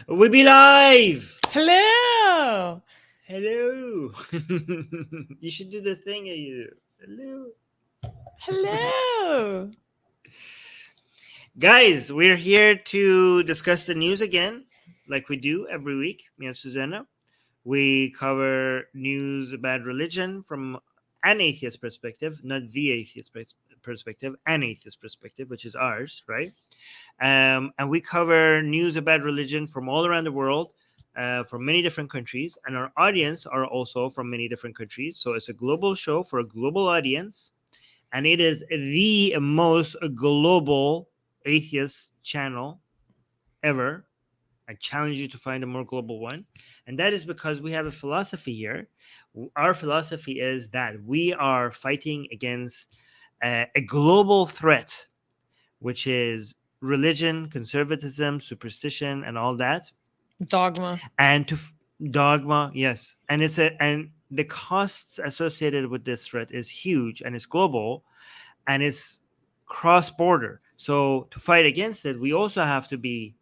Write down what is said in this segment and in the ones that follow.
We be live. Hello. Hello. You should do the thing you do. Hello. Hello. Guys, we're here to discuss the news again, like we do every week. Me and Susanna. We cover news about religion from an atheist perspective, not the atheist perspective, an atheist perspective, which is ours, right? And we cover news about religion from all around the world, from many different countries, and our audience are also from many different countries. So it's a global show for a global audience, and it is the most global atheist channel ever. I challenge you to find a more global one. And that is because we have a philosophy here. Our philosophy is that we are fighting against a global threat, which is religion, conservatism, superstition, and all that. Dogma. And dogma, yes. And the costs associated with this threat is huge, and it's global, and it's cross-border. So to fight against it, we also have to be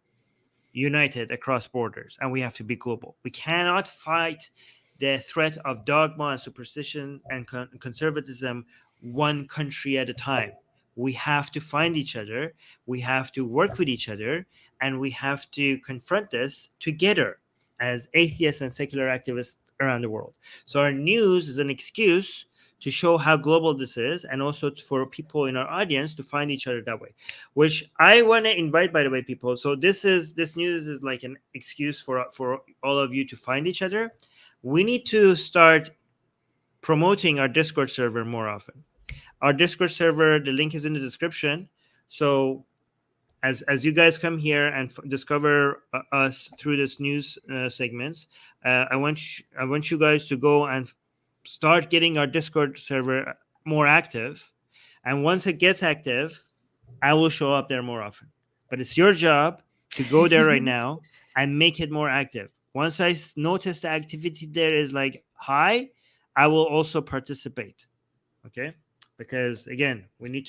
united across borders, and we have to be global. We cannot fight the threat of dogma and superstition and conservatism one country at a time. We have to find each other, we have to work with each other, and we have to confront this together as atheists and secular activists around the world. So our news is an excuse to show how global this is, and also for people in our audience to find each other that way, which I want to invite, by the way, people. So this news is like an excuse for all of you to find each other. We need to start promoting our Discord server more often. Our Discord server, the link is in the description. So as you guys come here and discover us through this news segments, I want you guys to go and start getting our Discord server more active. And once it gets active, I will show up there more often. But it's your job to go there right now and make it more active. Once I notice the activity there is like high, I will also participate. Okay? Because again, we need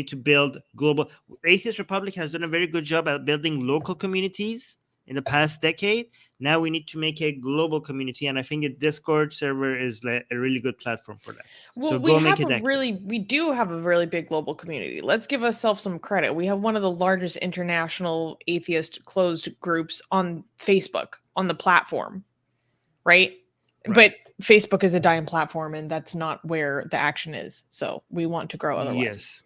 to build global. Atheist Republic has done a very good job at building local communities in the past decade. Now we need to make a global community, and I think a Discord server is a really good platform for that. Well, So we go make it active. we do have a really big global community. Let's give ourselves some credit. We have one of the largest international atheist closed groups on Facebook, on the platform, right? But Facebook is a dying platform, and that's not where the action is. So we want to grow otherwise.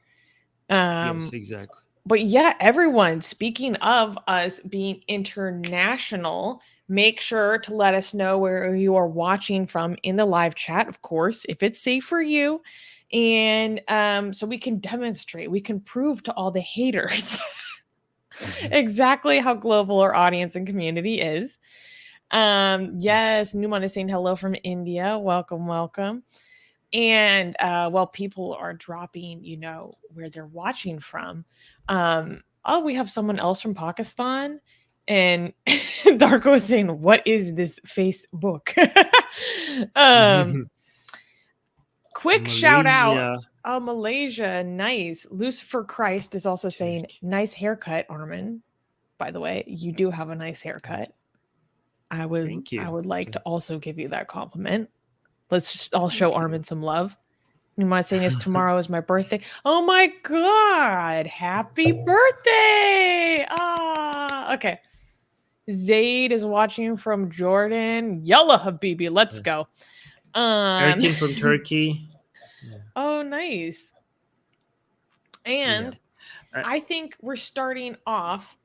Yes, exactly. But yeah, everyone, speaking of us being international, make sure to let us know where you are watching from in the live chat, of course, if it's safe for you. And so we can demonstrate, we can prove to all the haters exactly how global our audience and community is. Yes, Numan is saying hello from India. Welcome, welcome. And while people are dropping, where they're watching from, we have someone else from Pakistan. And Darko is saying, what is this Facebook? Quick Malaysia. shout out. Oh, Malaysia, nice. Lucifer Christ is also saying, nice haircut, Armin. By the way, you do have a nice haircut. I would like to also give you that compliment. Let's just all show Armin some love. You might saying is tomorrow is my birthday. Oh my god! Happy birthday! Okay. Zaid is watching from Jordan. Yalla Habibi, let's go. Erkin from Turkey. Oh, nice. And I think we're starting off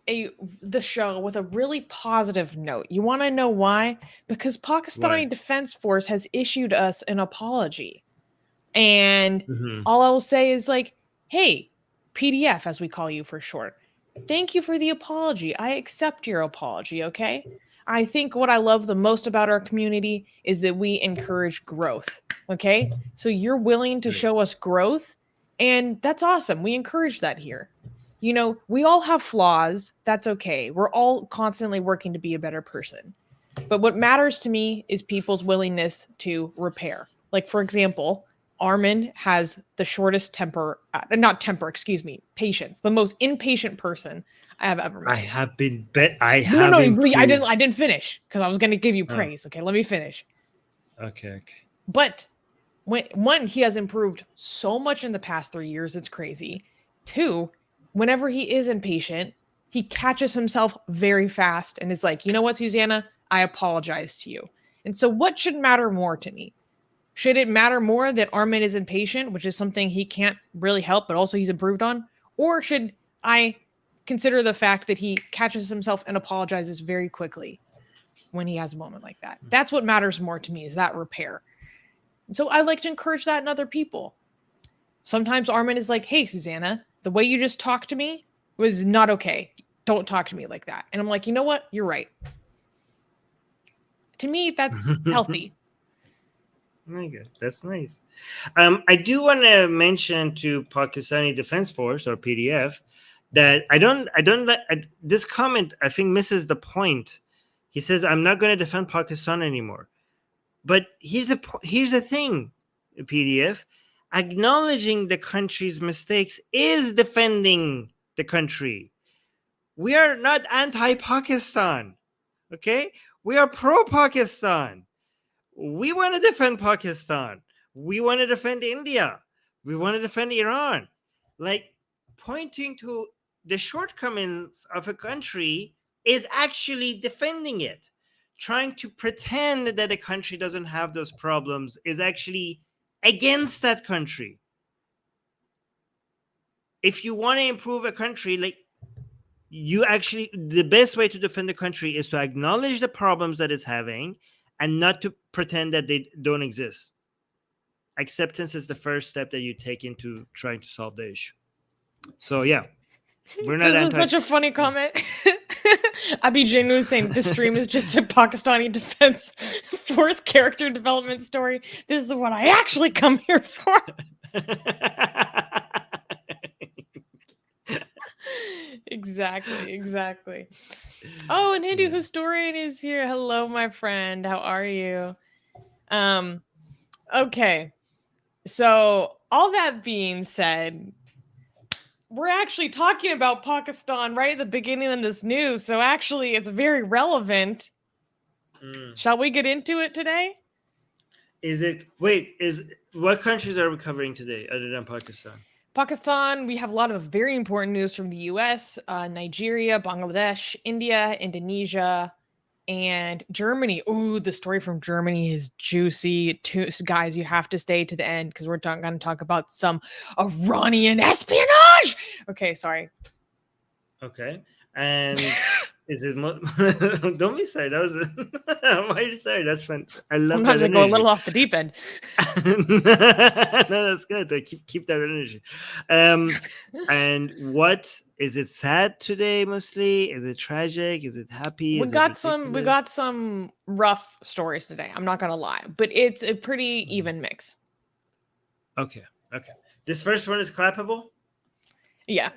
the show with a really positive note. You want to know why? Because Pakistani Defense Force has issued us an apology. And all I will say is like, hey, PDF, as we call you for short, thank you for the apology. I accept your apology, okay? I think what I love the most about our community is that we encourage growth, okay? So you're willing to show us growth, and that's awesome. We encourage that here. We all have flaws. That's okay. We're all constantly working to be a better person. But what matters to me is people's willingness to repair. Like, for example, Armin has the shortest patience, the most impatient person I have ever met. I have been bet. I No, have. I didn't finish because I was going to give you praise. Okay, let me finish. Okay. But one, he has improved so much in the past 3 years. It's crazy. 2, whenever he is impatient, he catches himself very fast and is like, you know what, Susanna, I apologize to you. And so what should matter more to me? Should it matter more that Armin is impatient, which is something he can't really help, but also he's improved on? Or should I consider the fact that he catches himself and apologizes very quickly when he has a moment like that? That's what matters more to me, is that repair. And so I like to encourage that in other people. Sometimes Armin is like, hey, Susanna, the way you just talked to me was not okay. Don't talk to me like that. And I'm like, you know what? You're right. To me, that's healthy. Very good. That's nice. I do want to mention to Pakistani Defense Force, or PDF, that I don't this comment, I think, misses the point. He says, I'm not going to defend Pakistan anymore. But here's the thing, PDF. Acknowledging the country's mistakes is defending the country. We are not anti-Pakistan. Okay? We are pro-Pakistan. We want to defend Pakistan. We want to defend India. We want to defend Iran. Like, pointing to the shortcomings of a country is actually defending it. Trying to pretend that a country doesn't have those problems is actually against that country. If you want to improve a country, like, the best way to defend the country is to acknowledge the problems that it's having and not to pretend that they don't exist. Acceptance is the first step that you take into trying to solve the issue. So yeah, we're not This is such a funny comment. Abi Janu is saying this stream is just a Pakistani Defense Force character development story. This is what I actually come here for. Exactly. Oh, and Hindu Historian is here. Hello, my friend. How are you? Okay. So, all that being said, we're actually talking about Pakistan right at the beginning of this news. So, actually, it's very relevant. Shall we get into it today? What countries are we covering today other than Pakistan? Pakistan, we have a lot of very important news from the US, Nigeria, Bangladesh, India, Indonesia, and Germany. Ooh, the story from Germany is juicy. Guys, you have to stay to the end because we're going to talk about some Iranian espionage. Okay, sorry. Okay. And is it don't be sorry. That was why are you sorry? That's fun. I love Sometimes that I go a little off the deep end. No, that's good. Keep that energy. And what is it? Sad today mostly? Is it tragic? Is it happy? We got some rough stories today. I'm not gonna lie, but it's a pretty even mix. Okay. This first one is clappable. Yeah.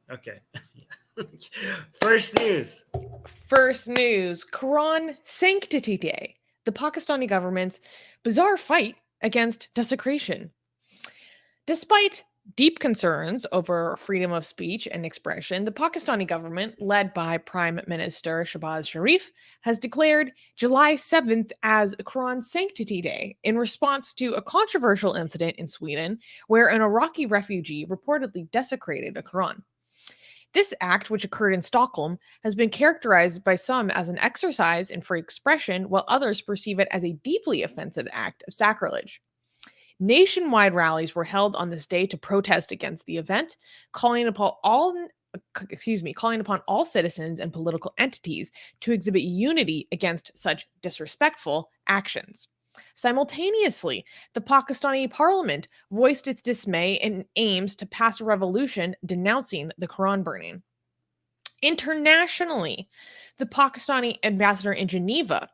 Okay. First news. Quran Sanctity Day. The Pakistani government's bizarre fight against desecration. Despite deep concerns over freedom of speech and expression, the Pakistani government, led by Prime Minister Shahbaz Sharif, has declared July 7th as Quran Sanctity Day in response to a controversial incident in Sweden where an Iraqi refugee reportedly desecrated a Quran. This act, which occurred in Stockholm, has been characterized by some as an exercise in free expression, while others perceive it as a deeply offensive act of sacrilege. Nationwide rallies were held on this day to protest against the event, calling upon all citizens and political entities to exhibit unity against such disrespectful actions. Simultaneously, the Pakistani parliament voiced its dismay and aims to pass a resolution denouncing the Quran burning. Internationally, the Pakistani ambassador in Geneva,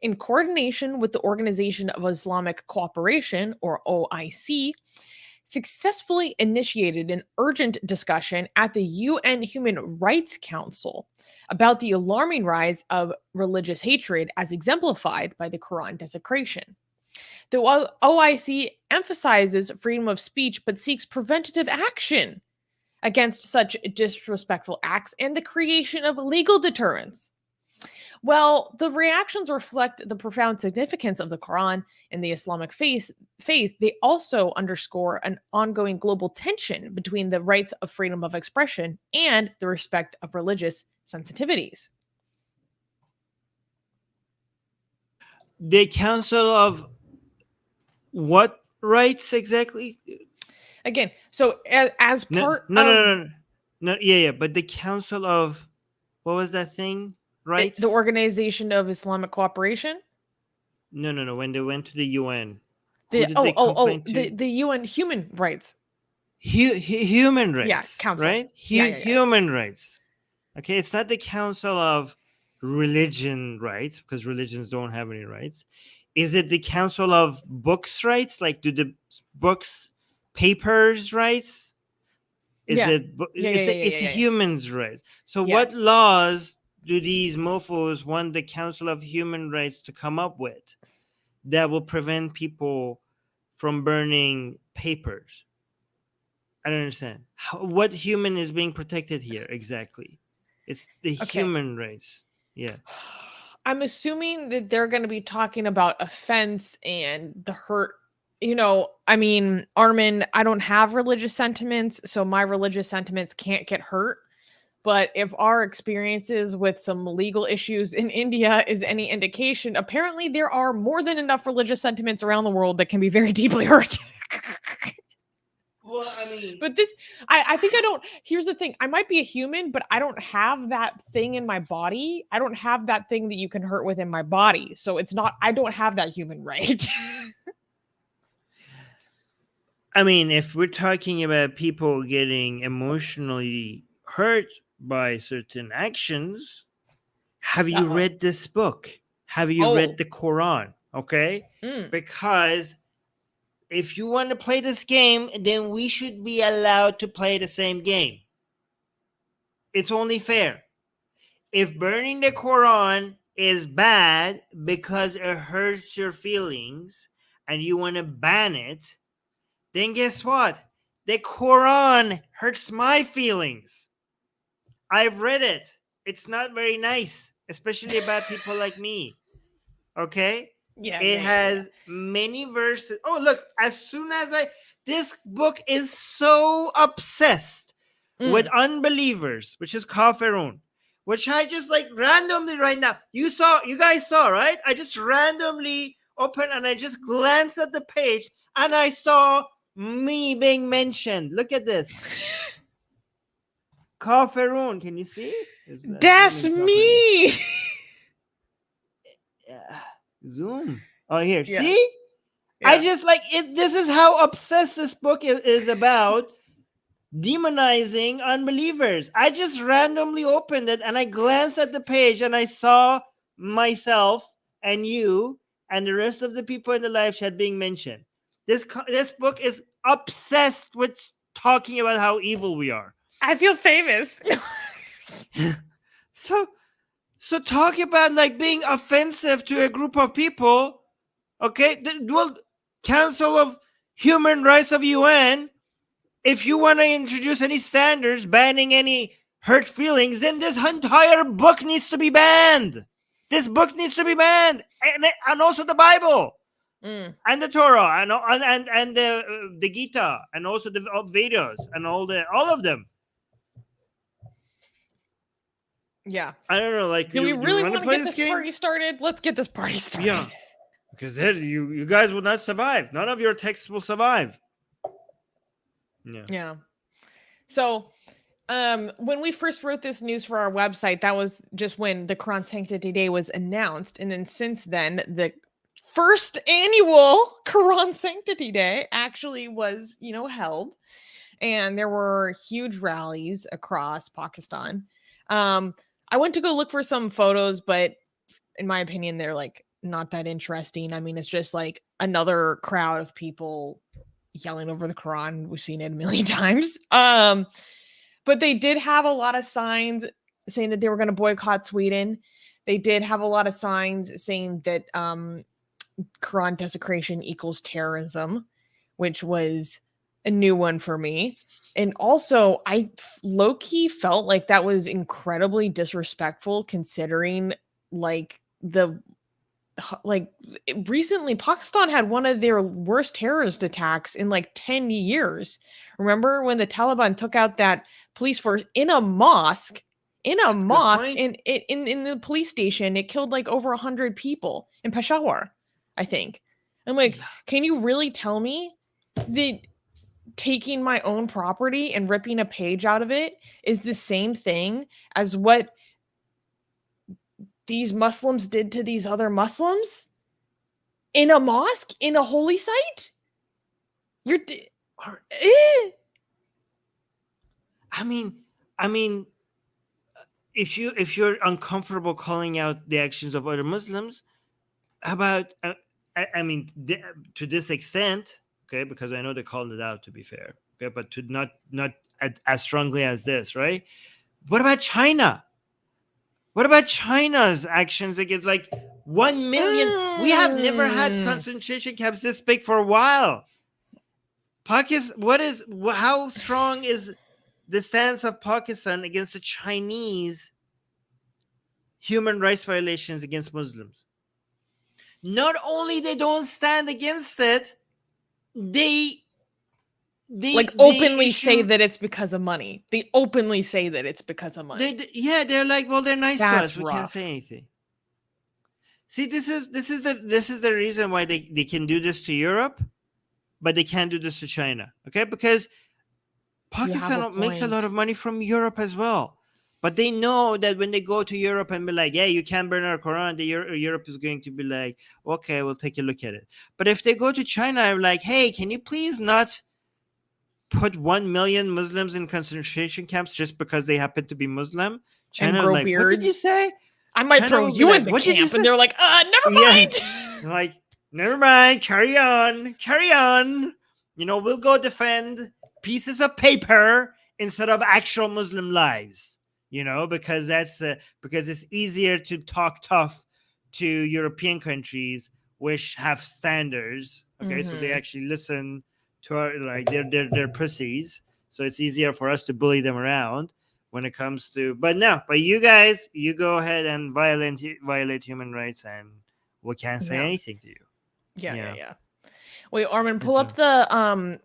in coordination with the Organization of Islamic Cooperation, or OIC, successfully initiated an urgent discussion at the UN Human Rights Council about the alarming rise of religious hatred as exemplified by the Quran desecration. The OIC emphasizes freedom of speech but seeks preventative action. against such disrespectful acts and the creation of legal deterrence. Well, the reactions reflect the profound significance of the Quran and the Islamic faith. They also underscore an ongoing global tension between the rights of freedom of expression and the respect of religious sensitivities. The Council of what rights exactly? Again, so as part of No, yeah, but the Council of, what was that thing? Rights? the Organization of Islamic Cooperation. No. When they went to the UN, who The did they complain to? the UN human rights. Human rights. Yeah, council. Right? Yeah. Human rights. Okay, it's not the Council of Religion rights, because religions don't have any rights. Is it the Council of Books rights? Like, do the books, papers rights? Is Yeah. it? It's Yeah. humans' rights. So, Yeah. what laws do these mofos want the Council of Human Rights to come up with that will prevent people from burning papers? I don't understand. What human is being protected here exactly? It's the human rights. Yeah. I'm assuming that they're going to be talking about offense and the hurt. You know, I mean, Armin, I don't have religious sentiments, so my religious sentiments can't get hurt. But if our experiences with some legal issues in India is any indication, apparently there are more than enough religious sentiments around the world that can be very deeply hurt. Well, I mean, but this, I think I don't. Here's the thing: I might be a human, but I don't have that thing in my body. I don't have that thing that you can hurt within my body. So it's not. I don't have that human right. I mean, if we're talking about people getting emotionally hurt by certain actions, have you read this book? Have you read the Quran? Okay, because if you want to play this game, then we should be allowed to play the same game. It's only fair. If burning the Quran is bad because it hurts your feelings and you want to ban it, then guess what? The Quran hurts my feelings. I've read it. It's not very nice, especially about people like me. Okay? It has many verses. Oh, look, as soon as this book is so obsessed with unbelievers, which is kafirun, which I just like randomly right now. You guys saw, right? I just randomly opened and I just glanced at the page and I saw me being mentioned. Look at this. Kafirun, can you see? That's me. Zoom. Oh, here. Yeah. See? Yeah. I just like it. This is how obsessed this book is about demonizing unbelievers. I just randomly opened it and I glanced at the page and I saw myself and you and the rest of the people in the live chat being mentioned. This book is obsessed with talking about how evil we are. I feel famous. So talk about like being offensive to a group of people. Okay, well, Council of Human Rights of UN, if you want to introduce any standards banning any hurt feelings, then this entire book needs to be banned. This book needs to be banned, and also the Bible, and the Torah, and the Gita, and also the Vedas, and all of them. Yeah, I don't know. Like, do we really want to get this party started? Let's get this party started. Yeah, because you guys will not survive. None of your texts will survive. Yeah. So, when we first wrote this news for our website, that was just when the Quran Sanctity Day was announced, and then since then, the first annual Quran Sanctity Day actually was, held, and there were huge rallies across Pakistan. I went to go look for some photos, but in my opinion, they're like not that interesting. I mean, it's just like another crowd of people yelling over the Quran. We've seen it a million times. But they did have a lot of signs saying that they were going to boycott Sweden. They did have a lot of signs saying that Quran desecration equals terrorism, which was a new one for me. And also, I low-key felt like that was incredibly disrespectful considering like recently Pakistan had one of their worst terrorist attacks in like 10 years. Remember when the Taliban took out that police force in a mosque? In a That's a good mosque point. in the police station, it killed like over 100 people in Peshawar, I think. I'm like, Yeah. can you really tell me that taking my own property and ripping a page out of it is the same thing as what these Muslims did to these other Muslims in a mosque, in a holy site? You're I mean, if you're uncomfortable calling out the actions of other Muslims, how about to this extent, okay? Because I know they called it out, to be fair, okay, but to not as strongly as this, right? What about China? What about China's actions against like 1 million? We have never had concentration camps this big for a while. Pakistan, how strong is the stance of Pakistan against the Chinese human rights violations against Muslims? Not only they don't stand against it, they like openly say that it's because of money. They openly say that it's because of money. They're like, well, they're nice to us. We can't rough. say anything. See, this is the reason why they can do this to Europe, but they can't do this to China. Okay, because Pakistan makes a lot of money from Europe as well. But they know that when they go to Europe and be like, yeah, you can't burn our Quran, Europe is going to be like, okay, we'll take a look at it. But if they go to China, I'm like, hey, can you please not put 1 million Muslims in concentration camps just because they happen to be Muslim? China, and grow like, beards. What did you say? I might China throw you in the camp. And they're like, never mind. Yeah. Like, never mind. Carry on. Carry on. We'll go defend pieces of paper instead of actual Muslim lives. Because because it's easier to talk tough to European countries which have standards. Okay, so they actually listen to our, like, they're pussies. So it's easier for us to bully them around when it comes to. But you guys, you go ahead and violate human rights, and we can't say anything to you. Yeah. Wait, Armin, pull up the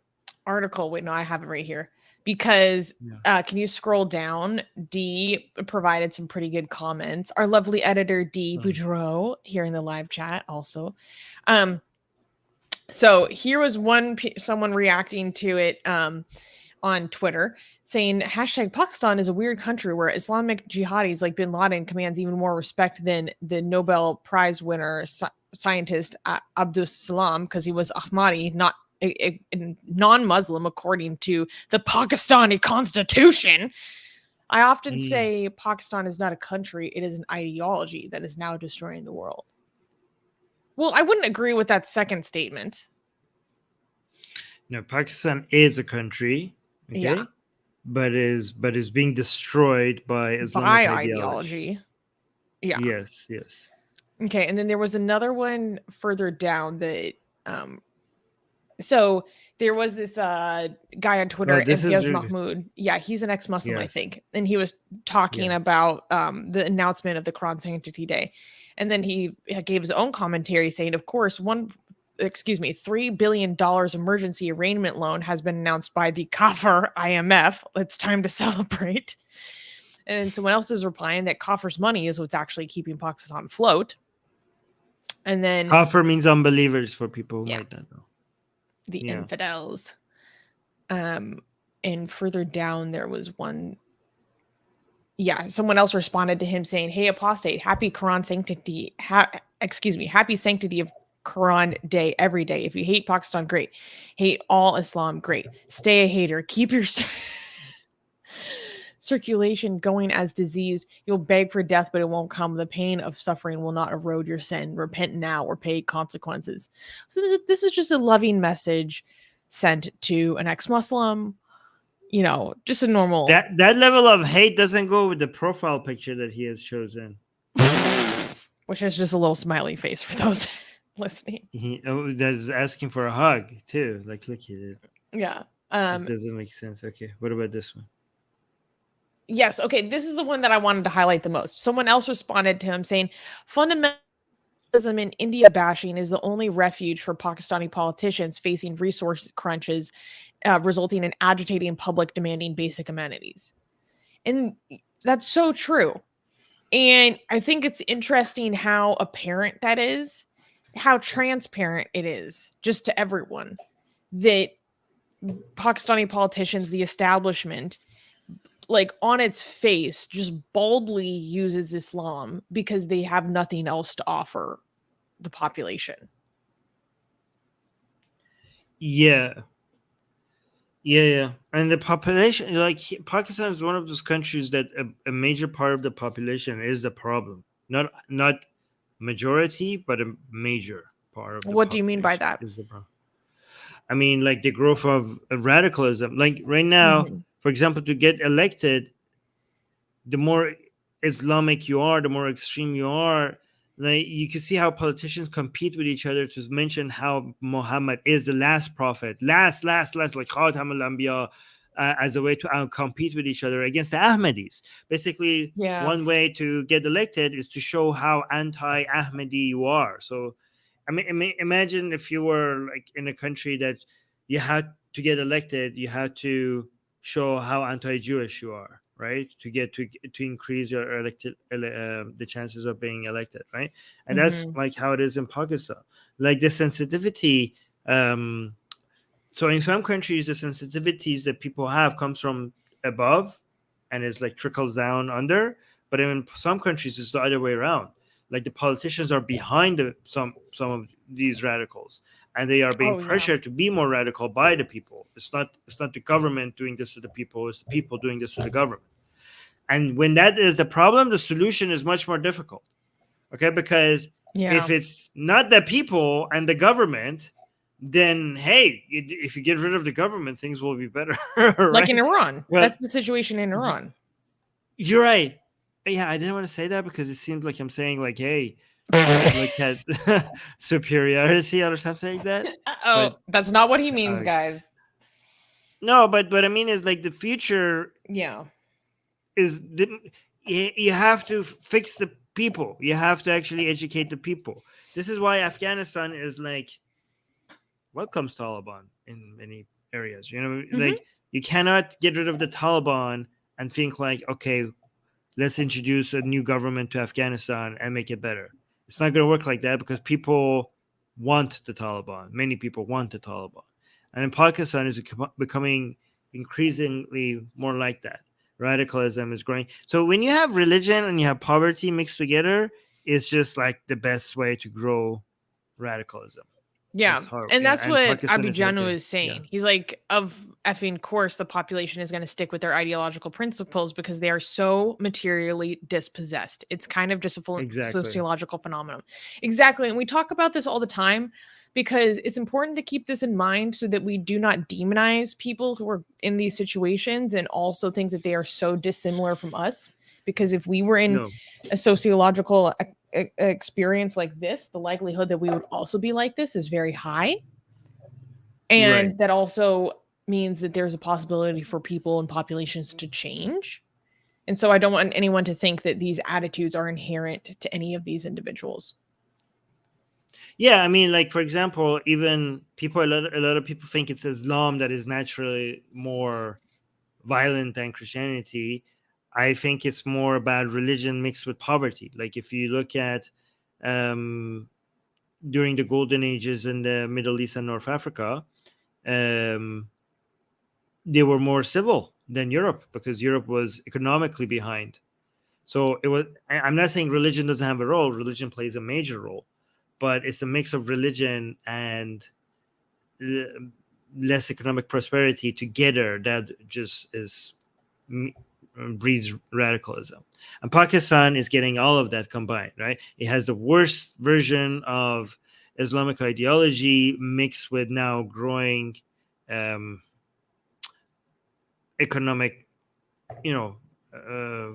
article. Wait, no, I have it right here. Because can you scroll down? D provided some pretty good comments. Our lovely editor D Boudreau here in the live chat also. So here was someone reacting to it on Twitter saying #Pakistan is a weird country where Islamic jihadis like bin Laden commands even more respect than the Nobel Prize winner scientist Abdus Salam, because he was Ahmadi, not a non-Muslim according to the Pakistani constitution. I often say Pakistan is not a country, it is an ideology that is now destroying the world. Well, I wouldn't agree with that second statement. No, Pakistan is a country, okay? Yeah. But is being destroyed by Islamic ideology. Yeah. Yes. Okay, and then there was another one further down that so there was this guy on Twitter, Imtiaz Mahmoud. Yeah, he's an ex-Muslim, I think. And he was talking about the announcement of the Quran Sanctity Day. And then he gave his own commentary saying, of course, $3 billion emergency arraignment loan has been announced by the Kafir IMF. It's time to celebrate. And someone else is replying that Kafir's money is what's actually keeping Pakistan afloat. And then Kafir means unbelievers, for people who might not know. The infidels. And further down there was one. Yeah, someone else responded to him saying, "Hey, apostate, happy Quran sanctity. Happy sanctity of Quran Day every day. If you hate Pakistan, great. Hate all Islam, great. Stay a hater. Keep your circulation going as diseased. You'll beg for death, but it won't come. The pain of suffering will not erode your sin. Repent now or pay consequences." So this is just a loving message sent to an ex-Muslim. Just a normal. That level of hate doesn't go with the profile picture that he has chosen, which is just a little smiley face for those listening. That's asking for a hug too. Like, look at it. Yeah. It doesn't make sense. Okay, what about this one? Yes, okay, this is the one that I wanted to highlight the most. Someone else responded to him saying, fundamentalism and India bashing is the only refuge for Pakistani politicians facing resource crunches, resulting in agitating public demanding basic amenities. And that's so true. And I think it's interesting how apparent that is, how transparent it is just to everyone that Pakistani politicians, the establishment, like on its face, just boldly uses Islam because they have nothing else to offer the population. Yeah. Yeah. And the population, like Pakistan is one of those countries that a major part of the population is the problem. Not majority, but a major part of the What do you mean by population that? is the problem. I mean, like the growth of radicalism. Like right now, Mhm. for example, to get elected, the more Islamic you are, the more extreme you are. Like you can see how politicians compete with each other to mention how Muhammad is the last prophet, last, like Khatam al-Anbiya, as a way to compete with each other against the Ahmadis. Basically, Yeah. one way to get elected is to show how anti-Ahmadi you are. So, imagine if you were like in a country that you had to get elected, you had to show how anti-Jewish you are, right? To increase your the chances of being elected, right? And that's Mhm. like how it is in Pakistan. Like the sensitivity. So in some countries, the sensitivities that people have comes from above, and it's like trickles down under. But in some countries, it's the other way around. Like the politicians are behind some of these radicals, and they are being Oh yeah. pressured to be more radical by the people. It's not the government doing this to the people. It's the people doing this to the government. And when that is the problem, the solution is much more difficult. Okay, because Yeah. if it's not the people and the government, then hey, if you get rid of the government, things will be better, Like in right? Iran. But That's the situation in y- Iran. you're right. Yeah, I didn't want to say that because it seems like I'm saying like, hey, look at superiority or something like that. Oh, But that's not what he means, uh, guys. no, but what I mean is like the future Yeah. is you have to fix the people. You have to actually educate the people. This is why Afghanistan is like welcomes Taliban in many areas. You know, Mhm. like you cannot get rid of the Taliban and think like, okay, let's introduce a new government to Afghanistan and make it better. It's not going to work like that because people want the Taliban. Many people want the Taliban. And in Pakistan is becoming increasingly more like that. Radicalism is growing. So when you have religion and you have poverty mixed together, it's just like the best way to grow radicalism. Yeah. It's hard. And Yeah, that's and what Pakistan is Abijano heading. is Yeah, saying. He's like, of effing course, the population is going to stick with their ideological principles because they are so materially dispossessed. It's kind of just a exactly. sociological phenomenon. Exactly. And we talk about this all the time because it's important to keep this in mind so that we do not demonize people who are in these situations and also think that they are so dissimilar from us. Because if we were in No, a sociological experience like this, the likelihood that we would also be like this is very high. right. And that also means that there's a possibility for people and populations to change. And so I don't want anyone to think that these attitudes are inherent to any of these individuals. Yeah, I mean, like for example, even a lot of people think it's Islam that is naturally more violent than Christianity. I think it's more about religion mixed with poverty. Like if you look at um, during the golden ages in the Middle East and North Africa, um, they were more civil than Europe because Europe was economically behind. So it was. I'm not saying religion doesn't have a role. Religion plays a major role, but it's a mix of religion and less economic prosperity together that just breeds radicalism. And Pakistan is getting all of that combined, right? It has the worst version of Islamic ideology mixed with now growing um, economic, you know, uh,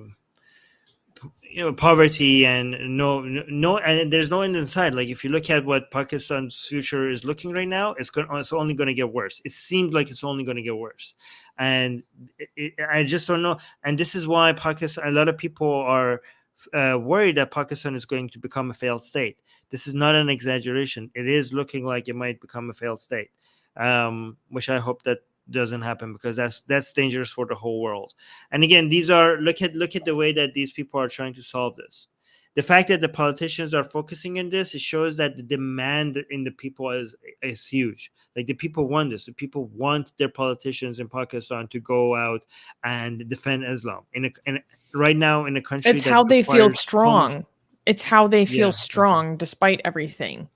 poverty and no, and there's no end in sight. Like if you look at what Pakistan's future is looking right now, it's only going to get worse. It seems like it's only going to get worse, and I just don't know. And this is why Pakistan. A lot of people are worried that Pakistan is going to become a failed state. This is not an exaggeration. It is looking like it might become a failed state, which I hope that doesn't happen, because that's dangerous for the whole world. And again, these are look at the way that these people are trying to solve this. The fact that the politicians are focusing on this, it shows that the demand in the people is huge. Like the people want this. The people want their politicians in Pakistan to go out and defend Islam in right now in a country. It's how they feel strong. It's how they feel strong despite everything.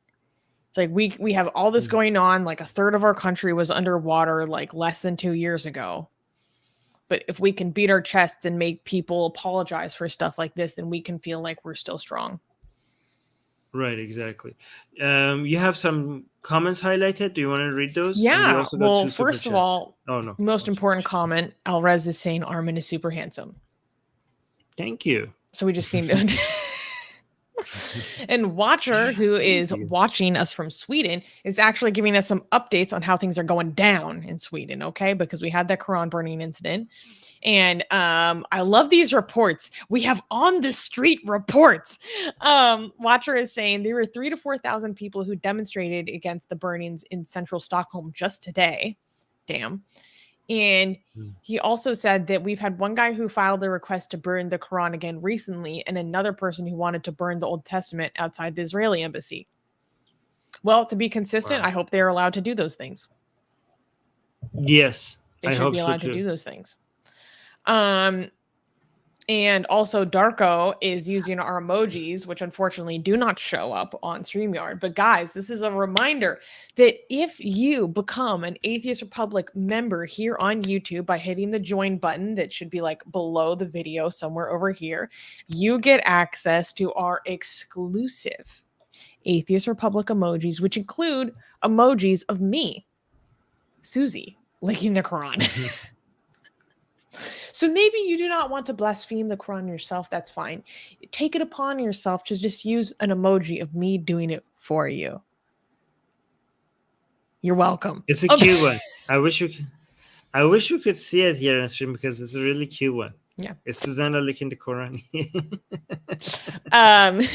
It's like we have all this going on. Like a third of our country was underwater like less than 2 years ago. But if we can beat our chests and make people apologize for stuff like this, then we can feel like we're still strong. Right, exactly. You have some comments highlighted. Do you want to read those? Yeah. Well, first of all, most important comment, Alrez is saying Armin is super handsome. Thank you. So we just need to... And Watcher, who is watching us from Sweden, is actually giving us some updates on how things are going down in Sweden, okay? Because we had that Quran burning incident. And I love these reports. We have on the street reports. Watcher is saying there were 3,000 to 4,000 people who demonstrated against the burnings in central Stockholm just today. Damn. And he also said that we've had one guy who filed a request to burn the Quran again recently, and another person who wanted to burn the Old Testament outside the Israeli embassy. Well, to be consistent, I hope they're allowed to do those things. Yes, they should be allowed to do those things. And also Darko is using our emojis, which unfortunately do not show up on StreamYard. But guys, this is a reminder that if you become an Atheist Republic member here on YouTube by hitting the join button that should be like below the video somewhere over here, you get access to our exclusive Atheist Republic emojis, which include emojis of me, Susie, licking the Quran. So maybe you do not want to blaspheme the Quran yourself. That's fine. Take it upon yourself to just use an emoji of me doing it for you. You're welcome. It's a cute one. I wish you could see it here on stream, because it's a really cute one. Yeah. It's Susanna licking the Quran. And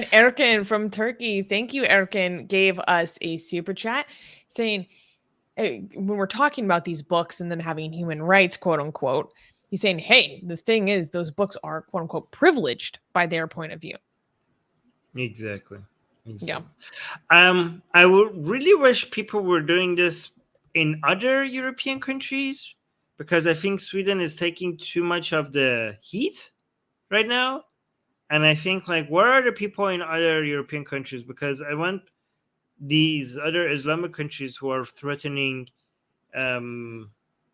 Erkin from Turkey, thank you, Erkin, gave us a super chat saying, when we're talking about these books and then having human rights, quote unquote, he's saying, hey, the thing is, those books are, quote unquote, privileged by their point of view. Exactly. Yeah. I would really wish people were doing this in other European countries, because I think Sweden is taking too much of the heat right now. And I think, like, where are the people in other European countries? Because I want these other Islamic countries who are threatening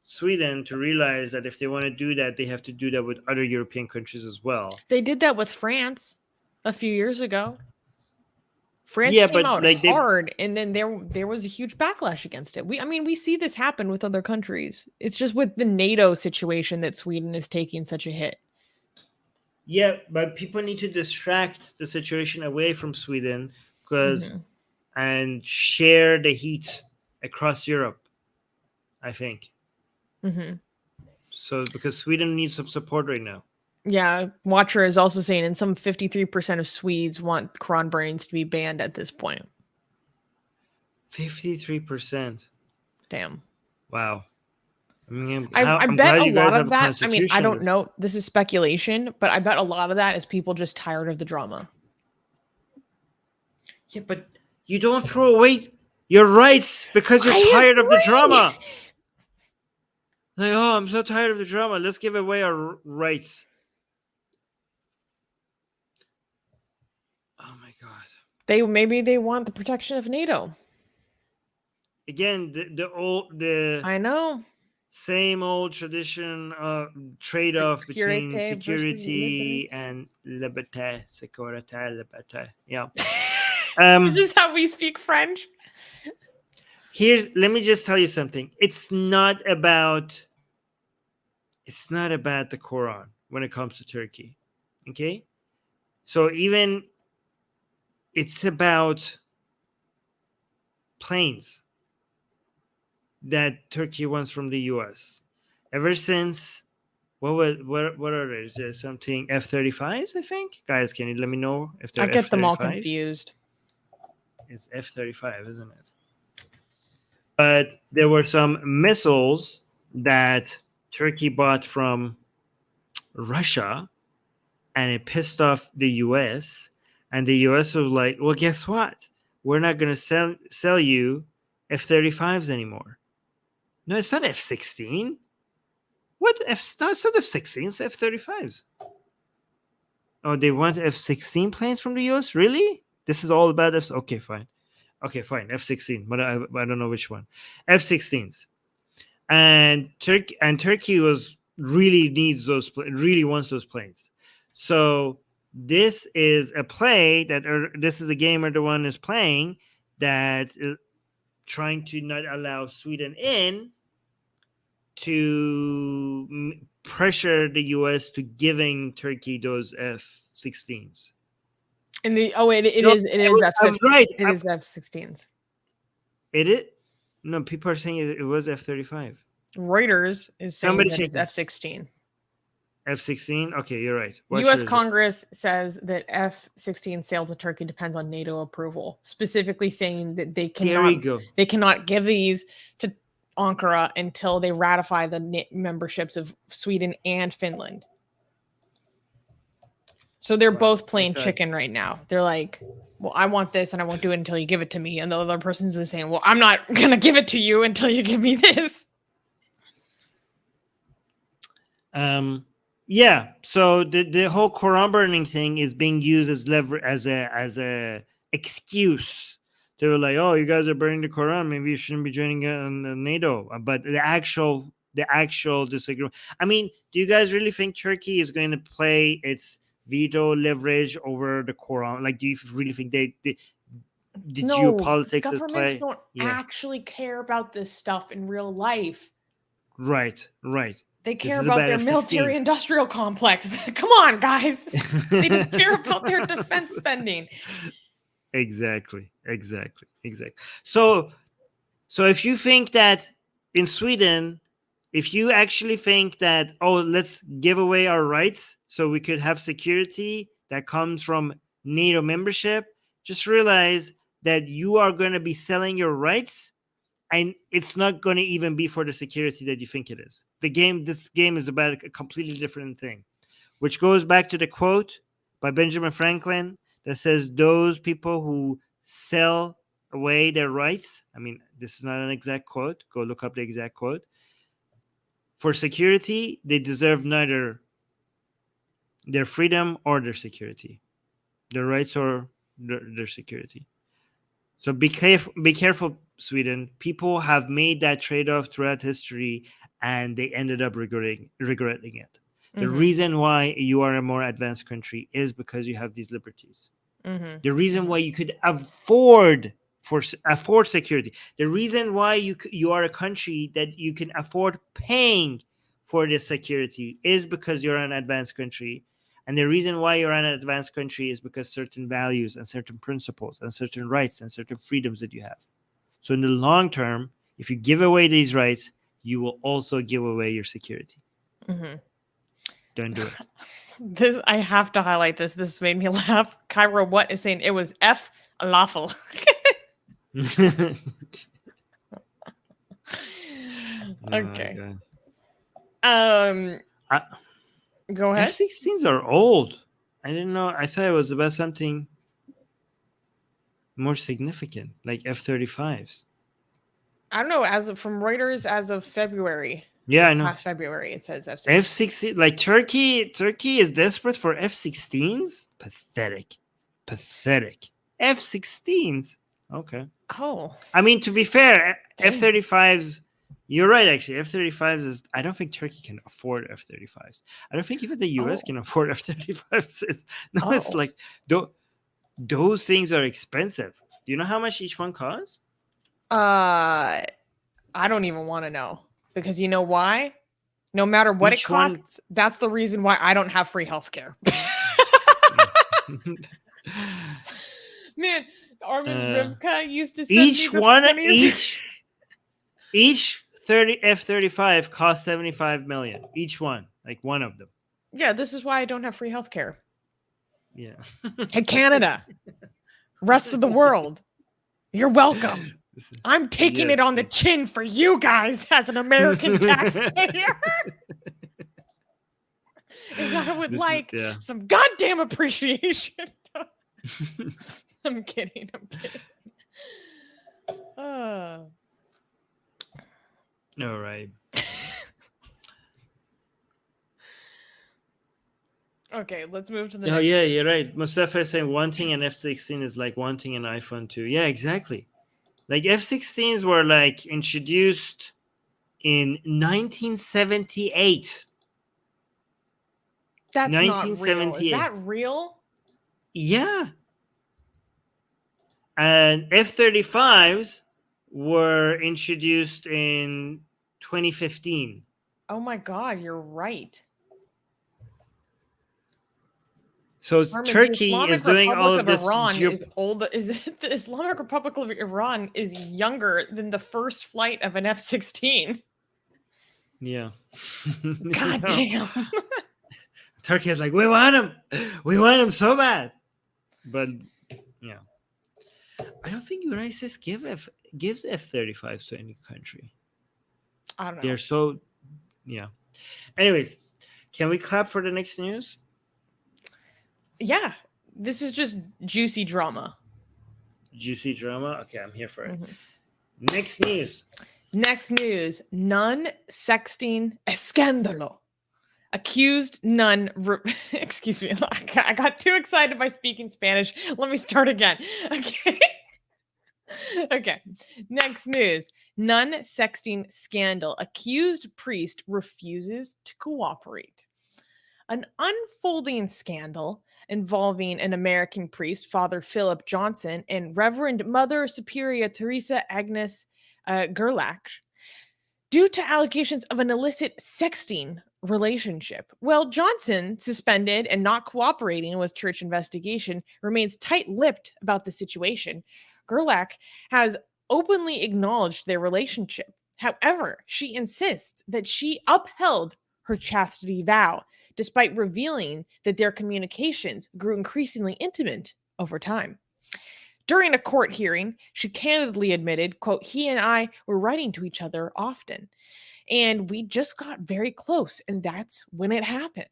Sweden to realize that if they want to do that, they have to do that with other European countries as well. They did that with France a few years ago. France came out like hard, and then there was a huge backlash against it. We see this happen with other countries. It's just with the NATO situation that Sweden is taking such a hit. Yeah, but people need to distract the situation away from Sweden, because and share the heat across Europe, I think. So because Sweden needs some support right now. Yeah, Watcher is also saying, and some 53% of Swedes want Quran burnings to be banned at this point. 53%. Damn. Wow. I mean, I bet a lot of that, I mean, I don't know, this is speculation, but I bet a lot of that is people just tired of the drama. Yeah, but you don't throw away your rights because you're tired of the drama. Like, oh, I'm so tired of the drama. Let's give away our rights. Oh my God. Maybe they want the protection of NATO. Again, the I know. Same old tradition trade-off between security and liberté. Sécurité, liberté. Yeah. Is this how we speak French? Let me just tell you something. It's not about the Quran. when it comes to Turkey. Okay, so even it's about planes that Turkey wants from the U.S. Ever since what are there? Is there something F-35s? I think, guys, can you let me know if they're I get them all F-35s? confused. It's F-35, isn't it? But there were some missiles that Turkey bought from Russia, and it pissed off the U.S. And the U.S. was like, "Well, guess what? We're not going to sell you F-35s anymore." No, it's not F-16. What F? No, it's not F-16. It's F-35s. Oh, they want F-16 planes from the U.S. Really? This is all about F. Okay, fine. Okay, fine. F-16, but I don't know which one. F-16s, and Turkey was really needs those, really wants those planes. So this is a play that, this is a game Erdogan is playing, that is trying to not allow Sweden in, to pressure the U.S. to giving Turkey those F-16s. And it is I'm right. It is F-16s. It? No, people are saying it was F-35. Reuters is saying Somebody that check it's F-16. F-16? Okay, you're right. U.S. Congress says that F-16 sale to Turkey depends on NATO approval, specifically saying that they cannot give these to Ankara until they ratify the memberships of Sweden and Finland. So they're both playing chicken right now. They're like, well, I want this and I won't do it until you give it to me. And the other person's saying, well, I'm not going to give it to you until you give me this. Yeah. So the whole Quran burning thing is being used as as a excuse. They were like, oh, you guys are burning the Quran. Maybe you shouldn't be joining NATO. But the actual disagreement. I mean, do you guys really think Turkey is going to play its veto leverage over the Quran? Like, do you really think the geopolitics is governments don't actually care about this stuff in real life. Right. They care about their military industrial complex. Come on, guys. They just care about their defense spending. Exactly. So if you think that in Sweden, if you actually think that, oh, let's give away our rights so we could have security that comes from NATO membership, just realize that you are going to be selling your rights, and it's not going to even be for the security that you think it is. This game is about a completely different thing, which goes back to the quote by Benjamin Franklin that says, those people who sell away their rights, I mean, this is not an exact quote, go look up the exact quote, for security, they deserve neither their freedom or their security, their rights or their security. So be careful, Sweden. People have made that trade-off throughout history, and they ended up regretting it. The reason why you are a more advanced country is because you have these liberties. The reason why you could afford security, the reason why you are a country that you can afford paying for this security is because you're an advanced country. And the reason why you're an advanced country is because certain values and certain principles and certain rights and certain freedoms that you have. So in the long term, if you give away these rights, you will also give away your security. Don't do it. I have to highlight this. This made me laugh. Cairo What is saying it was F lawful. Okay. Go ahead. F-16s are old. I didn't know. I thought it was about something more significant, like F-35s. I don't know. From Reuters, as of February. Yeah, I know. Last February, it says F-16. F-16, like Turkey is desperate for F-16s? Pathetic. F-16s? Okay. Oh. I mean, to be fair, F-35s, you're right, actually. F-35s is, I don't think Turkey can afford F-35s. I don't think even the U.S. can afford F-35s. It's like, those things are expensive. Do you know how much each one costs? I don't even want to know. Because you know why? No matter what Each it costs, that's the reason why I don't have free healthcare. Man, Armin Rivka used to send each me the one funniest... each 30 F-35 costs 75 million. Each one, like one of them. Yeah, this is why I don't have free healthcare. Yeah. Hey, Canada, rest of the world, you're welcome. I'm taking it on the chin for you guys as an American taxpayer. And I would some goddamn appreciation. I'm kidding. All right. Okay, let's move to the next. Oh, yeah, you're right. Mustafa is saying wanting an F-16 is like wanting an iPhone 2. Yeah, exactly. Like F-16s were like introduced in 1978. That's not real. Is that real? Yeah. And F-35s were introduced in 2015. Oh my God, you're right. So Armin, Turkey is doing all of this. The Islamic Republic of Iran is younger than the first flight of an F-16. Yeah. God damn. Turkey is like, we want him so bad. But yeah, I don't think United States gives F-35s to any country. I don't know. They're so, yeah. Anyways, can we clap for the next news? Yeah, this is just juicy drama. Juicy drama? Okay, I'm here for it. Next news. Nun sexting escándalo. Accused nun... Excuse me. I got too excited by speaking Spanish. Let me start again. Okay. Next news. Nun sexting scandal. Accused priest refuses to cooperate. An unfolding scandal involving an American priest, Father Philip Johnson, and Reverend Mother Superior Teresa Agnes Gerlach, due to allegations of an illicit sexting relationship. Well, Johnson, suspended and not cooperating with church investigation, remains tight-lipped about the situation. Gerlach has openly acknowledged their relationship. However, she insists that she upheld her chastity vow, despite revealing that their communications grew increasingly intimate over time. During a court hearing, she candidly admitted, quote, he and I were writing to each other often, and we just got very close, and that's when it happened.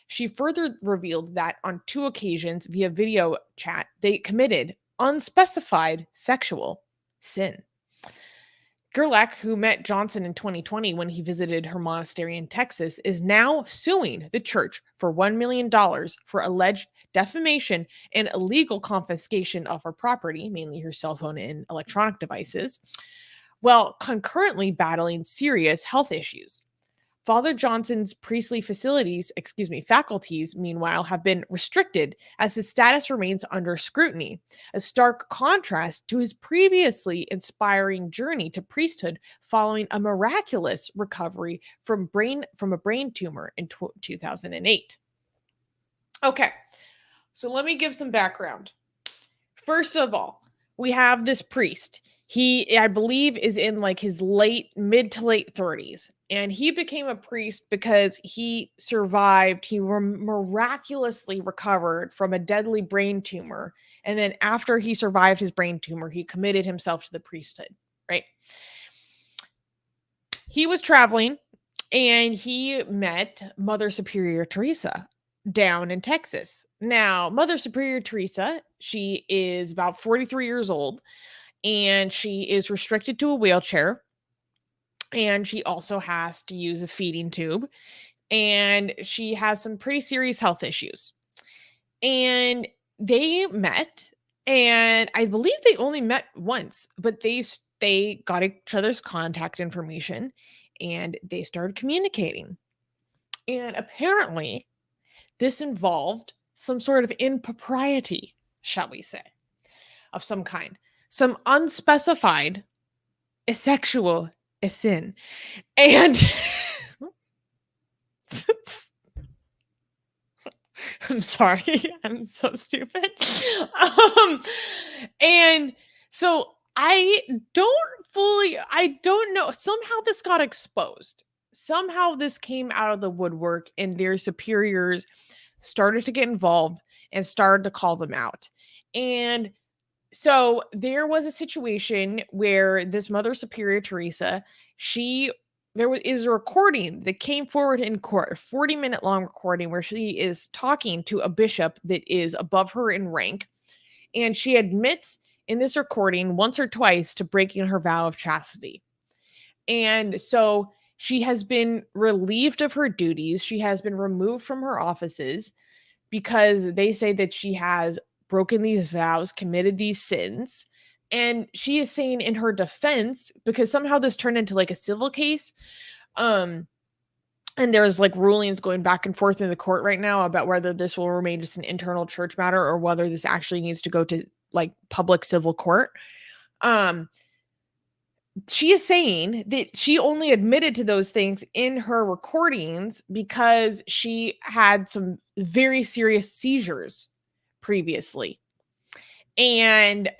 She further revealed that on 2 occasions via video chat, they committed unspecified sexual sin. Gerlach, who met Johnson in 2020 when he visited her monastery in Texas, is now suing the church for $1 million for alleged defamation and illegal confiscation of her property, mainly her cell phone and electronic devices, while concurrently battling serious health issues. Father Johnson's priestly faculties, meanwhile, have been restricted as his status remains under scrutiny, a stark contrast to his previously inspiring journey to priesthood following a miraculous recovery from a brain tumor in 2008. Okay, so let me give some background. First of all, we have this priest. He, I believe, is in like his mid to late 30s. And he became a priest because he survived. He miraculously recovered from a deadly brain tumor. And then after he survived his brain tumor, he committed himself to the priesthood, right? He was traveling and he met Mother Superior Teresa down in Texas. Now, Mother Superior Teresa, she is about 43 years old and she is restricted to a wheelchair. And she also has to use a feeding tube. And she has some pretty serious health issues. And they met. And I believe they only met once. But they got each other's contact information. And they started communicating. And apparently, this involved some sort of impropriety, shall we say, of some kind. Some unspecified sexual sin. And I'm sorry. I'm so stupid. And so I don't know. Somehow this got exposed. Somehow this came out of the woodwork and their superiors started to get involved and started to call them out. And so there was a situation where this Mother Superior Teresa, is a recording that came forward in court, a 40-minute long recording where she is talking to a bishop that is above her in rank. And she admits in this recording once or twice to breaking her vow of chastity. And so she has been relieved of her duties. She has been removed from her offices because they say that she has broken these vows, committed these sins. And she is saying in her defense, because somehow this turned into like a civil case, and there's like rulings going back and forth in the court right now about whether this will remain just an internal church matter or whether this actually needs to go to like public civil court. She is saying that she only admitted to those things in her recordings because she had some very serious seizures previously. And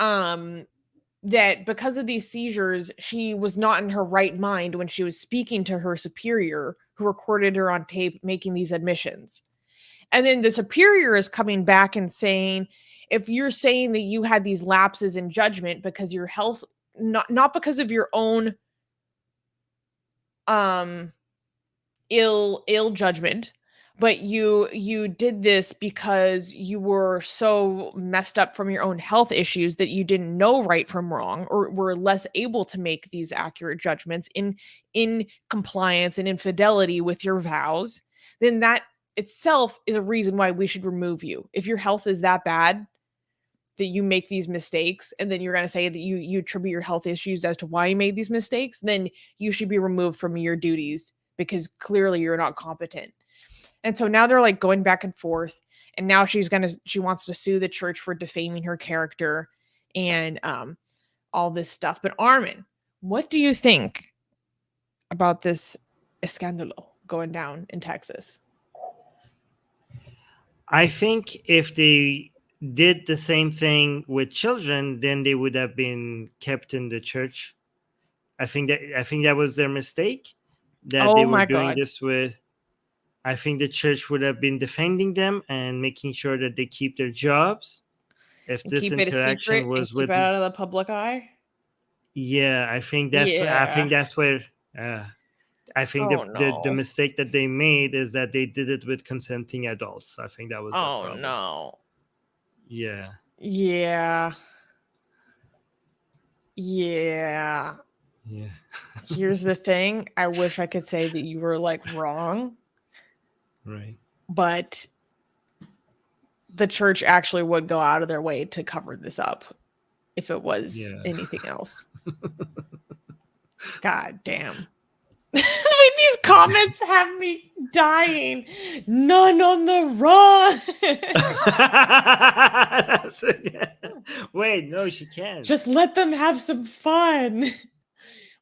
that because of these seizures, she was not in her right mind when she was speaking to her superior who recorded her on tape making these admissions. And then the superior is coming back and saying, if you're saying that you had these lapses in judgment because your health, not because of your own ill judgment, but you did this because you were so messed up from your own health issues that you didn't know right from wrong or were less able to make these accurate judgments in compliance and in fidelity with your vows, then that itself is a reason why we should remove you. If your health is that bad that you make these mistakes, and then you're going to say that you attribute your health issues as to why you made these mistakes, then you should be removed from your duties because clearly you're not competent. And so now they're like going back and forth, and now she wants to sue the church for defaming her character and all this stuff. But Armin, what do you think about this escándalo going down in Texas? I think if they did the same thing with children, then they would have been kept in the church. I think that was their mistake, that they were doing this with. I think the church would have been defending them and making sure that they keep their jobs. If And this keep it a secret was and keep it out of the public eye. Yeah, I think that's where I think the mistake that they made is that they did it with consenting adults. I think that was the problem. No. Yeah. Yeah. Here's the thing. I wish I could say that you were like wrong. Right. But the church actually would go out of their way to cover this up if it was anything else. God damn. These comments have me dying. None on the run. Wait, no, she can't. Just let them have some fun.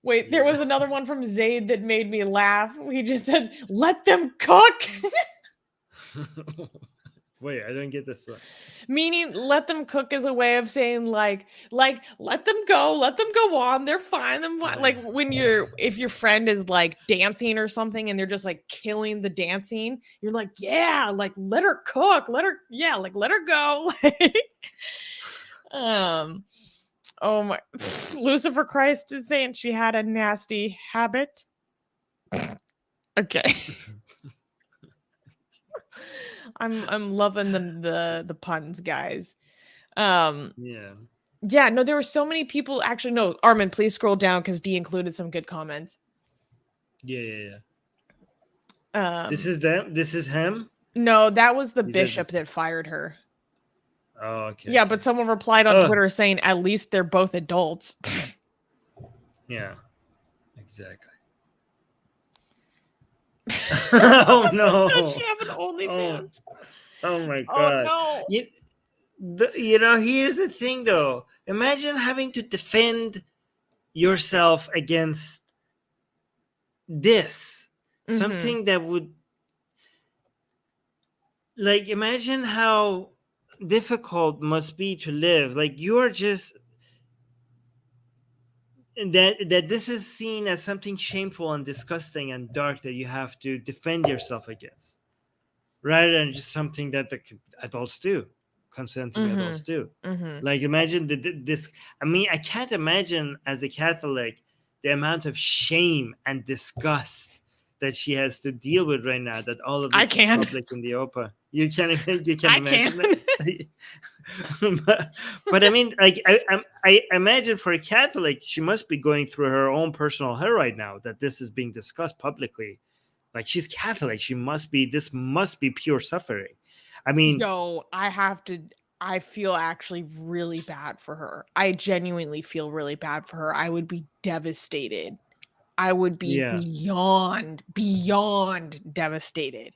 Wait, there was another one from Zaid that made me laugh. He just said, let them cook. Wait, I don't get this one. Meaning, let them cook is a way of saying like let them go on. They're fine. Like when if your friend is like dancing or something and they're just like killing the dancing, you're like, yeah, like let her cook, let her go. Oh my, Lucifer Christ is saying she had a nasty habit. Okay. I'm loving the puns, guys. Yeah, no, there were so many people. Actually, no, Armin, please scroll down because D included some good comments. Yeah. This is them? This is him? No, that was the bishop that fired her. Oh, okay. Yeah, but someone replied on Twitter saying, at least they're both adults. Yeah, exactly. Oh no! Does she have an OnlyFans? Oh my god! Oh no! Here's the thing, though. Imagine having to defend yourself against this, something that would like imagine how difficult must be to live. Like you are just that this is seen as something shameful and disgusting and dark that you have to defend yourself against, rather than just something that the adults do, consenting adults do. Like imagine this. I mean, I can't imagine as a Catholic the amount of shame and disgust that she has to deal with right now. That all of I this is can. public in the open. You can I imagine can. that. but I mean, like I imagine for a Catholic, she must be going through her own personal hell right now. That this is being discussed publicly. Like she's Catholic, she must be. This must be pure suffering. I mean, Yo, I feel actually really bad for her. I genuinely feel really bad for her. I would be devastated. I would be yeah, beyond devastated.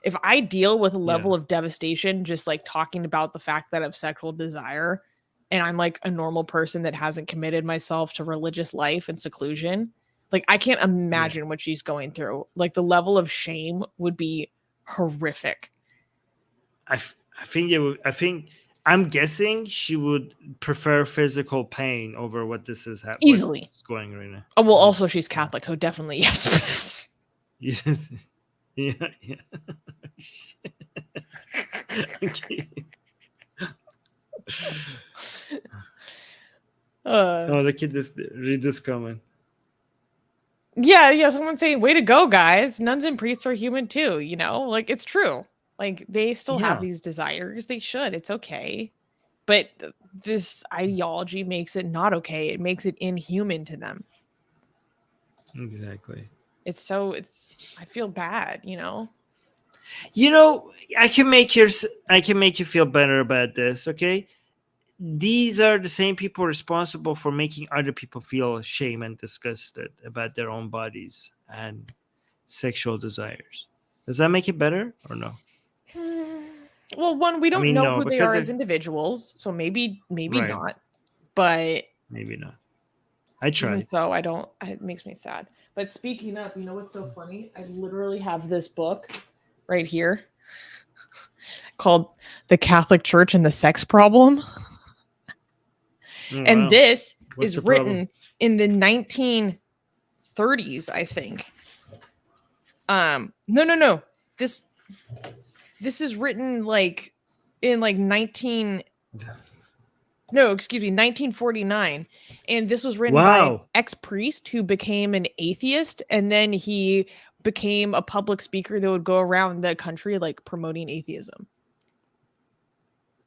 If I deal with a level yeah, of devastation just like talking about the fact that I have sexual desire and I'm like a normal person that hasn't committed myself to religious life and seclusion, like I can't imagine what she's going through. Like the level of shame would be horrific. I think it would. I think I'm guessing she would prefer physical pain over what this is Easily. what's going right now. Oh, well, also she's Catholic, so definitely yes. Yes. Yeah, yeah. Okay. Oh, look at this. Read this comment. Yeah, someone's saying, way to go, guys. Nuns and priests are human too, you know? Like, it's true. Like, they still have these desires. They should. It's okay. But this ideology makes it not okay. It makes it inhuman to them. Exactly. I feel bad, you know? You know, I can make you feel better about this, okay? These are the same people responsible for making other people feel shame and disgusted about their own bodies and sexual desires. Does that make it better or no? Well, one, we don't know no, who they are because as individuals, so maybe Right. not. But maybe not. I even tried. so, I don't. It makes me sad. But speaking of, you know what's so funny? I literally have this book right here called "The Catholic Church and the Sex Problem," and wow. this What's is the written problem? in the 1930s, I think. No. This is written like in like 1949, and this was written by an Wow. ex-priest who became an atheist, and then he became a public speaker that would go around the country like promoting atheism.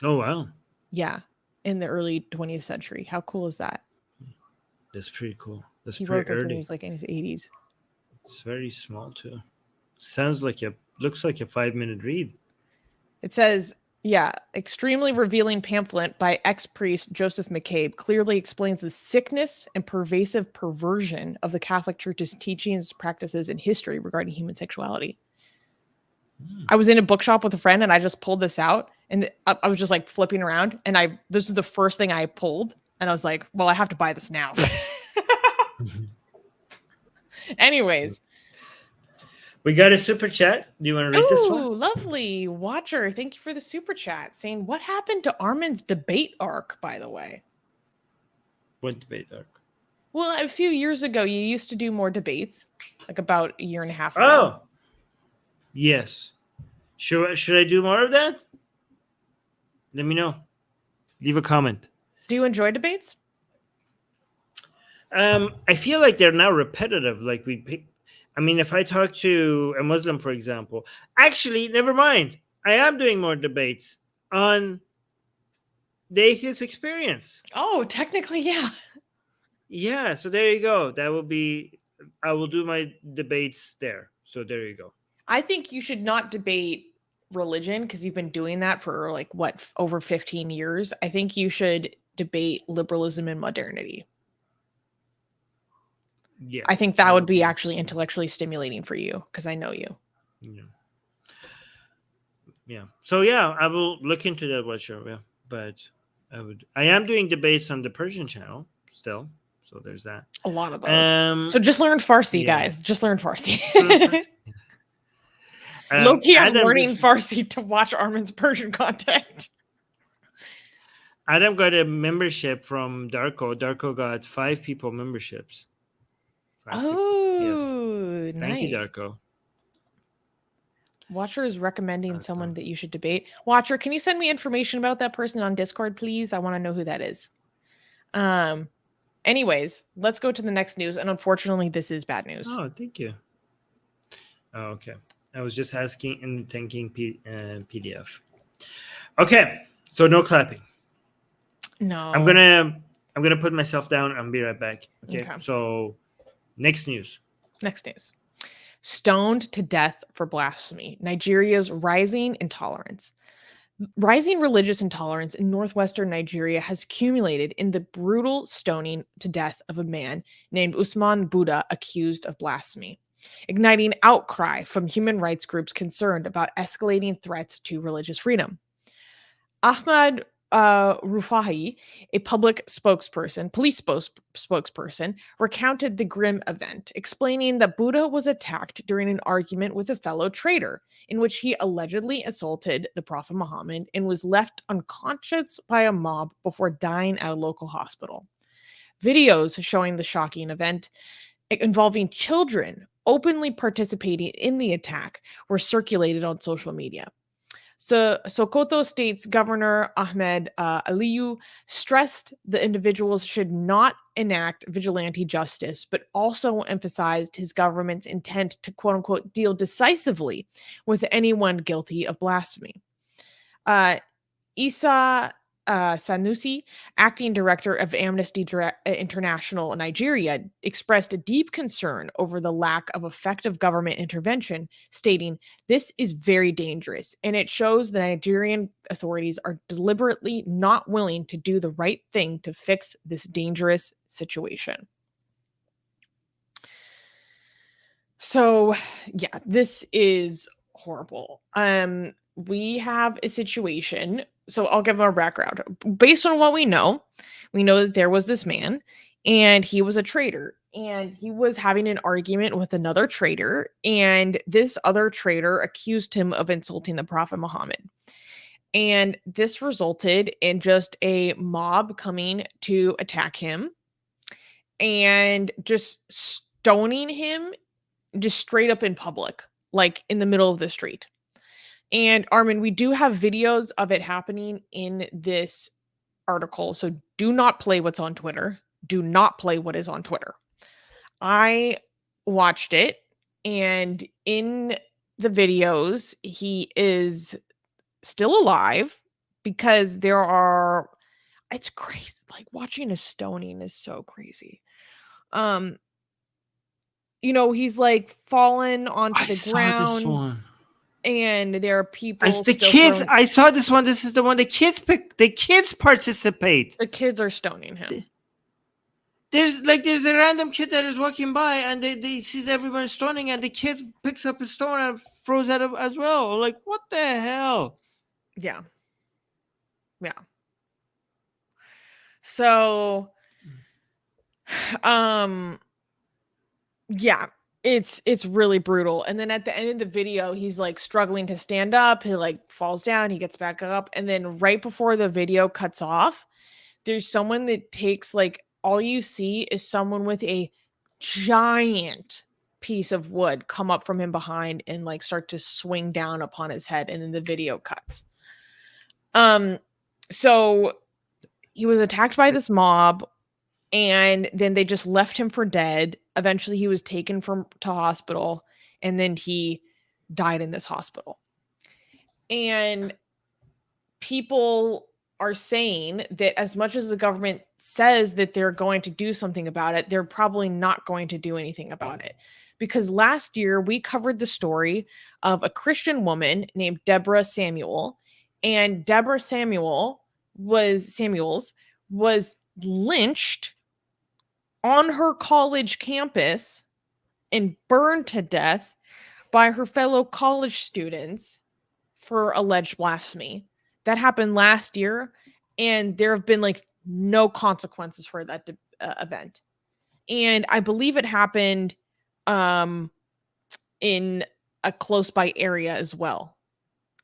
Oh wow. Yeah, in the early 20th century. How cool is that? That's pretty cool. That's He pretty wrote that when he early. was like in his 80s. It's very small too. Looks like a 5-minute read. It says, yeah, extremely revealing pamphlet by ex-priest Joseph McCabe clearly explains the sickness and pervasive perversion of the Catholic Church's teachings, practices, and history regarding human sexuality. I was in a bookshop with a friend and I just pulled this out and I was just like flipping around and this is the first thing I pulled and I was like, well, I have to buy this now. Anyways. We got a super chat. Do you want to read this one? Ooh, lovely. Watcher, thank you for the super chat saying, what happened to Armin's debate arc, by the way? What debate arc? Well, a few years ago, you used to do more debates, like about a year and a half ago. Oh, yes. Should I do more of that? Let me know. Leave a comment. Do you enjoy debates? I feel like they're now repetitive. Like I mean, if I talk to a Muslim, for example, actually, never mind. I am doing more debates on the atheist experience. Oh, technically, yeah. Yeah, so there you go. I will do my debates there. So there you go. I think you should not debate religion because you've been doing that for like what, over 15 years. I think you should debate liberalism and modernity. Yeah, I think that would be actually intellectually stimulating for you because I know you. Yeah. So yeah, I will look into that. What show? Yeah, but I am doing debates on the Persian channel still. So there's that. A lot of them. So just learn Farsi, guys. Just learn Farsi. Loki, I'm Adam warning just Farsi to watch Armin's Persian content. Adam got a membership from Darko. Darko got 5 people memberships. 5 people. Yes. Oh, Thank you, nice. Darko. Watcher is recommending someone that you should debate. Watcher, can you send me information about that person on Discord, please? I want to know who that is. Anyways, let's go to the next news. And unfortunately, this is bad news. Oh, thank you. Oh, okay. I was just asking and thanking PDF. Okay, so no clapping. No. I'm gonna put myself down and be right back. Okay. So next news. Next news. Stoned to death for blasphemy. Nigeria's rising intolerance. Rising religious intolerance in northwestern Nigeria has accumulated in the brutal stoning to death of a man named Usman Buddha accused of blasphemy, igniting outcry from human rights groups concerned about escalating threats to religious freedom. Ahmad Rufahi, a public spokesperson, police spokesperson, recounted the grim event, explaining that Buddha was attacked during an argument with a fellow trader, in which he allegedly assaulted the Prophet Muhammad and was left unconscious by a mob before dying at a local hospital. Videos showing the shocking event involving children openly participating in the attack were circulated on social media. So Sokoto State's Governor Ahmed Aliyu stressed the individuals should not enact vigilante justice, but also emphasized his government's intent to quote unquote deal decisively with anyone guilty of blasphemy. Isa Sanusi, acting director of Amnesty International Nigeria, expressed a deep concern over the lack of effective government intervention, stating, "This is very dangerous, and it shows the Nigerian authorities are deliberately not willing to do the right thing to fix this dangerous situation." So, yeah, this is horrible. We have a situation. So I'll give more background. Based on what we know that there was this man and he was a traitor and he was having an argument with another traitor, and this other traitor accused him of insulting the Prophet Muhammad. And this resulted in just a mob coming to attack him and just stoning him just straight up in public, like in the middle of the street. And Armin, we do have videos of it happening in this article. So do not play what's on Twitter. Do not play what is on Twitter. I watched it, and in the videos, he is still alive because it's crazy. Like watching a stoning is so crazy. He's like fallen onto the ground. This one. And there are people. I saw this one. This is the one the kids pick. The kids participate. The kids are stoning him. There's a random kid that is walking by and they sees everyone stoning, and the kid picks up a stone and throws at him as well. Like, what the hell? Yeah. So, yeah. It's really brutal. And then at the end of the video, he's like struggling to stand up. He like falls down, he gets back up. And then right before the video cuts off, there's someone that takes like, all you see is someone with a giant piece of wood come up from him behind and like start to swing down upon his head. And then the video cuts. So he was attacked by this mob, and then they just left him for dead. Eventually he was taken to hospital, and then he died in this hospital. And people are saying that as much as the government says that they're going to do something about it, they're probably not going to do anything about it. Because last year we covered the story of a Christian woman named Deborah Samuel, and Deborah Samuels was lynched on her college campus and burned to death by her fellow college students for alleged blasphemy. That happened last year, and there have been like no consequences for that event. And I believe it happened in a close by area as well.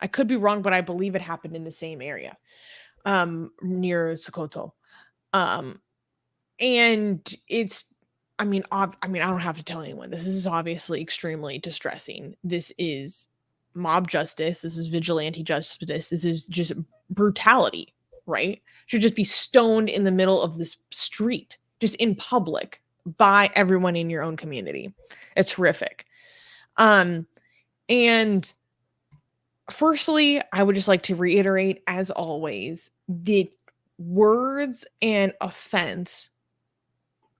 I could be wrong, but I believe it happened in the same area, near Sokoto. And it's, I mean, I don't have to tell anyone. This is obviously extremely distressing. This is mob justice. This is vigilante justice. This is just brutality, right? Should just be stoned in the middle of this street, just in public, by everyone in your own community. It's horrific. And firstly, I would just like to reiterate, as always, the words and offense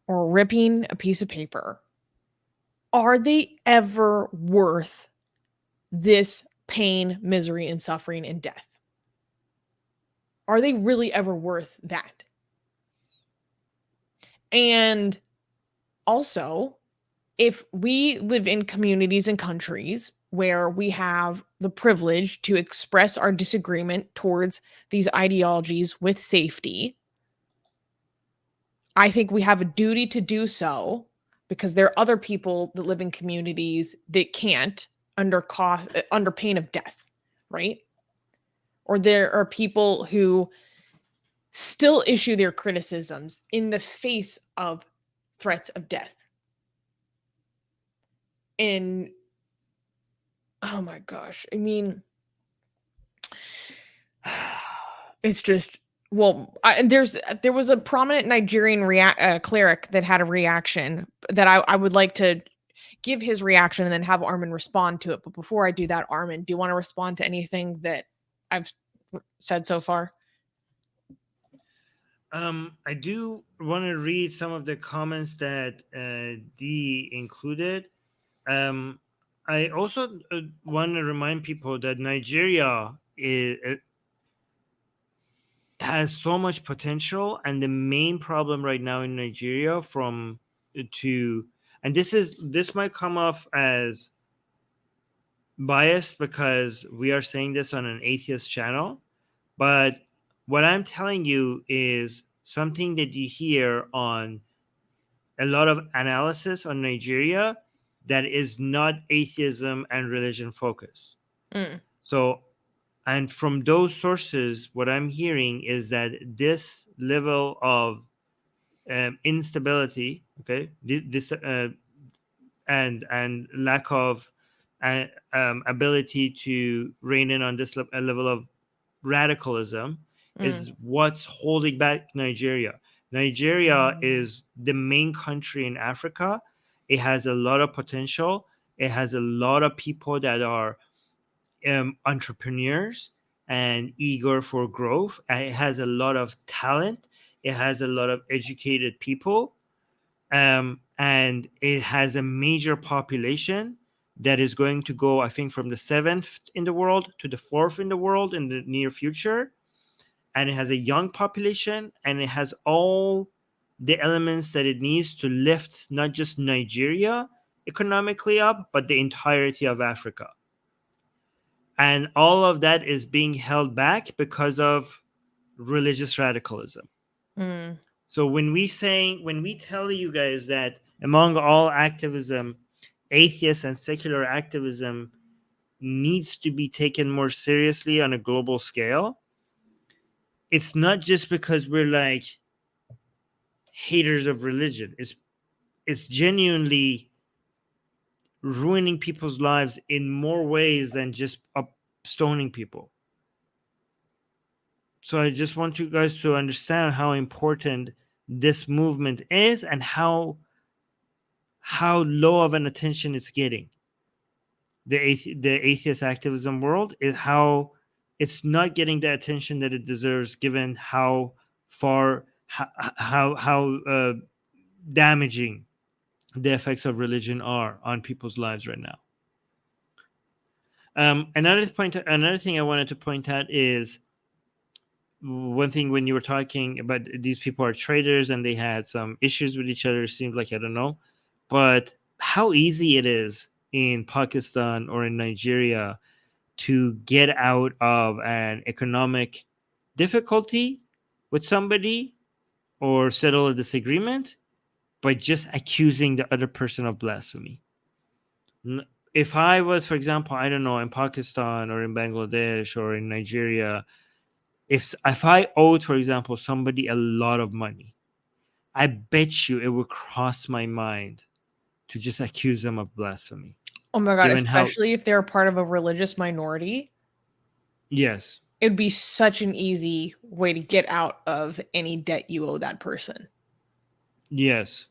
or ripping a piece of paper, are they ever worth this pain, misery, and suffering and death? Are they really ever worth that? And also, if we live in communities and countries where we have the privilege to express our disagreement towards these ideologies with safety, I think we have a duty to do so, because there are other people that live in communities that can't, under pain of death, right? Or there are people who still issue their criticisms in the face of threats of death. And oh my gosh, I mean, it's just, well, there was a prominent Nigerian cleric that had a reaction that I would like to give his reaction and then have Armin respond to it. But before I do that, Armin, do you want to respond to anything that I've said so far? I do want to read some of the comments that Dee included. I also want to remind people that Nigeria has so much potential, and the main problem right now in Nigeria and this might come off as biased because we are saying this on an atheist channel, but what I'm telling you is something that you hear on a lot of analysis on Nigeria that is not atheism and religion focused. So, and from those sources, what I'm hearing is that this level of instability, okay, this and lack of ability to rein in on this level of radicalism is what's holding back Nigeria. Nigeria is the main country in Africa. It has a lot of potential. It has a lot of people that are entrepreneurs and eager for growth. And it has a lot of talent. It has a lot of educated people. And it has a major population that is going to go, I think, from the 7th in the world to the 4th in the world in the near future. And it has a young population, and it has all the elements that it needs to lift not just Nigeria economically up, but the entirety of Africa. And all of that is being held back because of religious radicalism. So when we tell you guys that among all activism, atheist and secular activism needs to be taken more seriously on a global scale, it's not just because we're like haters of religion. It's genuinely ruining people's lives in more ways than just stoning people. So I just want you guys to understand how important this movement is and how low of an attention it's getting. The atheist activism world is how it's not getting the attention that it deserves, given how far how damaging the effects of religion are on people's lives right now. Another thing I wanted to point out is one thing when you were talking about these people are traitors and they had some issues with each other. It seems like, I don't know, but how easy it is in Pakistan or in Nigeria to get out of an economic difficulty with somebody or settle a disagreement by just accusing the other person of blasphemy. if I was, for example, I don't know, in Pakistan or in Bangladesh or in Nigeria, if I owed, for example, somebody a lot of money, I bet you it would cross my mind to just accuse them of blasphemy. Oh my God, Given how, especially if they're part of a religious minority, yes, it would be such an easy way to get out of any debt you owe that person. yes.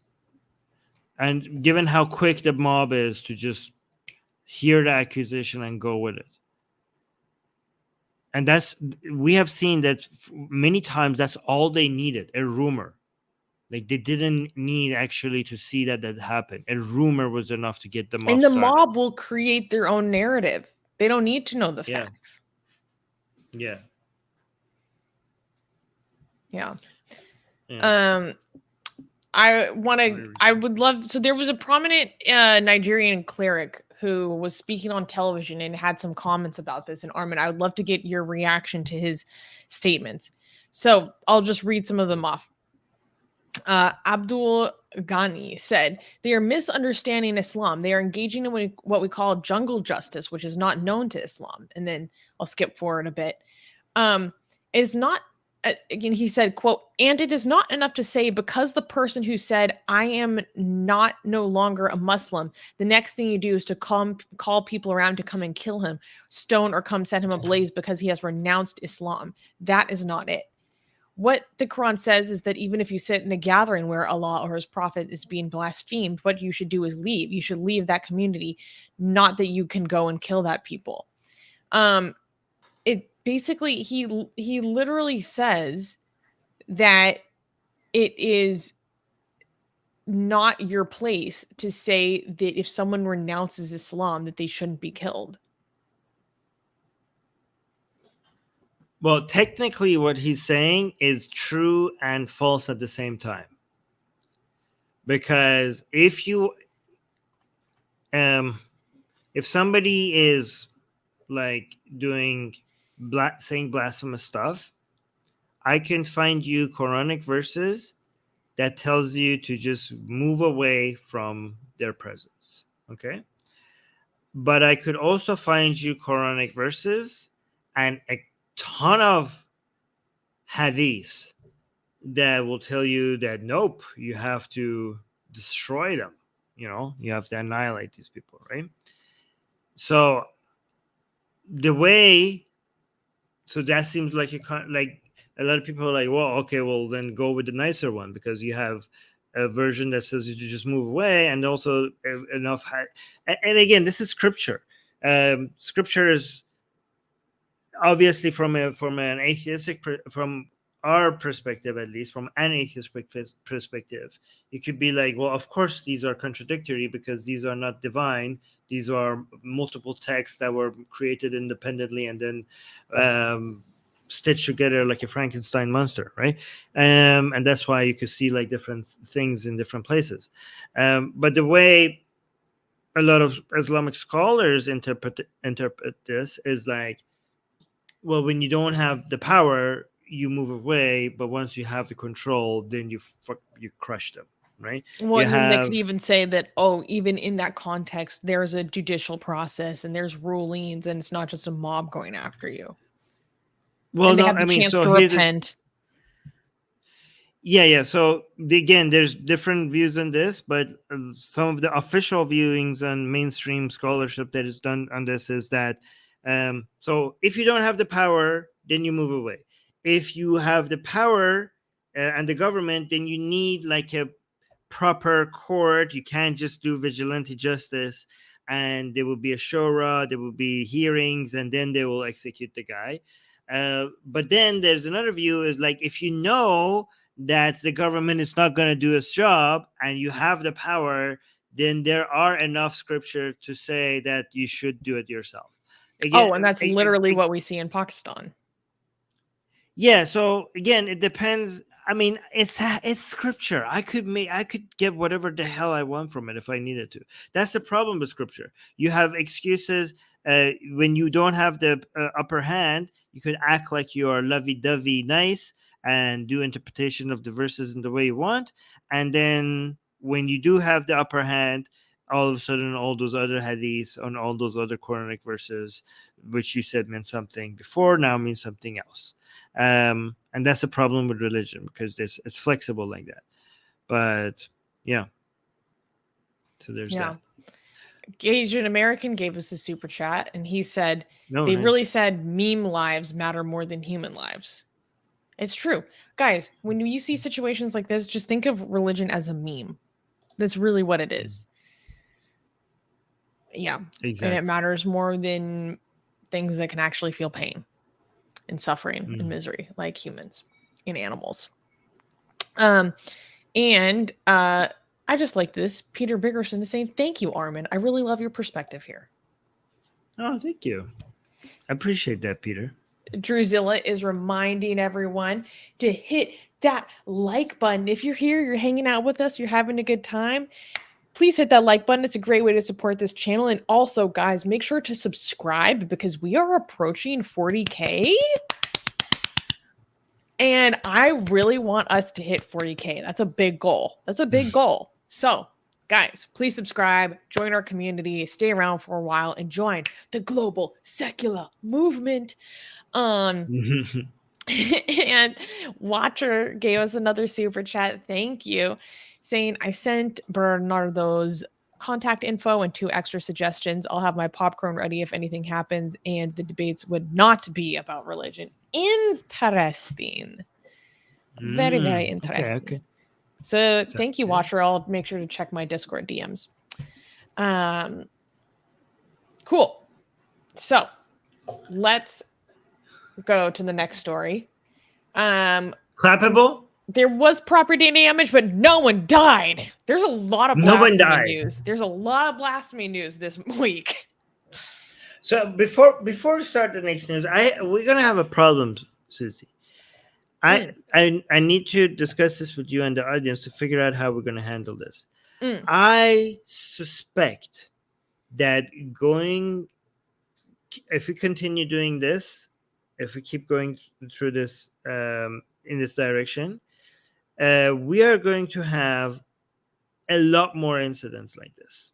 And given how quick the mob is to just hear the accusation and go with it. And we have seen that many times that's all they needed, a rumor. Like they didn't need actually to see that happened. A rumor was enough to get the mob And the started. mob will create their own narrative. They don't need to know the facts. Yeah. Yeah. I would love, so there was a prominent Nigerian cleric who was speaking on television and had some comments about this. And Armin, I would love to get your reaction to his statements. So I'll just read some of them off. Abdul Ghani said, they are misunderstanding Islam. They are engaging in what we call jungle justice, which is not known to Islam. And then I'll skip forward a bit. It is not, again, he said, quote, and it is not enough to say because the person who said, I am not no longer a Muslim, the next thing you do is to call people around to come and kill him, stone, or come set him ablaze because he has renounced Islam. That is not it. What the Quran says is that even if you sit in a gathering where Allah or his prophet is being blasphemed, what you should do is leave. You should leave that community, not that you can go and kill that people. It basically, he literally says that it is not your place to say that if someone renounces Islam, that they shouldn't be killed. Well, technically what he's saying is true and false at the same time. Because if somebody is like doing saying blasphemous stuff, I can find you Quranic verses that tells you to just move away from their presence. Okay. But I could also find you Quranic verses and a ton of hadiths that will tell you that nope, you have to destroy them. You have to annihilate these people, right? So that seems like a lot of people are like, well, okay, well then go with the nicer one because you have a version that says you just move away, and also enough. And again, this is scripture. Scripture is obviously from an atheistic from our perspective, at least from an atheist perspective, you could be like, well, of course these are contradictory because these are not divine. These are multiple texts that were created independently and then stitched together like a Frankenstein monster, right? And that's why you could see like different things in different places. But the way a lot of Islamic scholars interpret this is like, well, when you don't have the power, you move away, but once you have the control, then you crush them, right? Well, they could even say that, even in that context, there's a judicial process and there's rulings, and it's not just a mob going after you. Well, and they have the chance to repent. Yeah. So again, there's different views on this, but some of the official viewings and mainstream scholarship that is done on this is that so if you don't have the power, then you move away. If you have the power and the government, then you need like a proper court. You can't just do vigilante justice, and there will be a shura, there will be hearings, and then they will execute the guy. But then there's another view is like, if you know that the government is not going to do its job and you have the power, then there are enough scripture to say that you should do it yourself. Again, and that's literally what we see in Pakistan. Yeah. So again, it depends. I mean, it's scripture. I could get whatever the hell I want from it if I needed to. That's the problem with scripture. You have excuses when you don't have the upper hand. You could act like you are lovey-dovey nice and do interpretation of the verses in the way you want. And then when you do have the upper hand, all of a sudden all those other hadiths and all those other Quranic verses, which you said meant something before, now means something else. And that's the problem with religion, because it's flexible like that. But yeah, so there's that. Asian American gave us a super chat, and he said Nice. really said meme lives matter more than human lives. It's true. Guys, when you see situations like this, just think of religion as a meme. That's really what it is. Yeah. Exactly. And it matters more than things that can actually feel pain and suffering and misery, like humans and animals. I just like this. Peter Biggerson is saying, thank you, Armin. I really love your perspective here. Oh, thank you. I appreciate that, Peter. Drewzilla is reminding everyone to hit that like button. If you're here, you're hanging out with us, you're having a good time, please hit that like button. It's a great way to support this channel. And also, guys, make sure to subscribe, because we are approaching 40K. And I really want us to hit 40K. That's a big goal. That's a big goal. So, guys, please subscribe, join our community, stay around for a while, and join the global secular movement. And Watcher gave us another super chat. Thank you. Saying, I sent Bernardo's contact info and 2 extra suggestions. I'll have my popcorn ready if anything happens, and the debates would not be about religion. Interesting. Very, very interesting. Okay. So thank you, Watcher. I'll make sure to check my Discord DMs. Cool. So let's go to the next story. Clappable? There was property damage, but no one died. There's a lot of blasphemy news. There's a lot of blasphemy news this week. So before we start the next news, we're gonna have a problem, Susie. I need to discuss this with you and the audience to figure out how we're gonna handle this. I suspect that if we continue doing this, if we keep going through this in this direction, we are going to have a lot more incidents like this.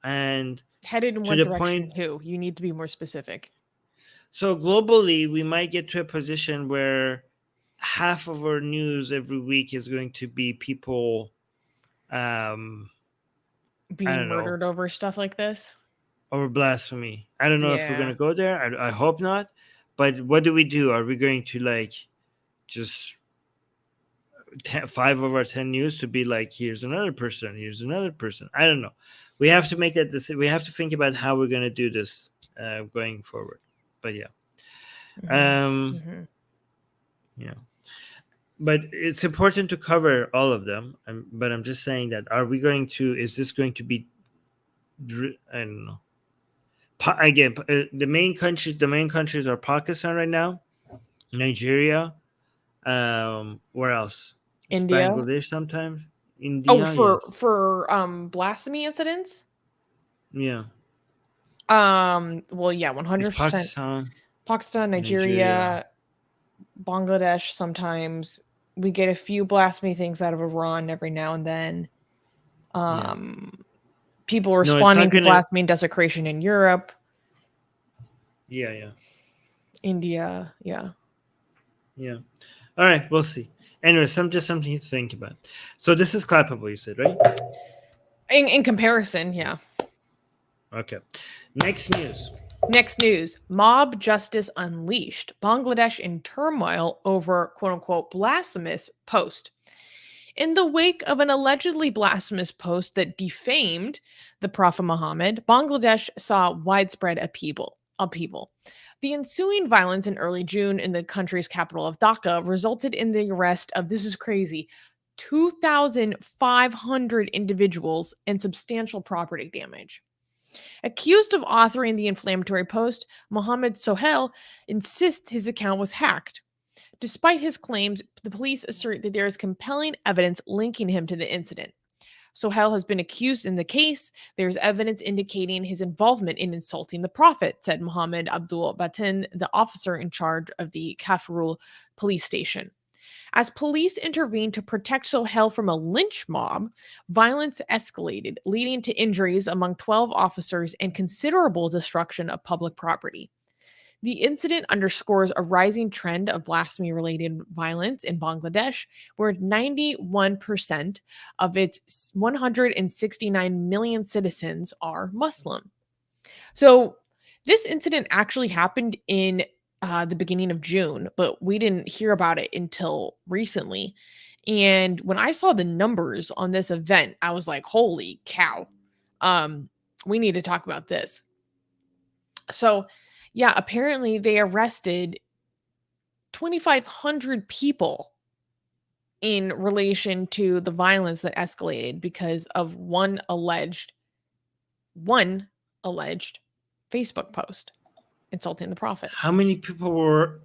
And headed in what direction? Who? You need to be more specific. So globally, we might get to a position where half of our news every week is going to be people being murdered over stuff like this. Over blasphemy. I don't know if we're going to go there. I hope not. But what do we do? Are we going to just 5 of our 10 news to be like, here's another person, here's another person? I don't know. We have to make that decision. We have to think about how we're going to do this going forward. But yeah. Yeah. But it's important to cover all of them. But I'm just saying that, is this going to be, I don't know. Again, the main countries are Pakistan right now, Nigeria, where else? India, Bangladesh sometimes. India. For blasphemy incidents. Yeah. Well, yeah, 100%. Pakistan, Nigeria, Bangladesh. Sometimes we get a few blasphemy things out of Iran every now and then. People responding to blasphemy and desecration in Europe. Yeah. India. Yeah. All right, we'll see. Anyway, just something to think about. So this is clappable, you said, right? In comparison, yeah. Okay. Next news. Mob justice unleashed. Bangladesh in turmoil over quote-unquote blasphemous post. In the wake of an allegedly blasphemous post that defamed the Prophet Muhammad, Bangladesh saw widespread upheaval. The ensuing violence in early June in the country's capital of Dhaka resulted in the arrest of, this is crazy, 2,500 individuals and substantial property damage. Accused of authoring the inflammatory post, Mohammed Sohail insists his account was hacked. Despite his claims, the police assert that there is compelling evidence linking him to the incident. Sohail has been accused in the case. There's evidence indicating his involvement in insulting the Prophet, said Muhammad Abdul Batin, the officer in charge of the Kafrul police station. As police intervened to protect Sohail from a lynch mob, violence escalated, leading to injuries among 12 officers and considerable destruction of public property. The incident underscores a rising trend of blasphemy related violence in Bangladesh, where 91% of its 169 million citizens are Muslim. So, this incident actually happened in the beginning of June, but we didn't hear about it until recently. And when I saw the numbers on this event, I was like, holy cow. Um, we need to talk about this. So, yeah, apparently they arrested 2,500 people in relation to the violence that escalated because of one alleged Facebook post insulting the prophet. How many people were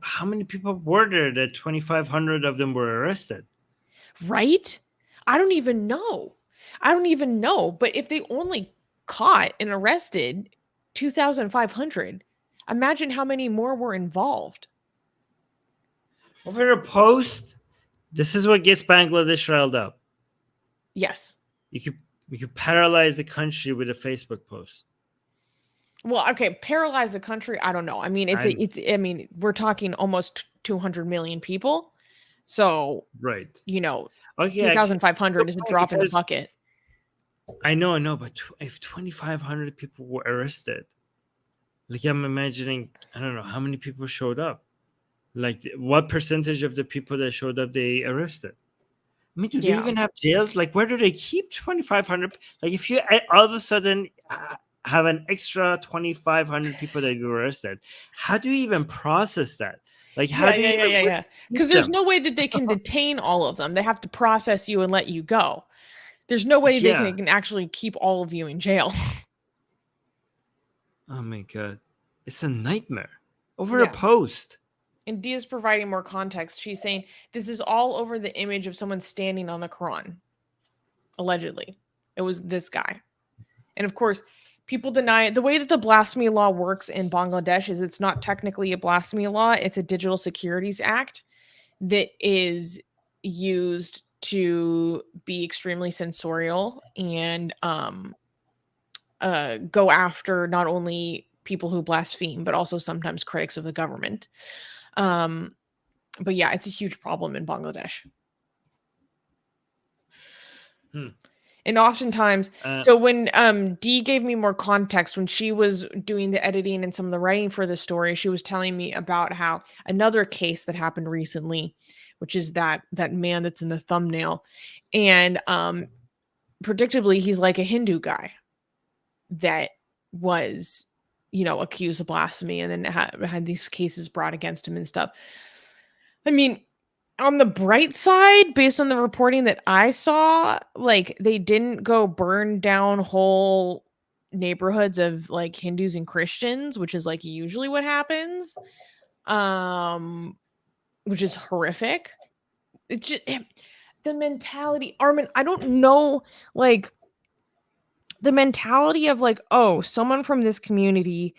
there that 2,500 of them were arrested? Right? I don't even know. But if they only caught and arrested 2,500, imagine how many more were involved. Over a post, this is what gets Bangladesh riled up. Yes. You could paralyze a country with a Facebook post. Well, okay, paralyze a country, I don't know. I mean, we're talking almost 200 million people. So, right. Okay, 2,500 is a drop in the bucket. I know, but if 2,500 people were arrested, like I'm imagining, I don't know how many people showed up. Like what percentage of the people that showed up they arrested? I mean, do they even have jails? Like, where do they keep 2,500? Like, if you all of a sudden have an extra 2,500 people that you arrested, how do you even process that? Like, how do you? Yeah. Because there's no way that they can detain all of them. They have to process you and let you go. There's no way they can actually keep all of you in jail. Oh my god, it's a nightmare over a post. And Dia's providing more context. She's saying this is all over the image of someone standing on the Quran. Allegedly, it was this guy. And of course, people deny it. The way that the blasphemy law works in Bangladesh is it's not technically a blasphemy law. It's a Digital Securities Act that is used to be extremely censorial and go after not only people who blaspheme, but also sometimes critics of the government. But yeah, it's a huge problem in Bangladesh. And oftentimes, so when Dee gave me more context, when she was doing the editing and some of the writing for the story, she was telling me about how another case that happened recently, which is that man that's in the thumbnail, and predictably, he's like a Hindu guy that was, accused of blasphemy and then had these cases brought against him and stuff. I mean, on the bright side, based on the reporting that I saw, like they didn't go burn down whole neighborhoods of like Hindus and Christians, which is like usually what happens, which is horrific. It's just the mentality, Armin, I don't know, like the mentality of like, oh, someone from this community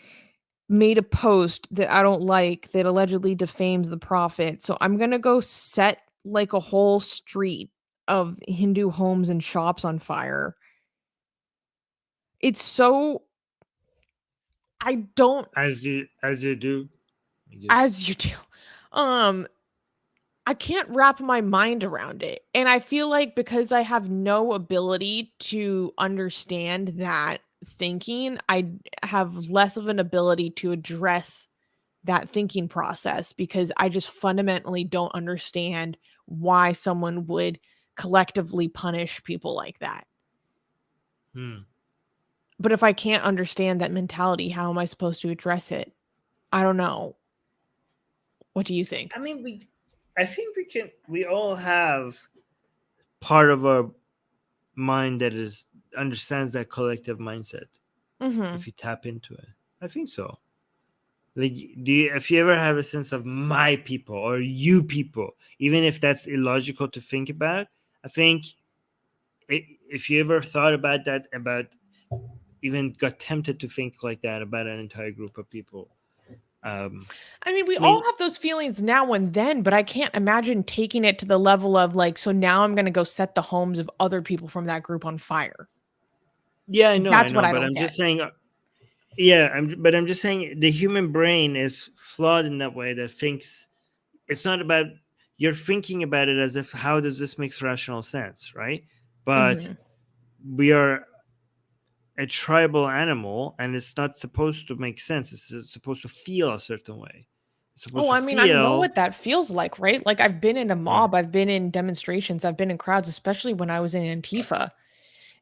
made a post that I don't like that allegedly defames the prophet. So I'm going to go set like a whole street of Hindu homes and shops on fire. It's so I don't as you do. As you do. I can't wrap my mind around it. And I feel like because I have no ability to understand that thinking, I have less of an ability to address that thinking process because I just fundamentally don't understand why someone would collectively punish people like that. But if I can't understand that mentality, how am I supposed to address it? I don't know. What do you think? I mean, we all have part of our mind that understands that collective mindset. If you tap into it, I think so. Like, if you ever have a sense of my people or you people, even if that's illogical to think about, I think if you ever thought about that, even got tempted to think like that about an entire group of people, I mean, we I all mean, have those feelings now and then, but I can't imagine taking it to the level of like, so now I'm going to go set the homes of other people from that group on fire. yeah, I That's what know, I but don't I'm get. just saying, yeah, I'm just saying the human brain is flawed in that way that thinks it's not about you're thinking about it as if how does this make rational sense, right? But Mhm. we are a tribal animal, and it's not supposed to make sense. It's supposed to feel a certain way. It's supposed Oh, to I mean, I know feel what that feels like, right? Like I've been in a right, mob, I've been in demonstrations, I've been in crowds, especially when I was in Antifa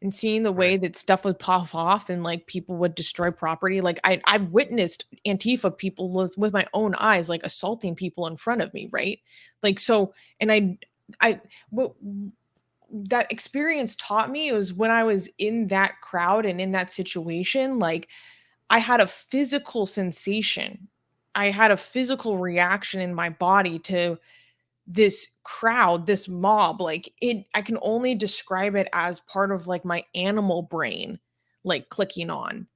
and seeing the right, way that stuff would pop off and like people would destroy property. Like I've witnessed Antifa people with my own eyes, like assaulting people in front of me, right? Like so, and I what that experience taught me was when I was in that crowd and in that situation, like I had a physical sensation. I had a physical reaction in my body to this crowd, this mob. Like it, I can only describe it as part of like my animal brain, like clicking on.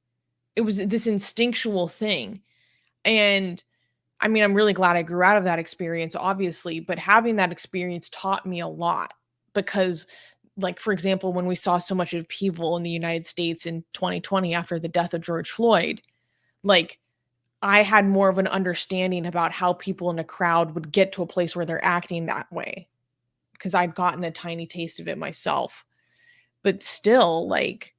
It was this instinctual thing. And I mean, I'm really glad I grew out of that experience, obviously, but having that experience taught me a lot because, like, for example, when we saw so much upheaval in the United States in 2020 after the death of George Floyd, like, I had more of an understanding about how people in a crowd would get to a place where they're acting that way because I'd gotten a tiny taste of it myself. But still, like,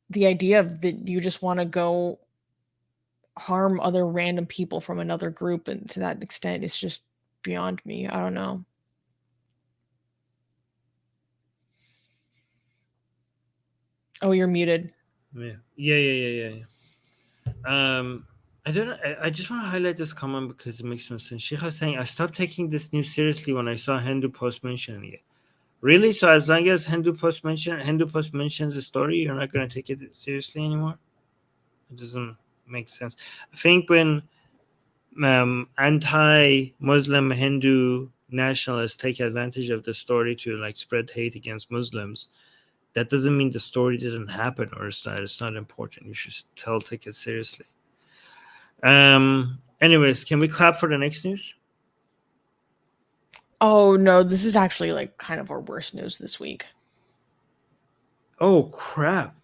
the idea of that you just want to go harm other random people from another group and to that extent is just beyond me. I don't know. Oh, you're muted. yeah. I don't know. I just want to highlight this comment because it makes no sense. Sheikha is saying, I stopped taking this news seriously when I saw Hindu Post mentioning it. Really? So as long as Hindu Post mentions the story, you're not going to take it seriously anymore? It doesn't make sense. I think when anti-Muslim Hindu nationalists take advantage of the story to like spread hate against Muslims, that doesn't mean the story didn't happen or it's not important. You should still take it seriously. Anyways, can we clap for the next news? Oh no, this is actually like kind of our worst news this week. Oh crap!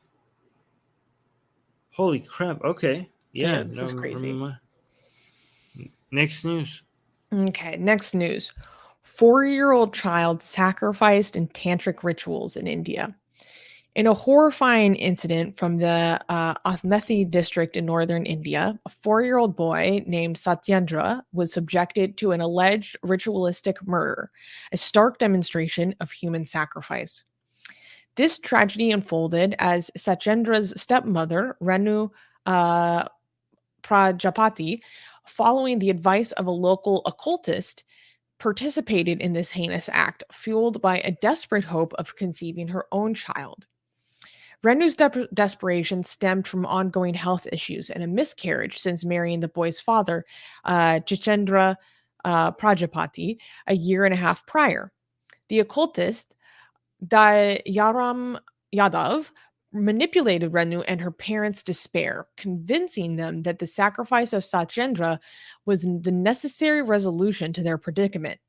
Holy crap! Okay, Yeah, yeah. this No, is crazy. next news. Okay, next news. 4-year-old child sacrificed in tantric rituals in India. In a horrifying incident from the Athmethi district in northern India, a 4-year-old boy named Satyendra was subjected to an alleged ritualistic murder, a stark demonstration of human sacrifice. This tragedy unfolded as Satyendra's stepmother, Renu uh, Prajapati, following the advice of a local occultist, participated in this heinous act, fueled by a desperate hope of conceiving her own child. Renu's desperation stemmed from ongoing health issues and a miscarriage since marrying the boy's father, Jitendra Prajapati, a year and a half prior. The occultist, Dayaram Yadav, manipulated Renu and her parents' despair, convincing them that the sacrifice of Satyendra was the necessary resolution to their predicament.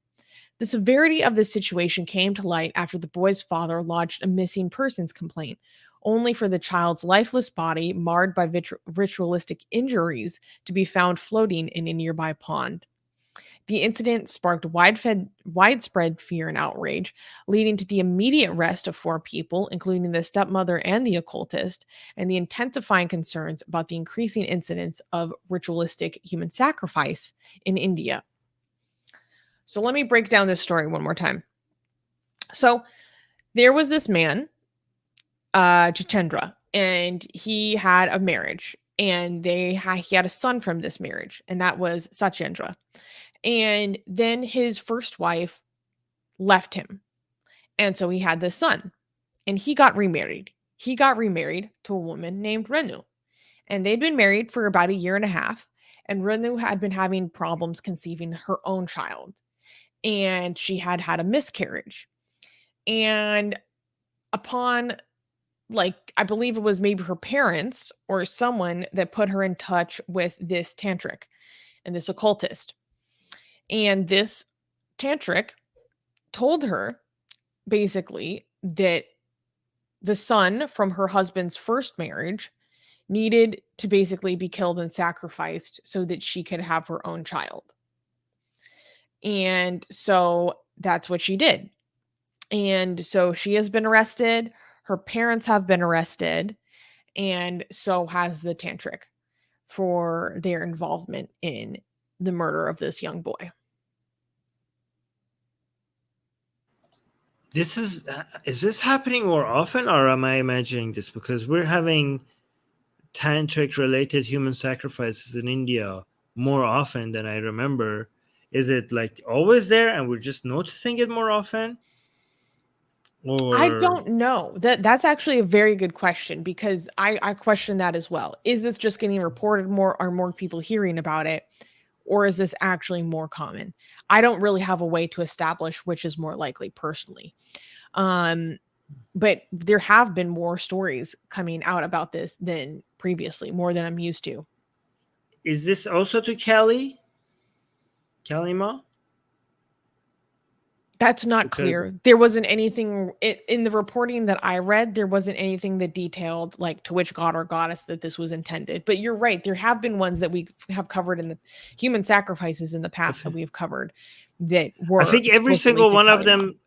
The severity of this situation came to light after the boy's father lodged a missing persons complaint, only for the child's lifeless body, marred by ritualistic injuries, to be found floating in a nearby pond. The incident sparked widespread fear and outrage, leading to the immediate arrest of 4 people, including the stepmother and the occultist, and the intensifying concerns about the increasing incidence of ritualistic human sacrifice in India. So let me break down this story one more time. So there was this man, Jitendra, and he had a marriage, and he had a son from this marriage, and that was Satyendra. And then his first wife left him, and so he had this son, and he got remarried. He got remarried to a woman named Renu, and they'd been married for about a year and a half. And Renu had been having problems conceiving her own child, and she had had a miscarriage. And upon like, I believe it was maybe her parents or someone that put her in touch with this tantric and this occultist. And this tantric told her basically that the son from her husband's first marriage needed to basically be killed and sacrificed so that she could have her own child. And so that's what she did. And so she has been arrested. Her parents have been arrested. And so has the tantric for their involvement in the murder of this young boy. Is this happening more often, or am I imagining this? Because we're having tantric related human sacrifices in India more often than I remember. Is it like always there and we're just noticing it more often? Or I don't know. That's actually a very good question, because I question that as well. Is this just getting reported more? Are more people hearing about it? Or is this actually more common? I don't really have a way to establish which is more likely personally. But there have been more stories coming out about this than previously, more than I'm used to. Is this also to Kalima? That's not clear. There wasn't anything in the reporting that I read. There wasn't anything that detailed like to which god or goddess that this was intended. But you're right. There have been ones that we have covered in the human sacrifices in the past that we've covered that were. I think every single one of them,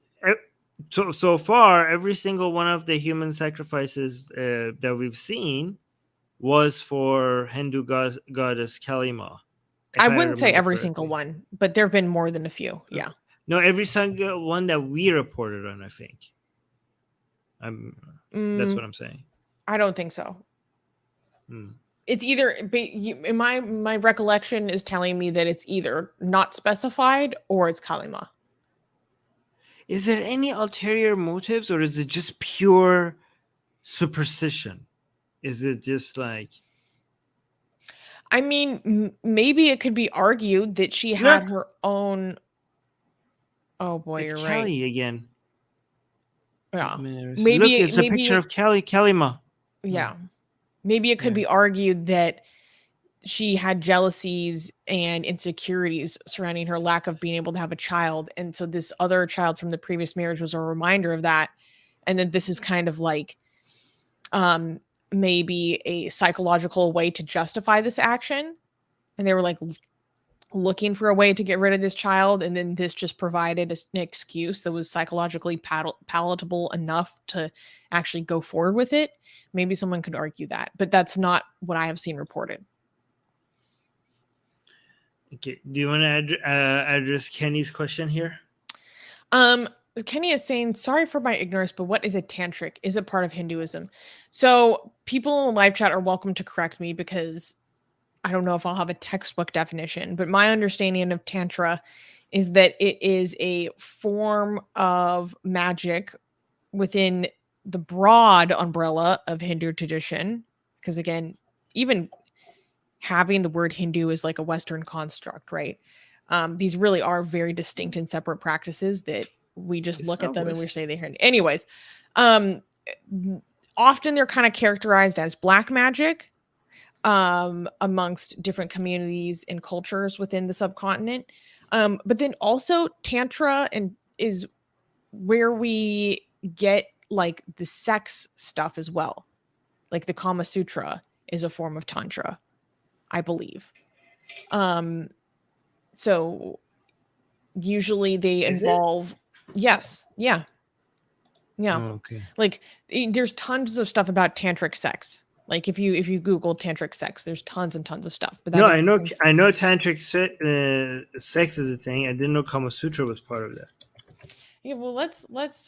so far, every single one of the human sacrifices that we've seen was for Hindu goddess Kalima. I wouldn't say every single one, but there have been more than a few. Yeah. No, every single one that we reported on, I think. That's what I'm saying. I don't think so. It's either, my recollection is telling me that it's either not specified or it's Kalima. Is there any ulterior motives, or is it just pure superstition? Is it just like... I mean, maybe it could be argued that she had her own... Oh boy, you're right. Kelly again. Yeah. Maybe it's a picture of Kalima. Yeah. Maybe it could be argued that she had jealousies and insecurities surrounding her lack of being able to have a child. And so this other child from the previous marriage was a reminder of that. And then this is kind of like maybe a psychological way to justify this action. And they were like looking for a way to get rid of this child, and then this just provided an excuse that was psychologically palatable enough to actually go forward with it. Maybe someone could argue that, but that's not what I have seen reported. Okay, do you want to address Kenny's question here? Kenny is saying, sorry for my ignorance, but what is a tantric? Is it part of Hinduism? So people in the live chat are welcome to correct me, because I don't know if I'll have a textbook definition, but my understanding of Tantra is that it is a form of magic within the broad umbrella of Hindu tradition. Because again, even having the word Hindu is like a Western construct, right? These really are very distinct and separate practices that we just look at them and we say they're Hindu. Anyways, often they're kind of characterized as black magic, amongst different communities and cultures within the subcontinent. But then also Tantra is where we get like the sex stuff as well. Like the Kama Sutra is a form of Tantra, I believe. So usually they involve, yes. Yeah. Yeah. Oh, okay. Like there's tons of stuff about tantric sex. Like if you Google tantric sex, there's tons and tons of stuff. But no, I know tantric sex is a thing. I didn't know Kama Sutra was part of that. Yeah, well, let's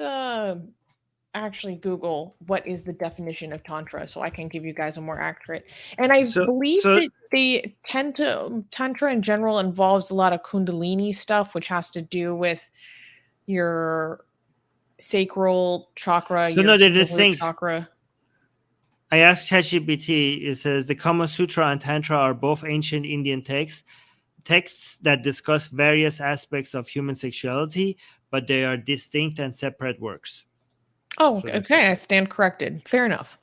actually Google what is the definition of tantra, so I can give you guys a more accurate. And I believe that they tend to tantra in general involves a lot of kundalini stuff, which has to do with your sacral chakra. So no, they're distinct. Chakra. I asked ChatGPT. It says the Kama Sutra and Tantra are both ancient Indian texts that discuss various aspects of human sexuality, but they are distinct and separate works. Oh, So okay. I stand corrected. Fair enough.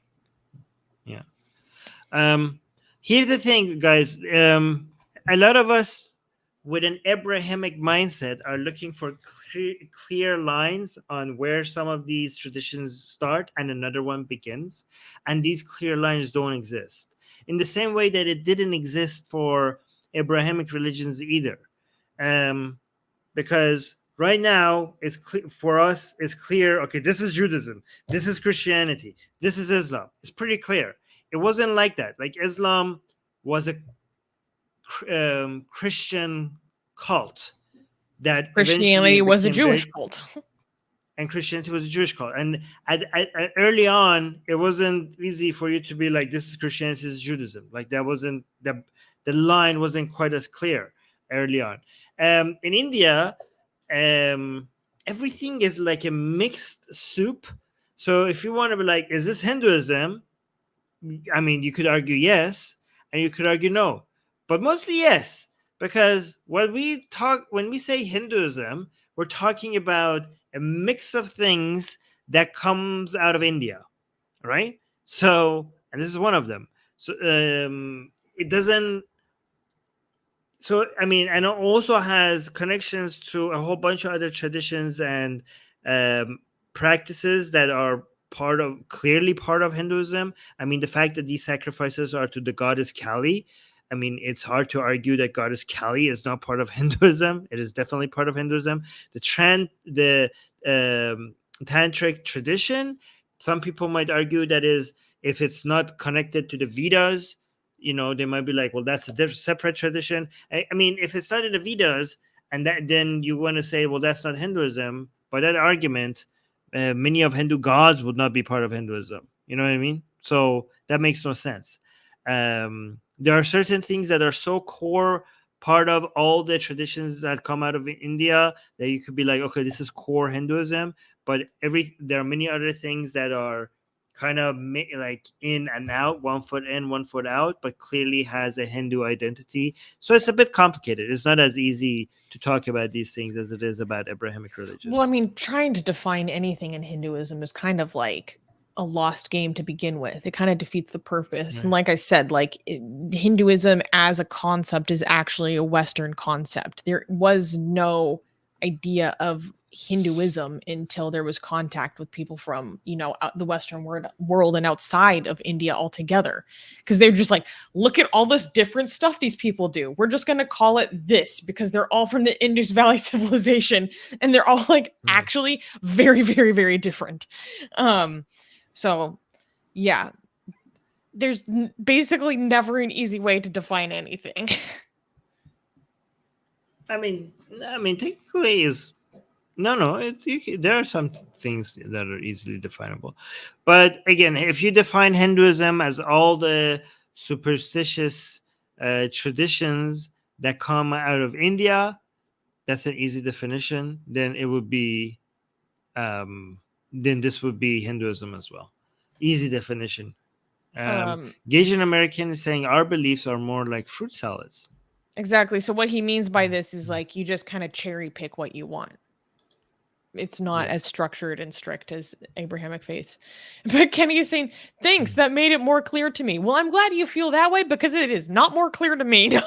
Yeah. Here's the thing, guys. A lot of us with an Abrahamic mindset are looking for clear lines on where some of these traditions start and another one begins. And these clear lines don't exist. In the same way that it didn't exist for Abrahamic religions either. Because right now it's for us it's clear, okay, this is Judaism, this is Christianity, this is Islam. It's pretty clear. It wasn't like that. Like Islam was a Christian cult that eventually Christianity was a became Jewish very, cult. and Christianity was a Jewish cult. And early on, it wasn't easy for you to be like, this is Christianity, this is Judaism. Like that wasn't the line wasn't quite as clear early on. In India, everything is like a mixed soup. So if you want to be like, is this Hinduism? I mean, you could argue yes, and you could argue no, but mostly yes, because when we say Hinduism, we're talking about a mix of things that comes out of India, right? So, and this is one of them. So, it doesn't. So, I mean, and it also has connections to a whole bunch of other traditions and um, practices that are clearly part of Hinduism. I mean, the fact that these sacrifices are to the goddess Kali. I mean, it's hard to argue that goddess Kali is not part of Hinduism. It is definitely part of Hinduism. The tantric tradition. Some people might argue that is, if it's not connected to the Vedas, they might be like, well, that's a separate tradition. I mean, if it's not in the Vedas, and that, then you want to say, well, that's not Hinduism. By that argument, many of Hindu gods would not be part of Hinduism. You know what I mean? So that makes no sense. There are certain things that are so core part of all the traditions that come out of India that you could be like, okay, this is core Hinduism. But there are many other things that are kind of like in and out, one foot in, one foot out, but clearly has a Hindu identity. So it's a bit complicated. It's not as easy to talk about these things as it is about Abrahamic religions. Well, I mean, trying to define anything in Hinduism is kind of like a lost game to begin with. It kind of defeats the purpose. Right. And like I said, Hinduism as a concept is actually a Western concept. There was no idea of Hinduism until there was contact with people from, the Western world and outside of India altogether. Because they're just like, look at all this different stuff these people do. We're just going to call it this because they're all from the Indus Valley civilization and they're all like actually very, very, very different. So yeah, there's basically never an easy way to define anything. I mean, technically is no. There are some things that are easily definable, but again, if you define Hinduism as all the superstitious traditions that come out of India, that's an easy definition. Then it would be, then this would be Hinduism as well. Easy definition. Asian American is saying our beliefs are more like fruit salads. Exactly. So what he means by this is like you just kind of cherry pick what you want. It's not as structured and strict as Abrahamic faiths. But Kenny is saying, thanks, that made it more clear to me. Well, I'm glad you feel that way because it is not more clear to me.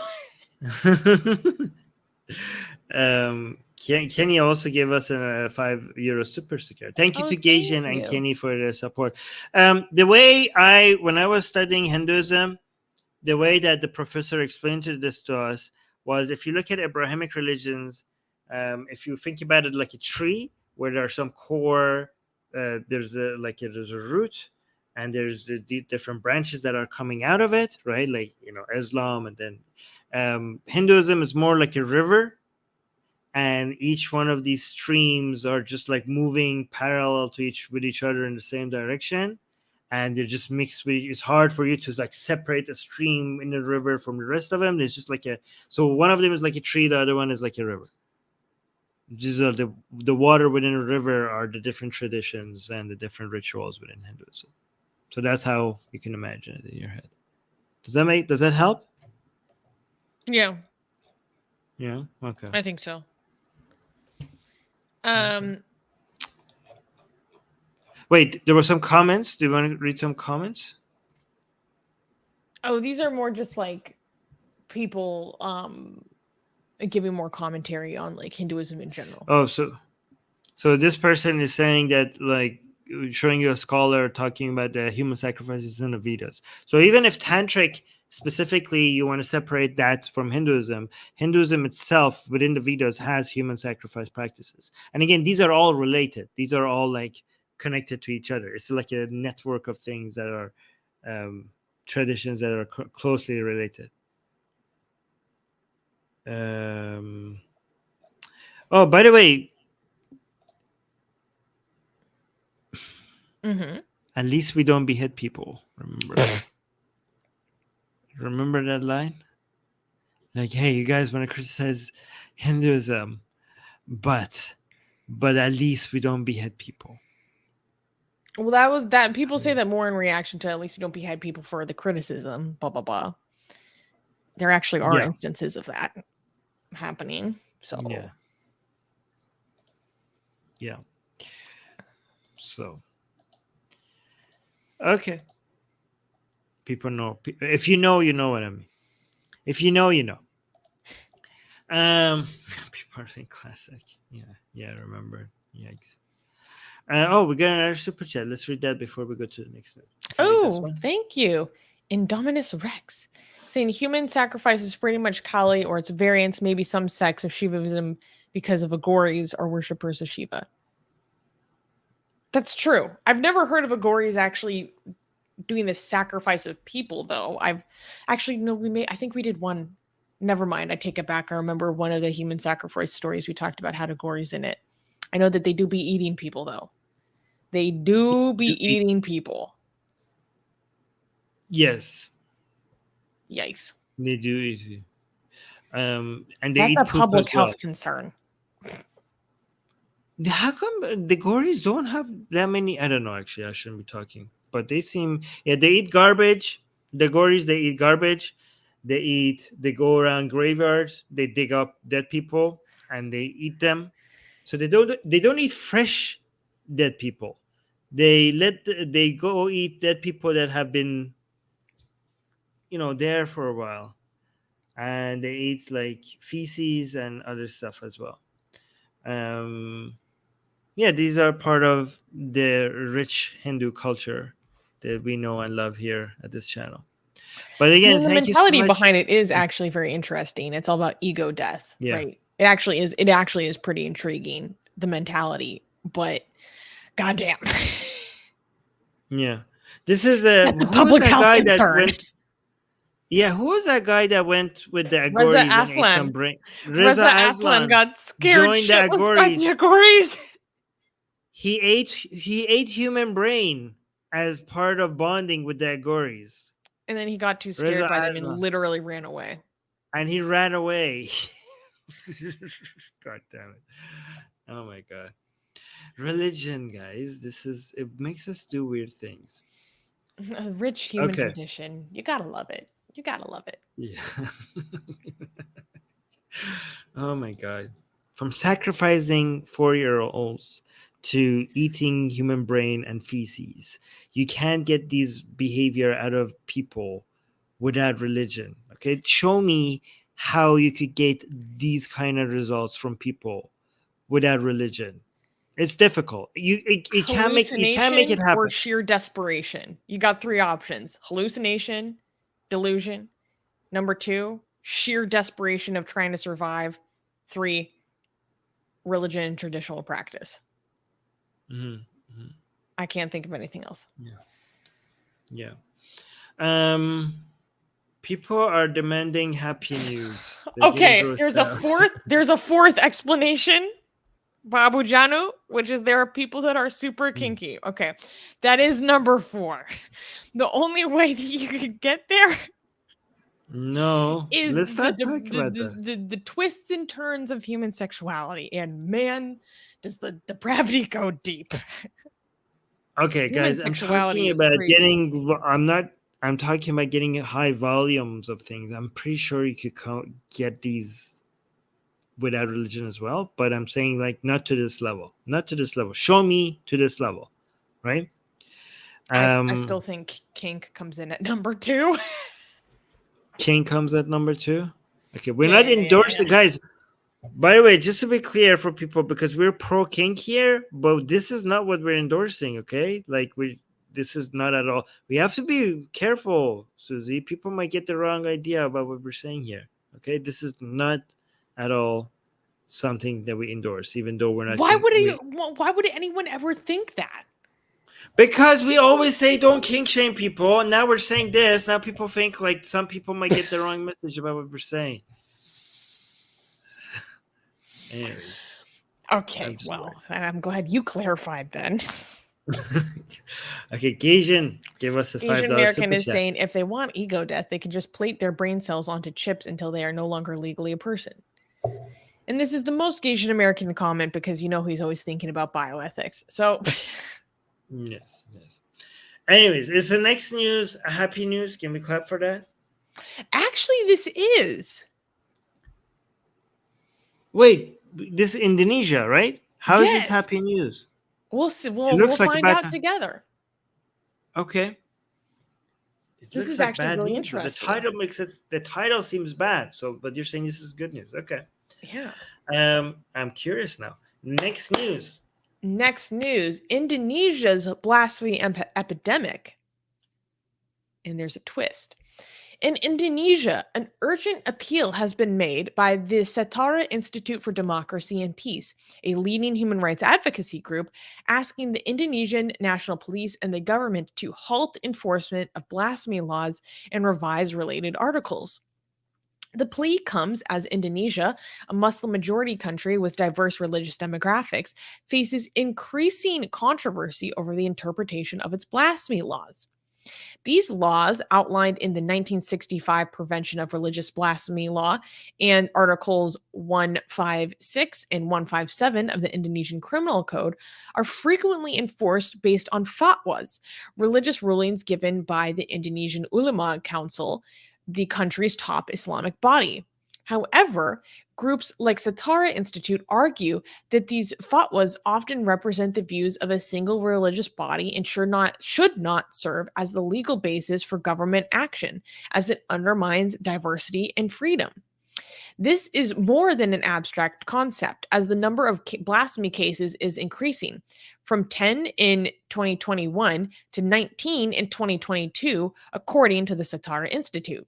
Kenny also gave us a €5 super sticker. Thank you to Gajan and Kenny for their support. The way when I was studying Hinduism, the way that the professor explained this to us was, if you look at Abrahamic religions, if you think about it like a tree where there are some core, there's a root, and there's different branches that are coming out of it, right? Like Islam, and then Hinduism is more like a river, and each one of these streams are just like moving parallel to each other in the same direction, and they're just mixed with. It's hard for you to like separate a stream in the river from the rest of them. There's just like so one of them is like a tree, the other one is like a river. These are the water within a river are the different traditions and the different rituals within Hinduism. So that's how you can imagine it in your head. Does that help? Yeah. Yeah. Okay. I think so. Wait, there were some comments. Do you want to read some comments? Oh, these are more just like people giving more commentary on like Hinduism in general. Oh, so this person is saying that, like, showing you a scholar talking about the human sacrifices in the Vedas. So even if tantric specifically, you want to separate that from Hinduism, Hinduism itself within the Vedas has human sacrifice practices. And again, these are all related. These are all like connected to each other. It's like a network of things that are traditions that are closely related. Oh, by the way, at least we don't behead people. Remember that line? Like, hey, you guys want to criticize Hinduism, but at least we don't behead people. Well, that was that. People say that more in reaction to at least we don't behead people for the criticism. Blah blah blah. There actually are instances of that happening. So yeah. So okay. People know. If you know, you know what I mean. If you know, you know. People are saying classic. Yeah, I remember. Yikes. Oh, we got another super chat. Let's read that before we go to the next one. Oh, thank you. Indominus Rex saying human sacrifice is pretty much Kali or its variants, maybe some sects of Shivaism because of Agoris or worshippers of Shiva. That's true. I've never heard of Agoris actually doing the sacrifice of people, though. I've actually no. I think we did one. Never mind. I take it back. I remember one of the human sacrifice stories we talked about had Agoris in it. I know that they do be eating people, though. They do be eating people. Yes. Yikes. They do eat. And they That's eat a poop public as well. health concern. How come the gories don't have that many? I don't know. Actually, I shouldn't be talking. But they seem, they eat garbage. The gories, they eat garbage. They go around graveyards. They dig up dead people and they eat them. So they don't eat fresh dead people. They go eat dead people that have been, there for a while, and they eat like feces and other stuff as well. Yeah, these are part of the rich Hindu culture that we know and love here at this channel. But again, the thank you so mentality much. behind it is actually very interesting. It's all about ego death, right? It actually is pretty intriguing, the mentality, but goddamn. Yeah. This is a public health concern. Who was that guy that went with the Agoris Reza and ate Aslan. some brain? Reza Aslan got scared joined the by the Agoris. He ate human brain as part of bonding with the Agoris. And then he got too scared by them and literally ran away. And he ran away. God damn it. Oh my God. Religion, guys. It makes us do weird things. A rich human tradition. You gotta love it. You gotta love it. Yeah. Oh my God. From sacrificing 4-year-olds to eating human brain and feces. You can't get these behavior out of people without religion. Okay. Show me how you could get these kind of results from people without religion. It's difficult. You can't make it happen. Or sheer desperation. You got 3 options: hallucination, delusion. Number 2, sheer desperation of trying to survive. 3, religion and traditional practice. I can't think of anything else. Yeah. People are demanding happy news. Okay, there's a fourth explanation. Babu Janu, which is there are people that are super kinky. Okay, that is number 4. The only way that you could get there is let's not talk about that. The twists and turns of human sexuality, and man, does the depravity go deep. Okay, guys, I'm talking about I'm talking about getting high volumes of things. I'm pretty sure you could get these without religion as well, but I'm saying like not to this level. Show me to this level. right? I still think kink comes in at number 2. King comes at number 2. Okay, we're Yeah, not yeah, endorsing, yeah. guys. By the way, just to be clear for people, because we're pro kink here, but this is not what we're endorsing. Okay, like this is not at all. We have to be careful, Susie. People might get the wrong idea about what we're saying here. Okay, this is not at all something that we endorse, even though we're not. Why would anyone ever think that? Because we always say don't kink shame people, and now we're saying this. Now people think like some people might get the wrong message about what we're saying. Anyways. Okay, well, I'm glad you clarified then. Okay, Gaijin, give us a $5 Asian American super is chat. saying if they want ego death, they can just plate their brain cells onto chips until they are no longer legally a person. And this is the most Asian American comment because he's always thinking about bioethics. So Yes. Anyways, is the next news a happy news? Can we clap for that? Actually, this is. Wait, this is Indonesia, right? How is this Yes. happy news? We'll see. It We'll find out together. Okay. This is actually really news, interesting. The title seems bad. So, but you're saying this is good news. Okay. Yeah. I'm curious now. Next news. Indonesia's blasphemy epidemic. And there's a twist. In Indonesia, an urgent appeal has been made by the Setara Institute for Democracy and Peace, a leading human rights advocacy group, asking the Indonesian National Police and the government to halt enforcement of blasphemy laws and revise related articles. The plea comes as Indonesia, a Muslim-majority country with diverse religious demographics, faces increasing controversy over the interpretation of its blasphemy laws. These laws, outlined in the 1965 Prevention of Religious Blasphemy Law and Articles 156 and 157 of the Indonesian Criminal Code, are frequently enforced based on fatwas, religious rulings given by the Indonesian Ulama Council, the country's top Islamic body. However, groups like Setara Institute argue that these fatwas often represent the views of a single religious body and should not serve as the legal basis for government action, as it undermines diversity and freedom. This is more than an abstract concept, as the number of blasphemy cases is increasing, from 10 in 2021 to 19 in 2022, according to the Setara Institute.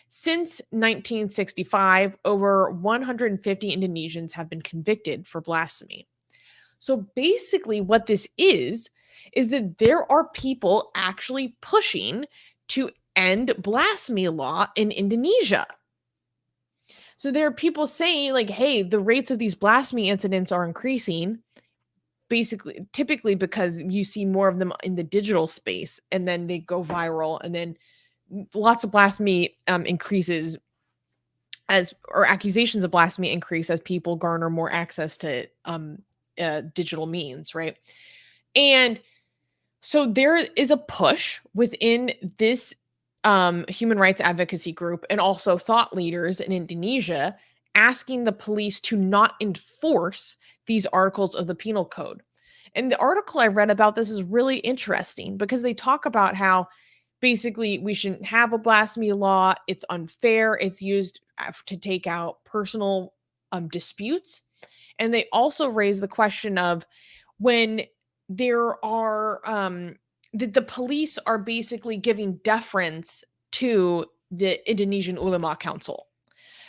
Since 1965, over 150 Indonesians have been convicted for blasphemy. So basically, what this is that there are people actually pushing to end blasphemy law in Indonesia. So there are people saying, like, hey, the rates of these blasphemy incidents are increasing, typically because you see more of them in the digital space, and then they go viral, and then lots of blasphemy increases or accusations of blasphemy increase as people garner more access to digital means, right? And so there is a push within this human rights advocacy group and also thought leaders in Indonesia asking the police to not enforce these articles of the penal code. And the article I read about this is really interesting because they talk about how basically we shouldn't have a blasphemy law. It's unfair. It's used to take out personal disputes. And they also raise the question of when there are the police are basically giving deference to the Indonesian Ulama Council,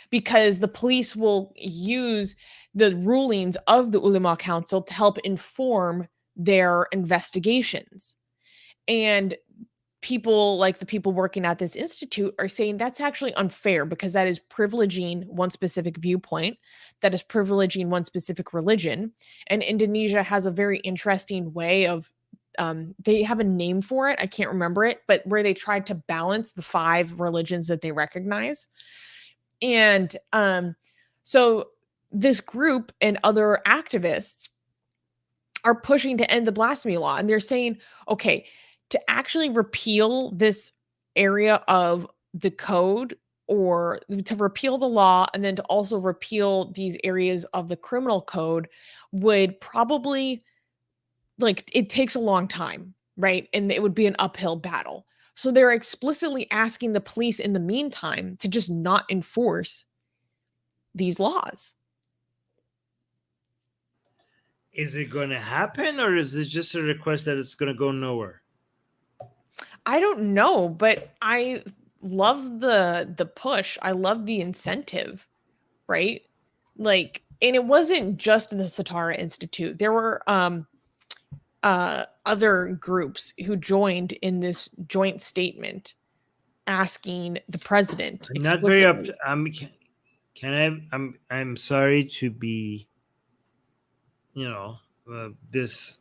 because the police will use the rulings of the Ulama Council to help inform their investigations. And people like the people working at this institute are saying that's actually unfair because that is privileging one specific viewpoint, that is privileging one specific religion. And Indonesia has a very interesting way of they have a name for it, I can't remember it, but where they tried to balance the 5 religions that they recognize. And so this group and other activists are pushing to end the blasphemy law, and they're saying, okay, to actually repeal this area of the code, or to repeal the law and then to also repeal these areas of the criminal code, would probably like it takes a long time, right? And it would be an uphill battle. So they're explicitly asking the police in the meantime to just not enforce these laws. Is it going to happen, or is it just a request that it's going to go nowhere? I don't know, but I love the push. I love the incentive, right? Like, and it wasn't just the Satara Institute. There were other groups who joined in this joint statement asking the president I'm not very explicitly. can I'm sorry to be, this.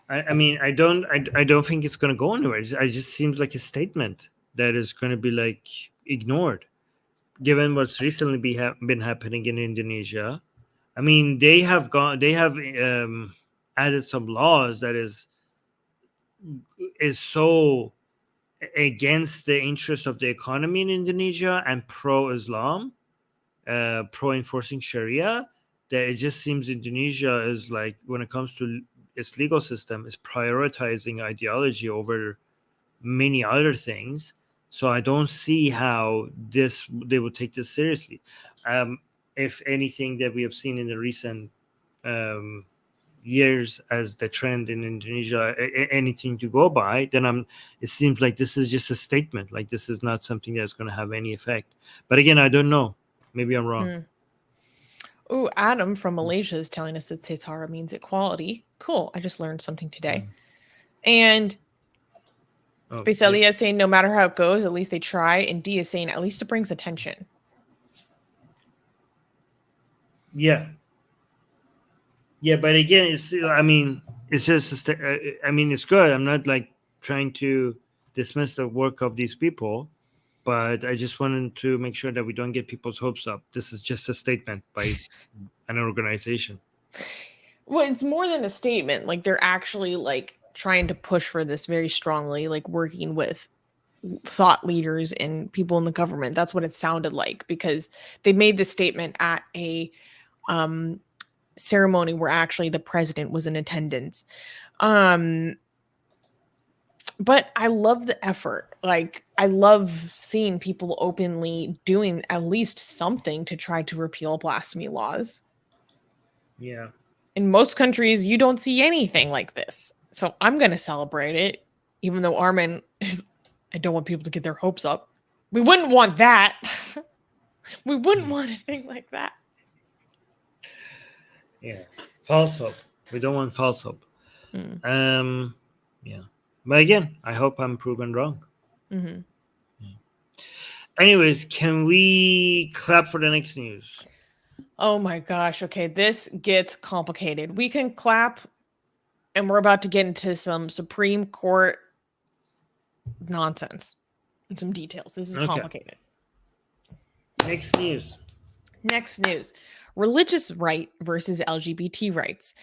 I mean, I don't think it's going to go anywhere. It just seems like a statement that is going to be like ignored, given what's recently been happening in Indonesia. I mean, they have added some laws that is so against the interest of the economy in Indonesia and pro-Islam, pro-enforcing Sharia, that it just seems Indonesia is like, when it comes to its legal system, is prioritizing ideology over many other things. So I don't see how they would take this seriously. If anything that we have seen in the recent years as the trend in Indonesia, anything to go by, then it seems like this is just a statement. Like, this is not something that's going to have any effect. But again, I don't know. Maybe I'm wrong. Oh, Adam from Malaysia is telling us that Setara means equality. Cool. I just learned something today. And Space Elia is saying no matter how it goes, at least they try. And D is saying at least it brings attention. Yeah. Yeah, but again, it's just it's good. I'm not like trying to dismiss the work of these people, but I just wanted to make sure that we don't get people's hopes up. This is just a statement by an organization. Well, it's more than a statement. Like, they're actually like trying to push for this very strongly, like working with thought leaders and people in the government. That's what it sounded like, because they made this statement at a ceremony where actually the president was in attendance. But I love the effort. Like, I love seeing people openly doing at least something to try to repeal blasphemy laws. Yeah. In most countries, you don't see anything like this. So I'm going to celebrate it, even though Armin is, I don't want people to get their hopes up. We wouldn't want that. We wouldn't want a thing like that. Yeah. False hope. We don't want false hope. Yeah. But again, I hope I'm proven wrong. Mm-hmm. Yeah. Anyways, can we clap for the next news? Oh my gosh. Okay, this gets complicated. We can clap, and we're about to get into some Supreme Court nonsense and some details. This is complicated. Next news. Religious right versus LGBT rights.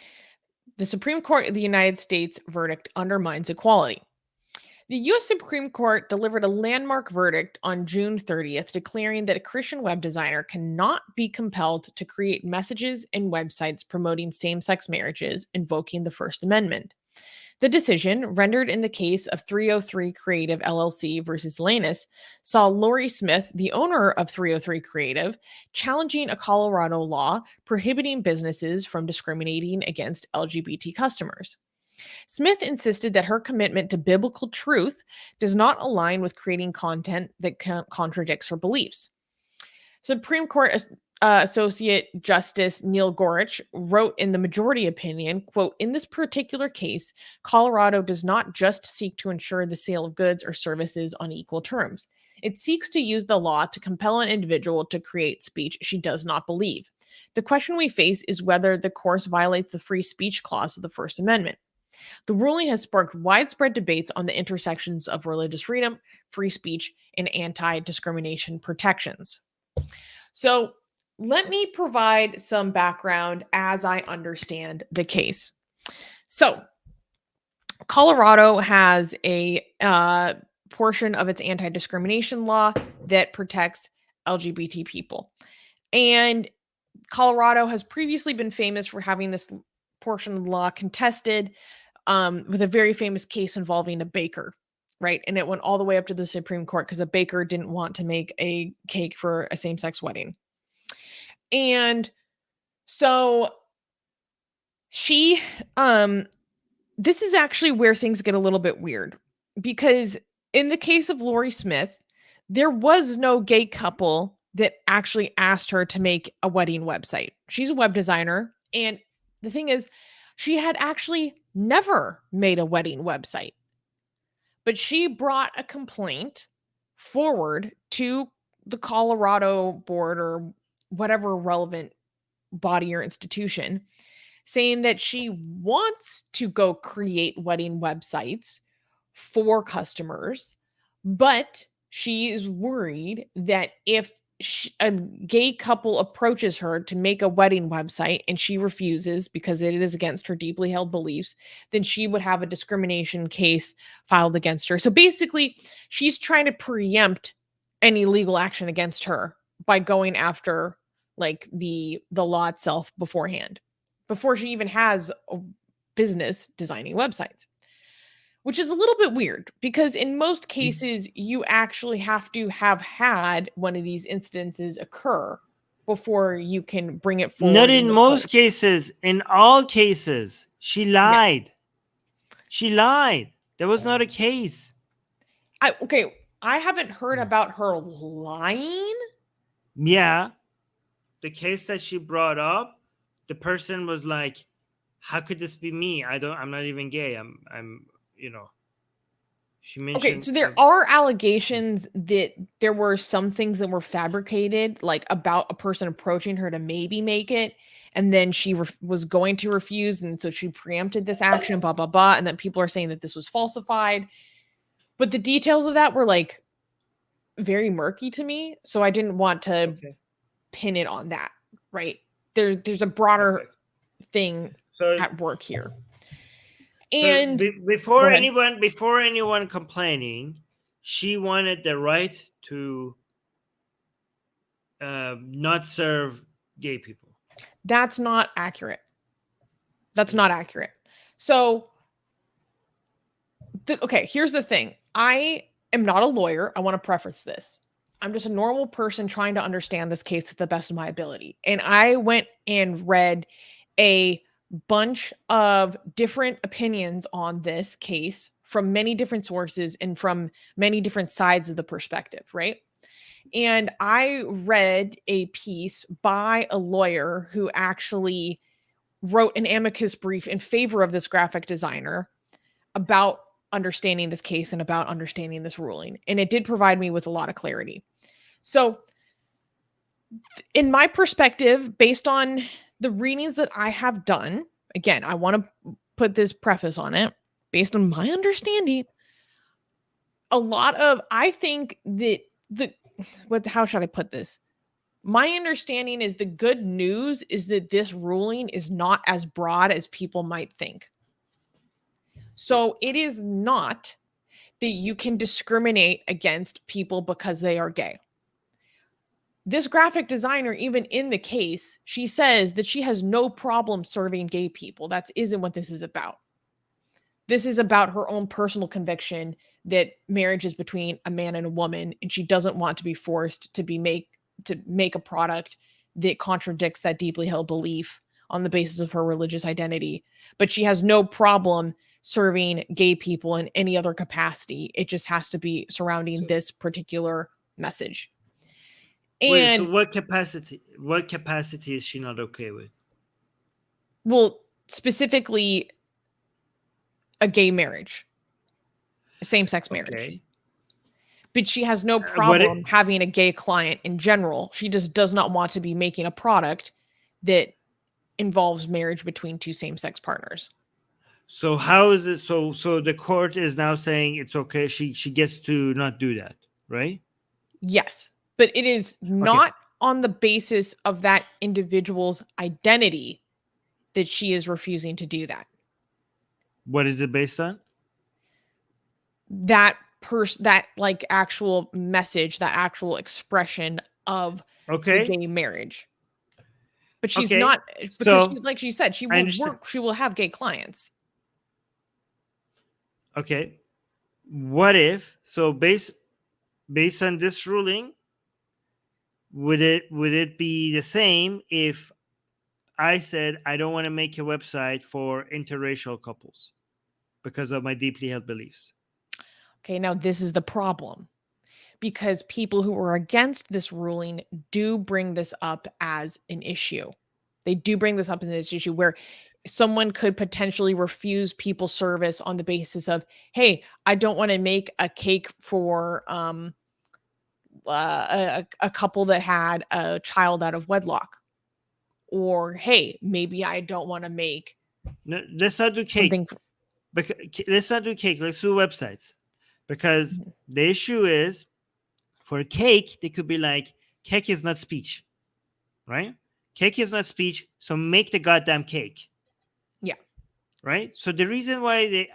The Supreme Court of the United States verdict undermines equality. The U.S. Supreme Court delivered a landmark verdict on June 30th, declaring that a Christian web designer cannot be compelled to create messages and websites promoting same-sex marriages, invoking the First Amendment. The decision, rendered in the case of 303 Creative LLC versus Lanus, saw Lori Smith, the owner of 303 Creative, challenging a Colorado law prohibiting businesses from discriminating against LGBT customers. Smith insisted that her commitment to biblical truth does not align with creating content that contradicts her beliefs. Supreme Court Associate Justice Neil Gorsuch wrote in the majority opinion, quote, "In this particular case, Colorado does not just seek to ensure the sale of goods or services on equal terms. It seeks to use the law to compel an individual to create speech she does not believe. The question we face is whether the course violates the free speech clause of the First Amendment. The ruling has sparked widespread debates on the intersections of religious freedom, free speech, and anti-discrimination protections." So let me provide some background as I understand the case. So Colorado has a portion of its anti-discrimination law that protects LGBT people. And Colorado has previously been famous for having this portion of the law contested with a very famous case involving a baker, right? And it went all the way up to the Supreme Court because a baker didn't want to make a cake for a same-sex wedding. And so she, this is actually where things get a little bit weird, because in the case of Lori Smith, there was no gay couple that actually asked her to make a wedding website. She's a web designer. And the thing is, she had actually never made a wedding website. But she brought a complaint forward to the Colorado board or whatever relevant body or institution, saying that she wants to go create wedding websites for customers, but she is worried that if a gay couple approaches her to make a wedding website and she refuses because it is against her deeply held beliefs, then she would have a discrimination case filed against her. So basically, she's trying to preempt any legal action against her by going after like the law itself beforehand, before she even has a business designing websites, which is a little bit weird because in most cases, you actually have to have had one of these instances occur before you can bring it forward. Not in most cases. In all cases, she lied. Yeah. She lied. There was not a case. I haven't heard about her lying. Yeah. The case that she brought up, the person was like, how could this be me? I'm not even gay. I'm she mentioned. Okay, so there are allegations that there were some things that were fabricated, like about a person approaching her to maybe make it, and then she was going to refuse, and so she preempted this action, blah, blah, blah, and then people are saying that this was falsified. But the details of that were, like, very murky to me, so I didn't want to pin it on that, right? There's a broader thing at work here. And so before anyone complaining, she wanted the right to not serve gay people. That's not accurate. Not accurate. So, here's the thing. I am not a lawyer. I want to preface this. I'm just a normal person trying to understand this case to the best of my ability. And I went and read a bunch of different opinions on this case from many different sources and from many different sides of the perspective, right? And I read a piece by a lawyer who actually wrote an amicus brief in favor of this graphic designer about understanding this case and about understanding this ruling. And it did provide me with a lot of clarity. So in my perspective, based on the readings that I have done, again, I want to put this preface on it, based on my understanding, I think that how should I put this? My understanding is the good news is that this ruling is not as broad as people might think. So it is not that you can discriminate against people because they are gay. This graphic designer, even in the case, she says that she has no problem serving gay people. That isn't what this is about. This is about her own personal conviction that marriage is between a man and a woman, and she doesn't want to be forced to make a product that contradicts that deeply held belief on the basis of her religious identity. But she has no problem serving gay people in any other capacity. It just has to be surrounding this particular message. And wait, so what capacity is she not okay with? Well, specifically a gay marriage, a same-sex marriage. Okay. But she has no problem having a gay client in general. She just does not want to be making a product that involves marriage between two same-sex partners. So how is it? So the court is now saying it's okay. She gets to not do that, right? Yes, but it is not on the basis of that individual's identity that she is refusing to do that. What is it based on? That like actual message, that actual expression of the gay marriage. But she's Okay, not, because so she, like she said, she I will understand. work, she will have gay clients. Okay, what if so based on this ruling, would it be the same if I said I don't want to make a website for interracial couples because of my deeply held beliefs? Okay, now this is the problem, because people who are against this ruling do bring this up as an issue. They do bring this up as an issue where someone could potentially refuse people service on the basis of, hey, I don't want to make a cake for a couple that had a child out of wedlock. Or, hey, maybe I don't want to make No, let's not do cake. something. Let's not do cake. Let's do websites. Because Mhm. the issue is, for a cake, they could be like, cake is not speech, right? Cake is not speech, so make the goddamn cake. Yeah. Right? So the reason why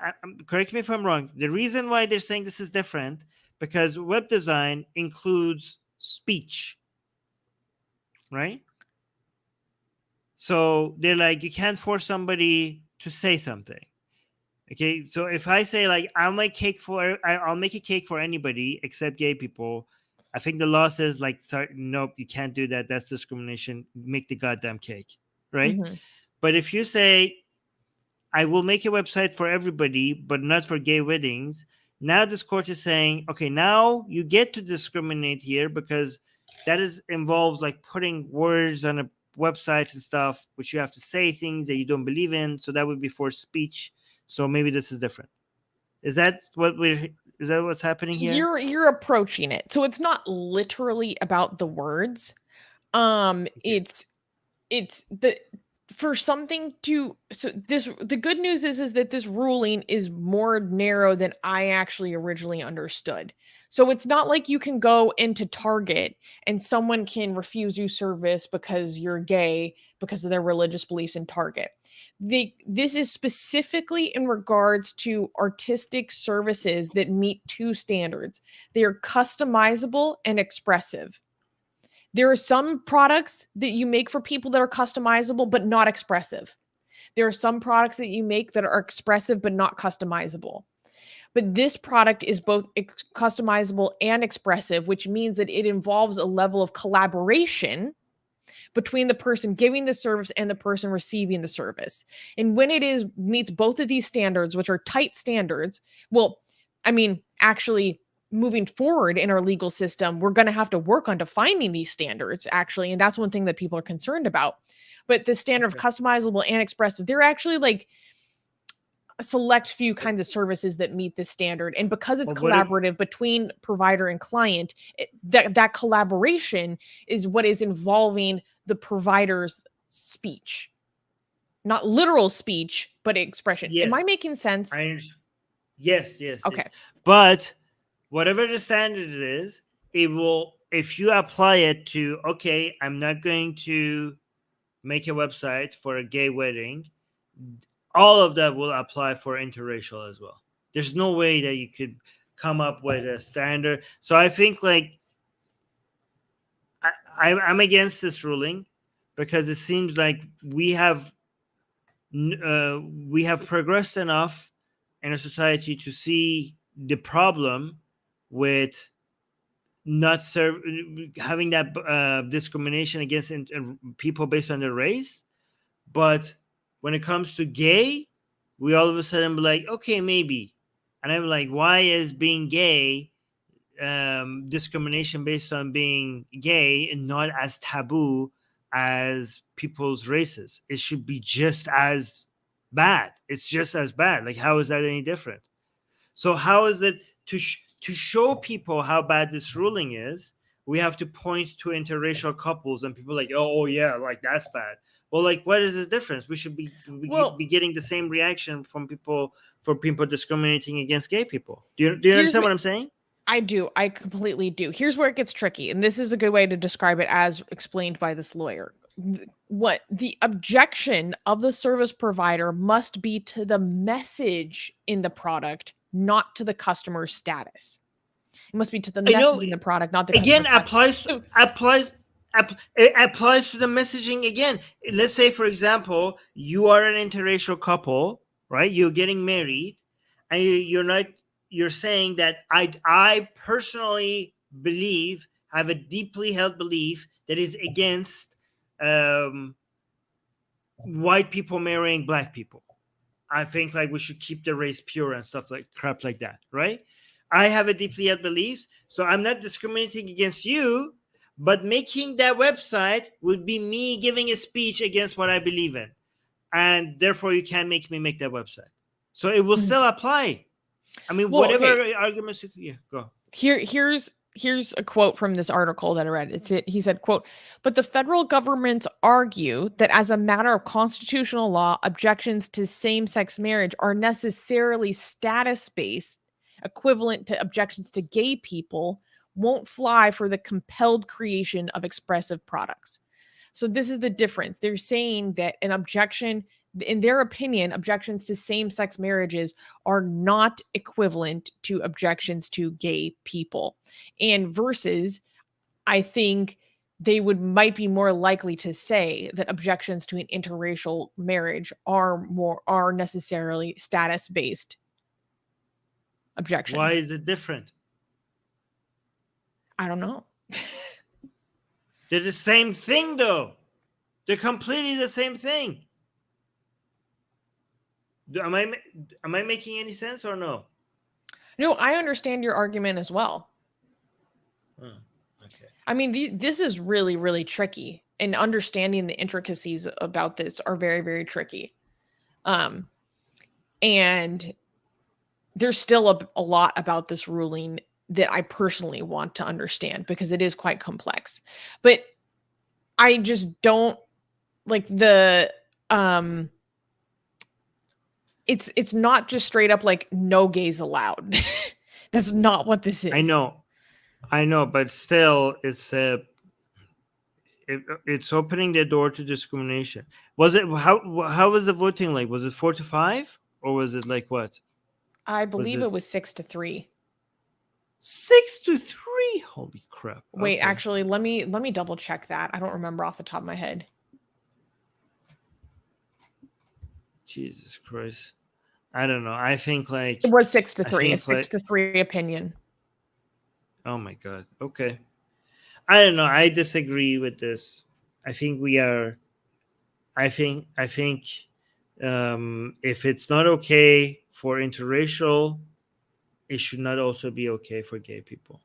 correct me if I'm wrong, the reason why they're saying this is different, because web design includes speech, right? So they're like, you can't force somebody to say something. Okay, so if I say like I'll make a cake for anybody except gay people, I think the law says like, sorry, nope, you can't do that. That's discrimination. Make the goddamn cake, right? Mm-hmm. But if you say I will make a website for everybody, but not for gay weddings, now this court is saying, okay, now you get to discriminate here because that is involves like putting words on a website and stuff, which you have to say things that you don't believe in. So that would be forced speech. So maybe this is different. Is that what's happening here? You're approaching it. So it's not literally about the words. Okay. It's the for something to, so this, the good news is that this ruling is more narrow than I actually originally understood. So it's not like you can go into Target and someone can refuse you service because you're gay because of their religious beliefs in Target. This is specifically in regards to artistic services that meet two standards. They are customizable and expressive. There are some products that you make for people that are customizable but not expressive. There are some products that you make that are expressive but not customizable. But this product is both customizable and expressive, which means that it involves a level of collaboration between the person giving the service and the person receiving the service. And when it is meets both of these standards, which are tight standards, well, I mean, actually moving forward in our legal system, we're going to have to work on defining these standards actually, and that's one thing that people are concerned about. But the standard of Okay. customizable and expressive, they're actually like a select few kinds of services that meet this standard, and because it's Well, what if collaborative between provider and client, that collaboration is what is involving the provider's speech, not literal speech but expression. Am I yes, making sense? I understand. Yes, yes, Okay. yes. But whatever the standard is, it will, if you apply it to, okay, I'm not going to make a website for a gay wedding, all of that will apply for interracial as well. There's no way that you could come up with a standard. So I think like I'm against this ruling because it seems like we have progressed enough in a society to see the problem with not having that discrimination against people based on their race. But when it comes to gay, we all of a sudden be like, okay, maybe. And I'm like, why is being gay discrimination based on being gay and not as taboo as people's races? It should be just as bad. It's just as bad. Like, how is that any different? So how is it to show people how bad this ruling is? We have to point to interracial couples, and people are like, oh yeah, like that's bad. Well, like, what is the difference? We should Well, be getting the same reaction from people for people discriminating against gay people. Do you here's understand what what I'm saying? I do. I completely do. Here's where it gets tricky, and this is a good way to describe it as explained by this lawyer. What the objection of the service provider must be to the message in the product, not to the customer status. It must be to the I know. message in the product, not the customer Again, status. So applies. It applies to the messaging again. Let's say, for example, you are an interracial couple, right? You're getting married, and you're saying that I personally have a deeply held belief that is against um, white people marrying black people. I think like we should keep the race pure and stuff like crap like that, right? I have a deeply held beliefs, so I'm not discriminating against you, but making that website would be me giving a speech against what I believe in, and therefore you can't make me make that website. So it will still apply. I mean, Well, whatever okay. arguments, yeah, go. Here's a quote from this article that I read. He said, quote, but the federal government argue that as a matter of constitutional law, objections to same-sex marriage are necessarily status-based, equivalent to objections to gay people, won't fly for the compelled creation of expressive products. So this is the difference. They're saying that an objection, in their opinion, objections to same-sex marriages are not equivalent to objections to gay people. And versus, I think they might be more likely to say that objections to an interracial marriage are necessarily status-based objections. Why is it different? I don't know. They're the same thing, though. They're completely the same thing. Am I making any sense or no? No, I understand your argument as well. Oh, okay. I mean, this is really, really tricky, and understanding the intricacies about this are very, very tricky. And there's still a lot about this ruling that I personally want to understand because it is quite complex. But I just don't like the it's not just straight up like no gays allowed. That's not what this is. I know, but still, it's opening the door to discrimination. Was it how was the voting like? Was it 4-5 or was it like what? I believe it was 6-3. 6-3. Holy crap! Wait, Okay. actually, let me double check that. I don't remember off the top of my head. Jesus Christ! I don't know. I think like it was 6-3. A 6-3 opinion. Oh my god. Okay. I don't know. I disagree with this. I think we are. I think if it's not okay for interracial, it should not also be okay for gay people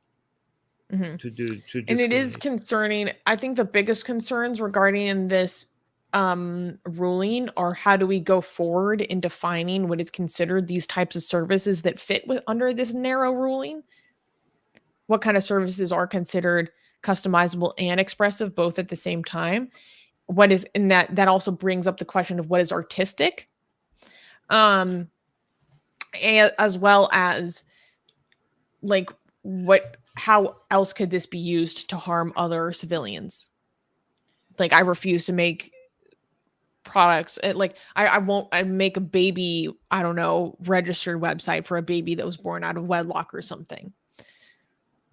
to do. And it is concerning. I think the biggest concerns regarding this ruling are how do we go forward in defining what is considered these types of services that fit under this narrow ruling. What kind of services are considered customizable and expressive both at the same time? What is in that also brings up the question of what is artistic, and as well as like how else could this be used to harm other civilians? Like I refuse to make products like I won't make a baby, I don't know, registry website for a baby that was born out of wedlock or something,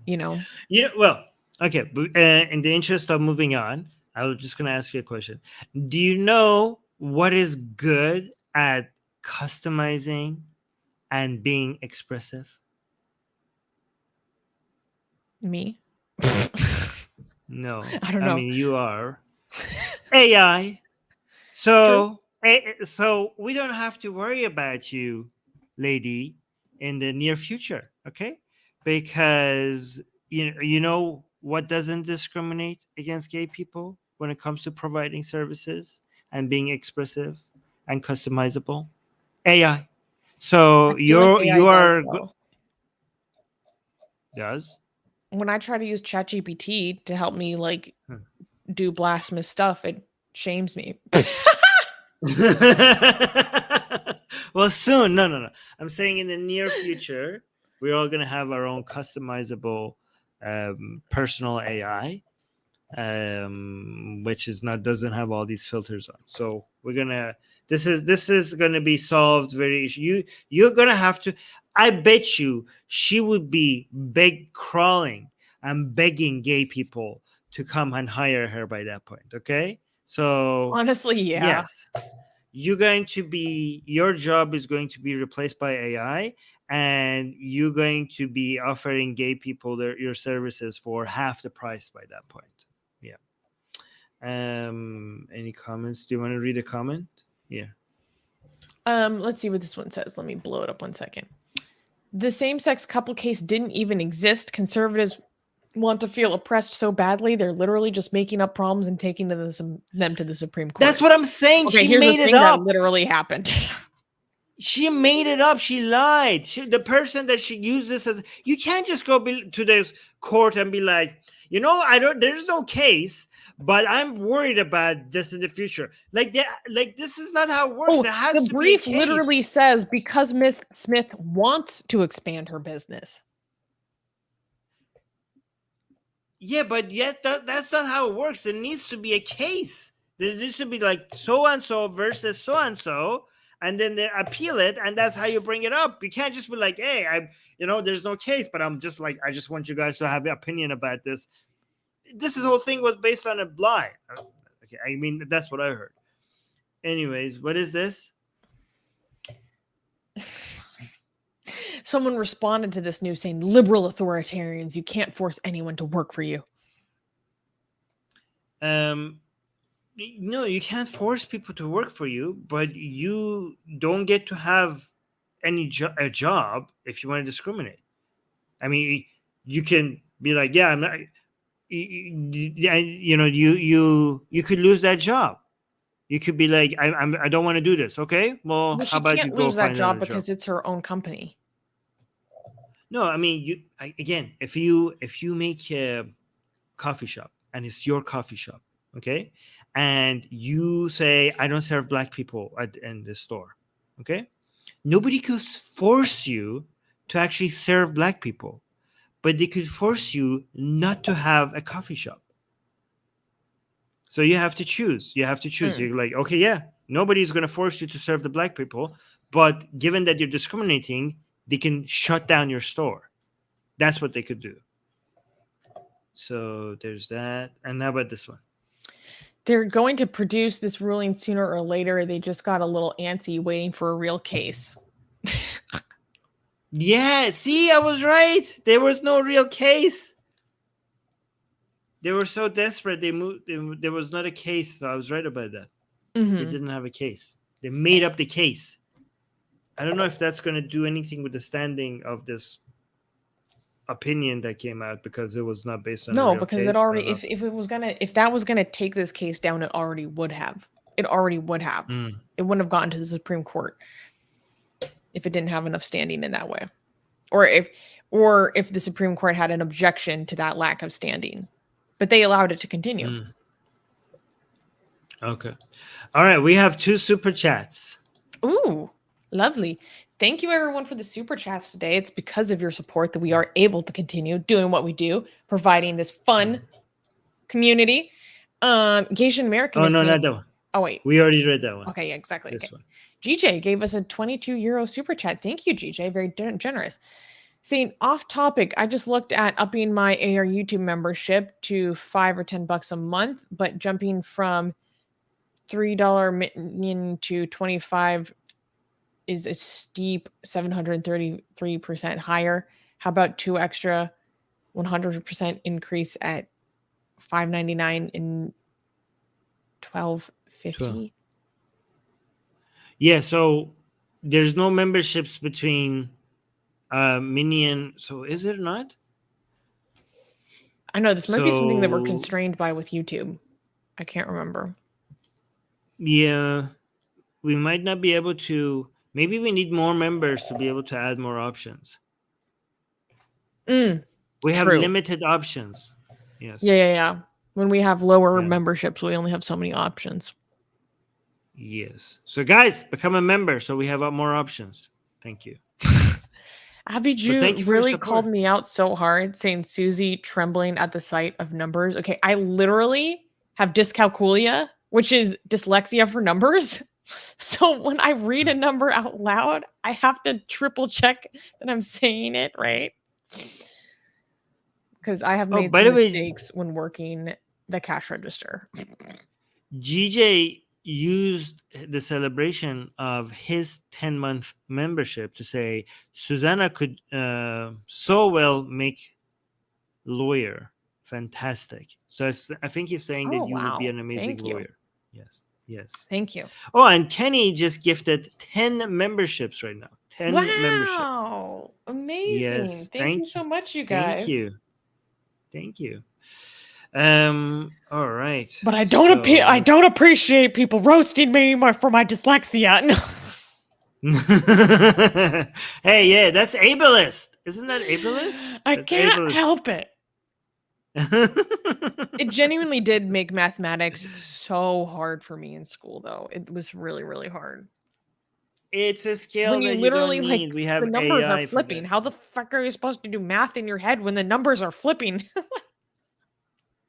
you know. Yeah, well, okay, but in the interest of moving on, I was just going to ask you a question. Do you know what is good at customizing and being expressive? Me? No. I don't know. I mean, you are AI. So we don't have to worry about you, lady, in the near future, okay? Because you know what doesn't discriminate against gay people when it comes to providing services and being expressive and customizable? AI. So you are does when I try to use ChatGPT to help me like do blasphemous stuff, it shames me. Well, soon. No. I'm saying in the near future, we're all gonna have our own customizable personal AI, which doesn't have all these filters on. So we're gonna. This is gonna be solved very. You're gonna have to. I bet you she would be crawling and begging gay people to come and hire her by that point. Okay, so Honestly, yeah. yes, your job is going to be replaced by AI, and you're going to be offering gay people your services for half the price by that point. Yeah. Any comments? Do you want to read a comment? Yeah. Let's see what this one says. Let me blow it up 1 second. The same-sex couple case didn't even exist. Conservatives want to feel oppressed so badly, they're literally just making up problems and taking them to the Supreme Court. That's what I'm saying. Okay, she made it up. That literally happened. She made it up. She lied. The person that she used this as, you can't just go to the court and be like, there's no case, but I'm worried about this in the future. Like this is not how it works. It has the to brief be a case. Literally says because Ms. Smith wants to expand her business. Yeah, but yet that's not how it works. There needs to be a case. There needs to be like so and so versus so and so, and then they appeal it, and that's how you bring it up. You can't just be like, hey, there's no case, but I'm just like, I just want you guys to have an opinion about this. This whole thing was based on a lie. Okay, I mean, that's what I heard. Anyways, what is this? Someone responded to this news saying, liberal authoritarians, you can't force anyone to work for you. No, you can't force people to work for you, but you don't get to have a job if you want to discriminate. I mean, you can be like, yeah, I'm not. You could lose that job. You could be like, I don't want to do this. Okay, well how about you go lose that find job another because it's her own company. No, I mean, if you make a coffee shop and it's your coffee shop, okay, and you say, I don't serve black people in the store, okay, nobody could force you to actually serve black people, but they could force you not to have a coffee shop. So you have to choose. You're like, okay, yeah, nobody's going to force you to serve the black people, but given that you're discriminating, they can shut down your store. That's what they could do. So there's that. And how about this one? They're going to produce this ruling sooner or later. They just got a little antsy waiting for a real case. Yeah, see, I was right. There was no real case. They were so desperate. There was not a case. So I was right about that. Mm-hmm. They didn't have a case. They made up the case. I don't know if that's going to do anything with the standing of this opinion that came out, because it was not based on a real because case. It already, if that was gonna take this case down, it already would have. It wouldn't have gotten to the Supreme Court if it didn't have enough standing in that way, or if the Supreme Court had an objection to that lack of standing, but they allowed it to continue. Okay, all right, we have 2 super chats. Ooh, lovely. Thank you, everyone, for the super chats today. It's because of your support that we are able to continue doing what we do, providing this fun community. Asian American. Oh, no, not that one. Oh, wait. We already read that one. Okay, yeah, exactly. This okay. one. GJ gave us a 22 euro super chat. Thank you, GJ. Very generous. Saying, off topic, I just looked at upping my AR YouTube membership to $5 or $10 a month, but jumping from $3 minion to 25 is a steep 733% higher. How about 2 extra 100% increase at $5.99 and $12.50? Yeah, so there's no memberships between Minion. So is it not? I know this might be something that we're constrained by with YouTube. I can't remember. Yeah, we might not be able to. Maybe we need more members to be able to add more options. We have limited options. Yes. Yeah. When we have lower memberships, we only have so many options. Yes. So guys, become a member so we have more options. Thank you. Abby Ju really called me out so hard, saying Susie trembling at the sight of numbers. Okay, I literally have dyscalculia, which is dyslexia for numbers. So when I read a number out loud, I have to triple check that I'm saying it right. because I have Oh, made by some the way, mistakes when working the cash register. GJ used the celebration of his 10-month membership to say Susanna could so well make lawyer. Fantastic. So I think he's saying Oh, that you would be wow. an amazing Thank you. lawyer. Yes. Yes. Thank you. Oh, and Kenny just gifted 10 memberships right now. 10 memberships. Wow. Amazing. Yes. Thank you so much, you Thank guys. you. Thank you. All right. But I don't appreciate people roasting me for my dyslexia. Hey, yeah, that's ableist. Isn't that ableist? I That's can't ableist. help it. It genuinely did make mathematics so hard for me in school, though. It was really, really hard. It's a skill When you that you literally don't need. We have the numbers AI are for flipping. that. How the fuck are you supposed to do math in your head when the numbers are flipping?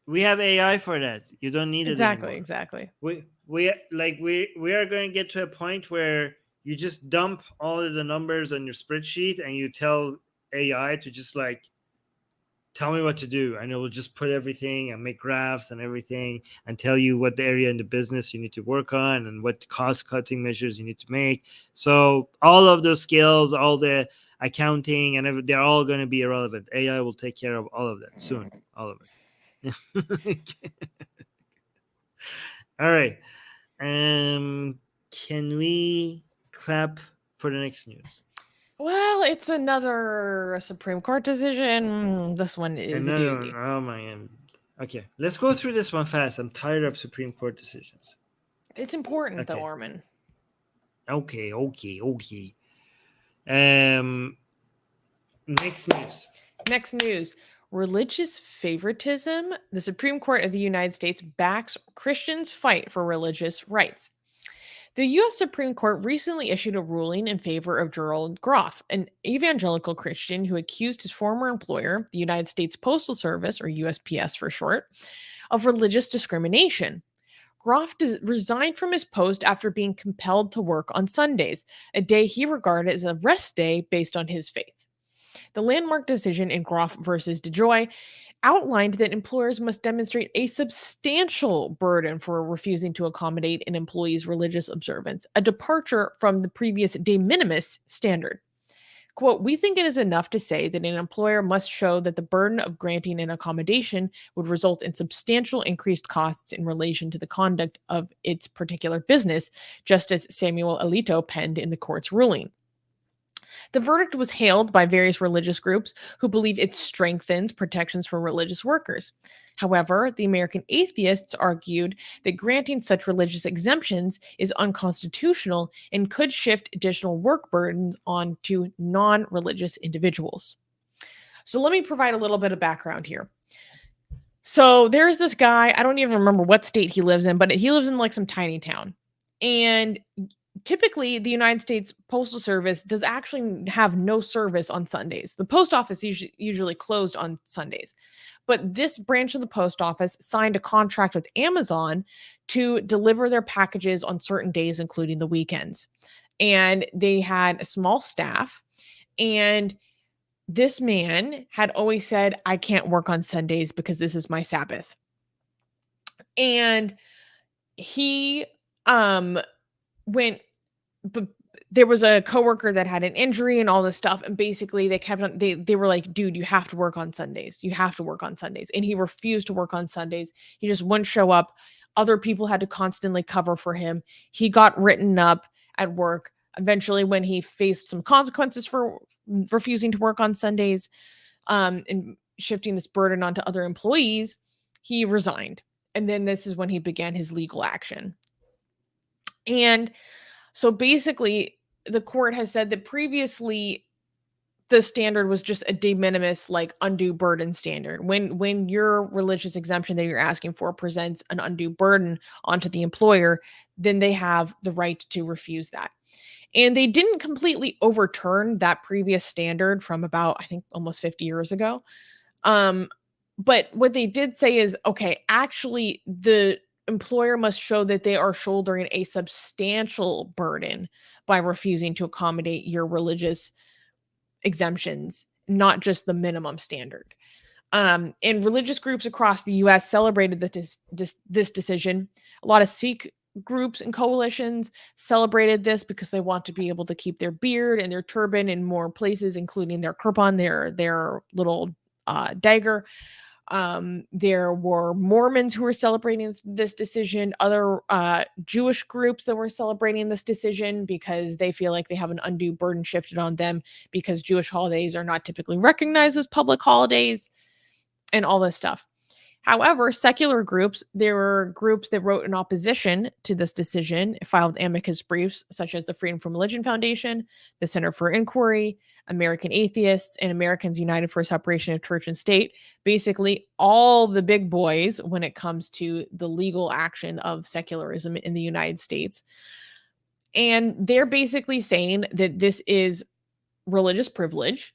We have AI for that. You don't need it anymore. Exactly. We are going to get to a point where you just dump all of the numbers on your spreadsheet and you tell AI to just like tell me what to do, and it will just put everything and make graphs and everything and tell you what the area in the business you need to work on and what cost cutting measures you need to make. So all of those skills, all the accounting and they're all going to be irrelevant. AI will take care of all of that soon. All of it. All right. Can we clap for the next news? Well, it's another Supreme Court decision. This one is a doozy. Oh my god. Okay, let's go through this one fast. I'm tired of Supreme Court decisions. It's important though, Armin. Okay. Next news. Religious favoritism. The Supreme Court of the United States backs Christians' fight for religious rights. The U.S. Supreme Court recently issued a ruling in favor of Gerald Groff, an evangelical Christian who accused his former employer, the United States Postal Service, or USPS for short, of religious discrimination. Groff resigned from his post after being compelled to work on Sundays, a day he regarded as a rest day based on his faith. The landmark decision in Groff versus DeJoy outlined that employers must demonstrate a substantial burden for refusing to accommodate an employee's religious observance, a departure from the previous de minimis standard. Quote, we think it is enough to say that an employer must show that the burden of granting an accommodation would result in substantial increased costs in relation to the conduct of its particular business, just as Samuel Alito penned in the court's ruling. The verdict was hailed by various religious groups who believe it strengthens protections for religious workers. However, the American atheists argued that granting such religious exemptions is unconstitutional and could shift additional work burdens onto non-religious individuals. So let me provide a little bit of background here. So there's this guy, I don't even remember what state he lives in, but he lives in like some tiny town. And typically, the United States Postal Service does actually have no service on Sundays. The post office usually closed on Sundays. But this branch of the post office signed a contract with Amazon to deliver their packages on certain days, including the weekends. And they had a small staff. And this man had always said, I can't work on Sundays because this is my Sabbath. And he went, but there was a coworker that had an injury and all this stuff, and basically they kept on, they were like, dude, you have to work on Sundays, and he refused to work on Sundays. He just wouldn't show up. Other people had to constantly cover for him. He got written up at work. Eventually, when he faced some consequences for refusing to work on Sundays and shifting this burden onto other employees, he resigned. And then this is when he began his legal action. And so basically, the court has said that previously the standard was just a de minimis, like undue burden standard. When your religious exemption that you're asking for presents an undue burden onto the employer, then they have the right to refuse that. And they didn't completely overturn that previous standard from about, I think, almost 50 years ago. But what they did say is, okay, actually, the employer must show that they are shouldering a substantial burden by refusing to accommodate your religious exemptions, not just the minimum standard. And religious groups across the U.S. celebrated this decision. A lot of Sikh groups and coalitions celebrated this because they want to be able to keep their beard and their turban in more places, including their kirpan, their little dagger. There were Mormons who were celebrating this decision, other Jewish groups that were celebrating this decision because they feel like they have an undue burden shifted on them because Jewish holidays are not typically recognized as public holidays and all this stuff. However, secular groups, there were groups that wrote in opposition to this decision, filed amicus briefs, such as the Freedom from Religion Foundation, the Center for Inquiry, American Atheists, and Americans United for Separation of Church and State. Basically, all the big boys when it comes to the legal action of secularism in the United States. And they're basically saying that this is religious privilege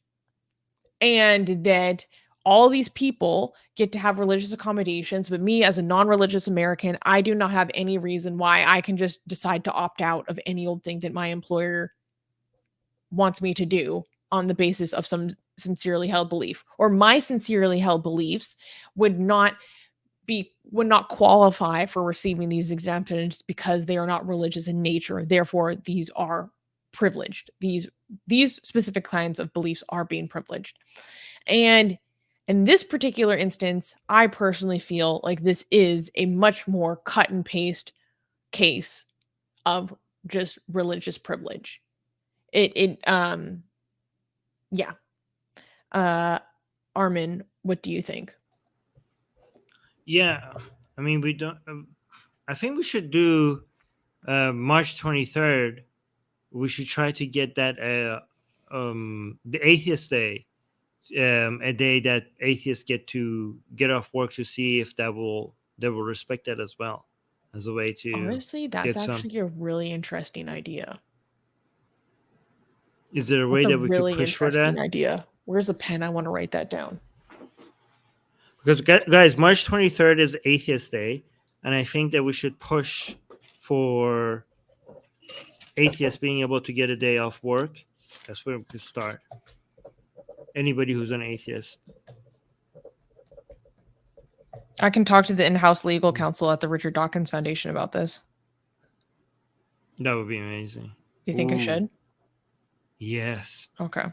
and that all these people get to have religious accommodations, but me as a non-religious American, I do not have any reason why I can just decide to opt out of any old thing that my employer wants me to do on the basis of some sincerely held belief, or my sincerely held beliefs would not qualify for receiving these exemptions because they are not religious in nature. Therefore, these are privileged. These specific kinds of beliefs are being privileged. And in this particular instance, I personally feel like this is a much more cut and paste case of just religious privilege. Yeah. Armin, what do you think? Yeah, I mean, we don't. I think we should do March 23rd. We should try to get that the Atheist Day, a day that atheists get off work to see if they will respect that as well, as a way to honestly, that's actually a really interesting idea. Is there a way that we could push for that? Idea. Where's the pen? I want to write that down. Because guys, March 23rd is Atheist Day, and I think that we should push for atheists being able to get a day off work. That's where we could start. Anybody who's an atheist. I can talk to the in-house legal counsel at the Richard Dawkins Foundation about this. That would be amazing. You think I should? Yes. Okay.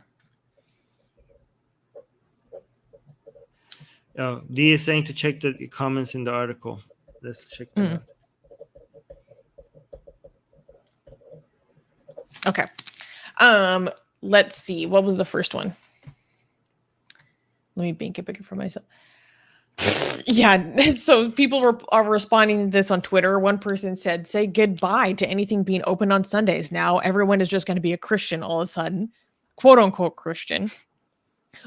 Oh, Dee is saying to check the comments in the article. Let's check that out. Okay. Let's see. What was the first one? Let me make it bigger for myself. Yeah, so people are responding to this on Twitter. One person said, say goodbye to anything being open on Sundays. Now everyone is just going to be a Christian all of a sudden. Quote unquote Christian.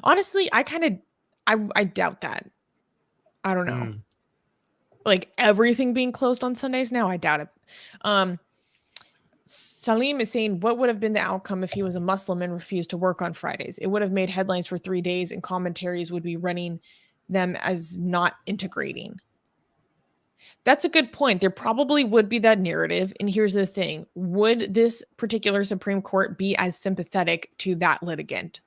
Honestly, I doubt that. I don't know. Like everything being closed on Sundays now, I doubt it. Salim is saying, what would have been the outcome if he was a Muslim and refused to work on Fridays? It would have made headlines for 3 days and commentaries would be running them as not integrating. That's a good point. There probably would be that narrative. And here's the thing. Would this particular Supreme Court be as sympathetic to that litigant?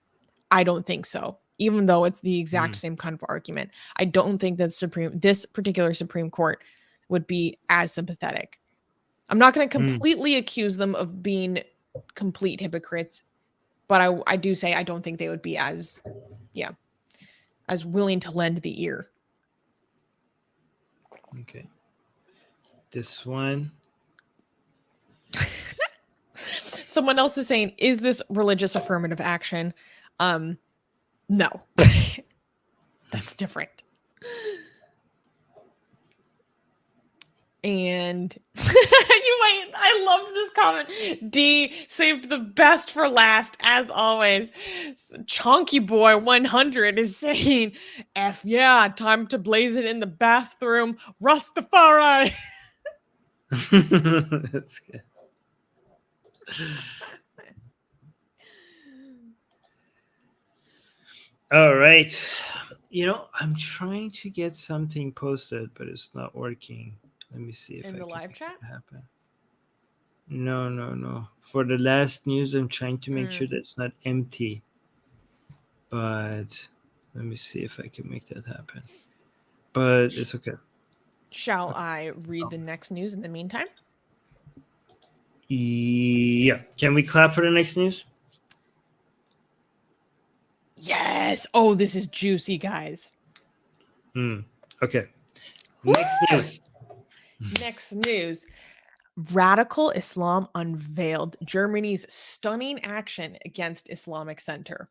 I don't think so. Even though it's the exact same kind of argument. I don't think that this particular Supreme Court would be as sympathetic. I'm not going to completely accuse them of being complete hypocrites, but I do say I don't think they would be as willing to lend the ear. Okay. This one. Someone else is saying, is this religious affirmative action? No. That's different. And I loved this comment. D saved the best for last, as always. Chonky Boy 100 is saying, F yeah, time to blaze it in the bathroom. Rastafari. That's good. All right. I'm trying to get something posted, but it's not working. Let me see if in the live chat happen. No. For the last news, I'm trying to make sure that's not empty. But Let me see if I can make that happen. But it's okay. Shall I read the next news in the meantime? Yeah. Can we clap for the next news? Yes. Oh, this is juicy, guys. Okay. Next news. Next news. Radical Islam unveiled Germany's stunning action against Islamic Center.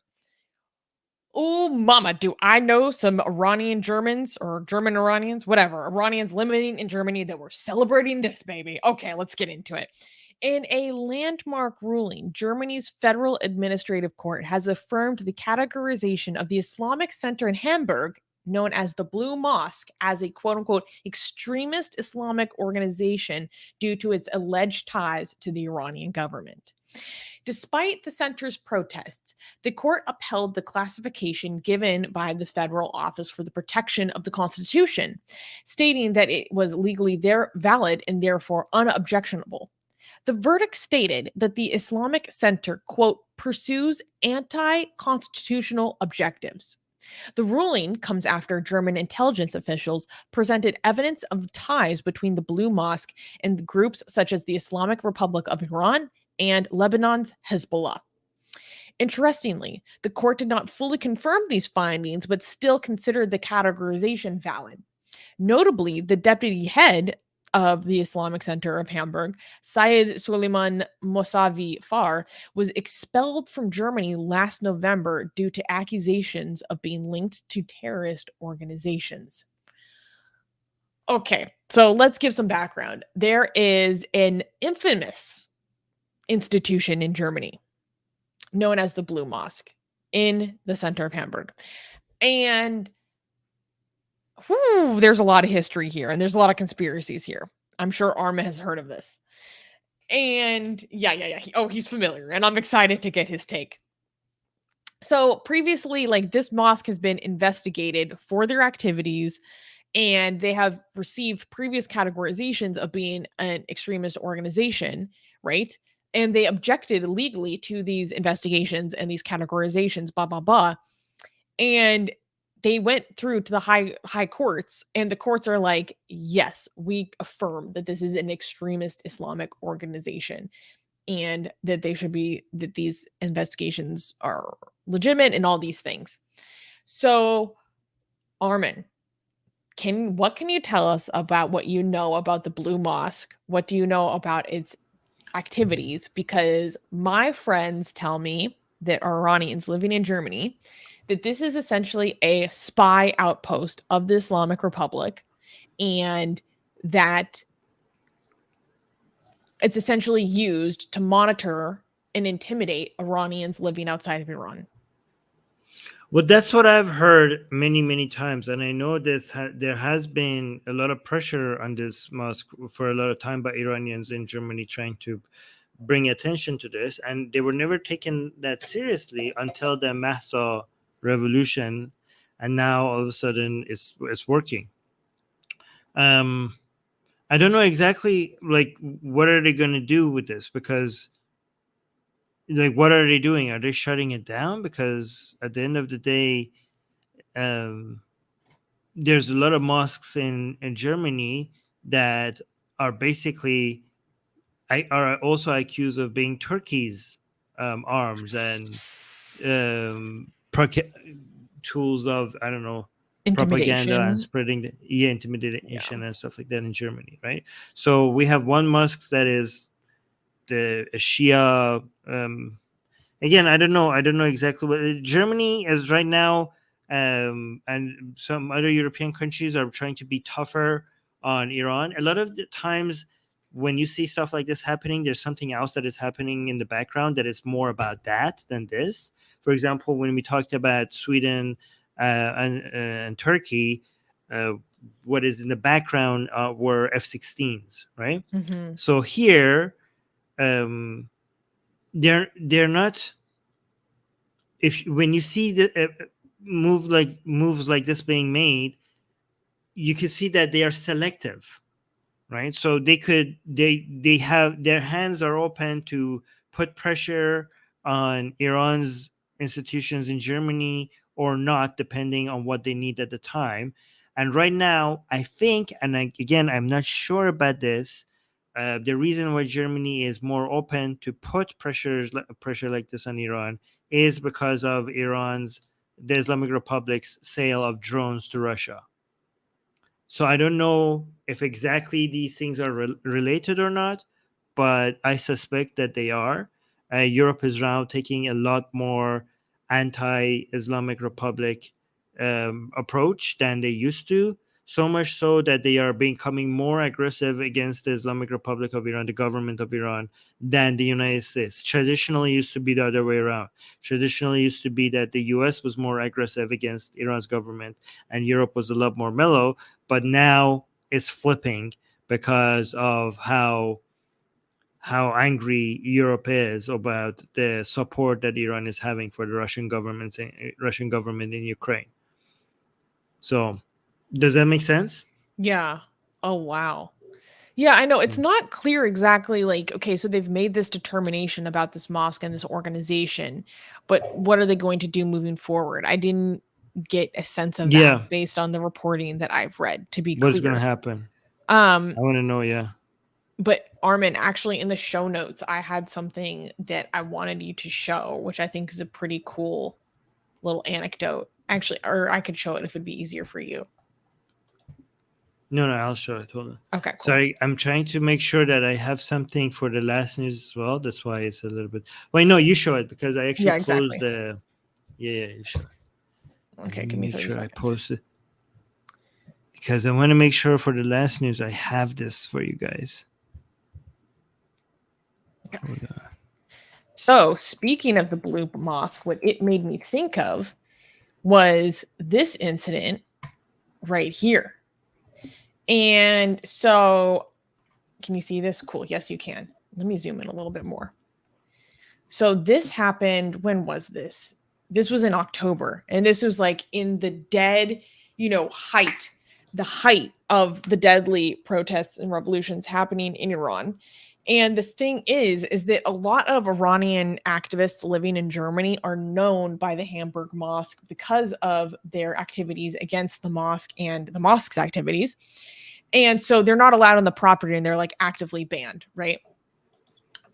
Oh, mama, do I know some Iranian Germans or German Iranians, whatever, Iranians living in Germany that were celebrating this, baby. Okay, let's get into it. In a landmark ruling, Germany's Federal Administrative Court has affirmed the categorization of the Islamic Center in Hamburg, known as the Blue Mosque, as a quote unquote extremist Islamic organization due to its alleged ties to the Iranian government. Despite the center's protests, the court upheld the classification given by the Federal Office for the Protection of the Constitution, stating that it was legally valid and therefore unobjectionable. The verdict stated that the Islamic Center, quote, pursues anti constitutional objectives. The ruling comes after German intelligence officials presented evidence of ties between the Blue Mosque and groups such as the Islamic Republic of Iran and Lebanon's Hezbollah. Interestingly, the court did not fully confirm these findings, but still considered the categorization valid. Notably, the deputy head of the Islamic Center of Hamburg, Syed Suleiman Mossavi Far, was expelled from Germany last November due to accusations of being linked to terrorist organizations. Okay, so let's give some background. There is an infamous institution in Germany known as the Blue Mosque in the center of Hamburg. And there's a lot of history here and there's a lot of conspiracies here. I'm sure Armin has heard of this. And yeah. He's familiar and I'm excited to get his take. So previously, like this mosque has been investigated for their activities and they have received previous categorizations of being an extremist organization, right? And they objected legally to these investigations and these categorizations, blah, blah, blah. And they went through to the high courts, and the courts are like, yes, we affirm that this is an extremist Islamic organization and that that these investigations are legitimate and all these things. So, Armin, what can you tell us about what you know about the Blue Mosque? What do you know about its activities? Because my friends tell me that are Iranians living in Germany that this is essentially a spy outpost of the Islamic Republic and that it's essentially used to monitor and intimidate Iranians living outside of Iran. Well, that's what I've heard many, many times, and I know there has been a lot of pressure on this mosque for a lot of time by Iranians in Germany trying to bring attention to this, and they were never taken that seriously until the Mahsa revolution, and now all of a sudden it's working. I don't know exactly like what are they going to do with this, because like what are they doing? Are they shutting it down? Because at the end of the day, there's a lot of mosques in Germany that are basically are also accused of being Turkey's arms and tools of, I don't know, propaganda and spreading intimidation and stuff like that in Germany, right? So we have one mosque that is the Shia. Again, I don't know exactly what Germany is right now, and some other European countries are trying to be tougher on Iran. A lot of the times when you see stuff like this happening, there's something else that is happening in the background that is more about that than this. For example, when we talked about Sweden and Turkey, what is in the background were F-16s, right? Mm-hmm. So here, they're not. If when you see the moves like this being made, you can see that they are selective, right? So they have their hands are open to put pressure on Iran's institutions in Germany or not, depending on what they need at the time. And right now, I think, and again, I'm not sure about this, the reason why Germany is more open to put pressure like this on Iran is because of the Islamic Republic's sale of drones to Russia. So I don't know if exactly these things are related or not, but I suspect that they are. Europe is now taking a lot more anti-Islamic Republic approach than they used to. So much so that they are becoming more aggressive against the Islamic Republic of Iran, the government of Iran, than the United States. Traditionally used to be the other way around. Traditionally used to be that the US was more aggressive against Iran's government and Europe was a lot more mellow, but now it's flipping because of how angry Europe is about the support that Iran is having for the Russian government in Ukraine. So does that make sense? Yeah. Oh, wow. Yeah, I know. It's not clear exactly, like, okay, so they've made this determination about this mosque and this organization, but what are they going to do moving forward? I didn't get a sense of that Yeah. based on the reporting that I've read, to be What's going to clear. happen? Um, I want to know, yeah. but Armin, actually in the show notes, I had something that I wanted you to show, which I think is a pretty cool little anecdote. Actually, or I could show it if it'd be easier for you. No, I'll show it. Hold on. Okay, cool. Sorry, I'm trying to make sure that I have something for the last news as well. That's why it's a little bit. Wait, no, you show it because I actually closed the. Yeah, you show it. Okay, Let give me make 30 sure seconds. I post it because I want to make sure for the last news I have this for you guys. Okay. So, speaking of the Blue Mosque, what it made me think of was this incident right here. And so, can you see this? Cool. Yes, you can. Let me zoom in a little bit more. So, this happened. When was this? This was in October. And this was like in the dead, height, the height of the deadly protests and revolutions happening in Iran. And the thing is that a lot of Iranian activists living in Germany are known by the Hamburg Mosque because of their activities against the mosque and the mosque's activities. And so they're not allowed on the property and they're like actively banned, right?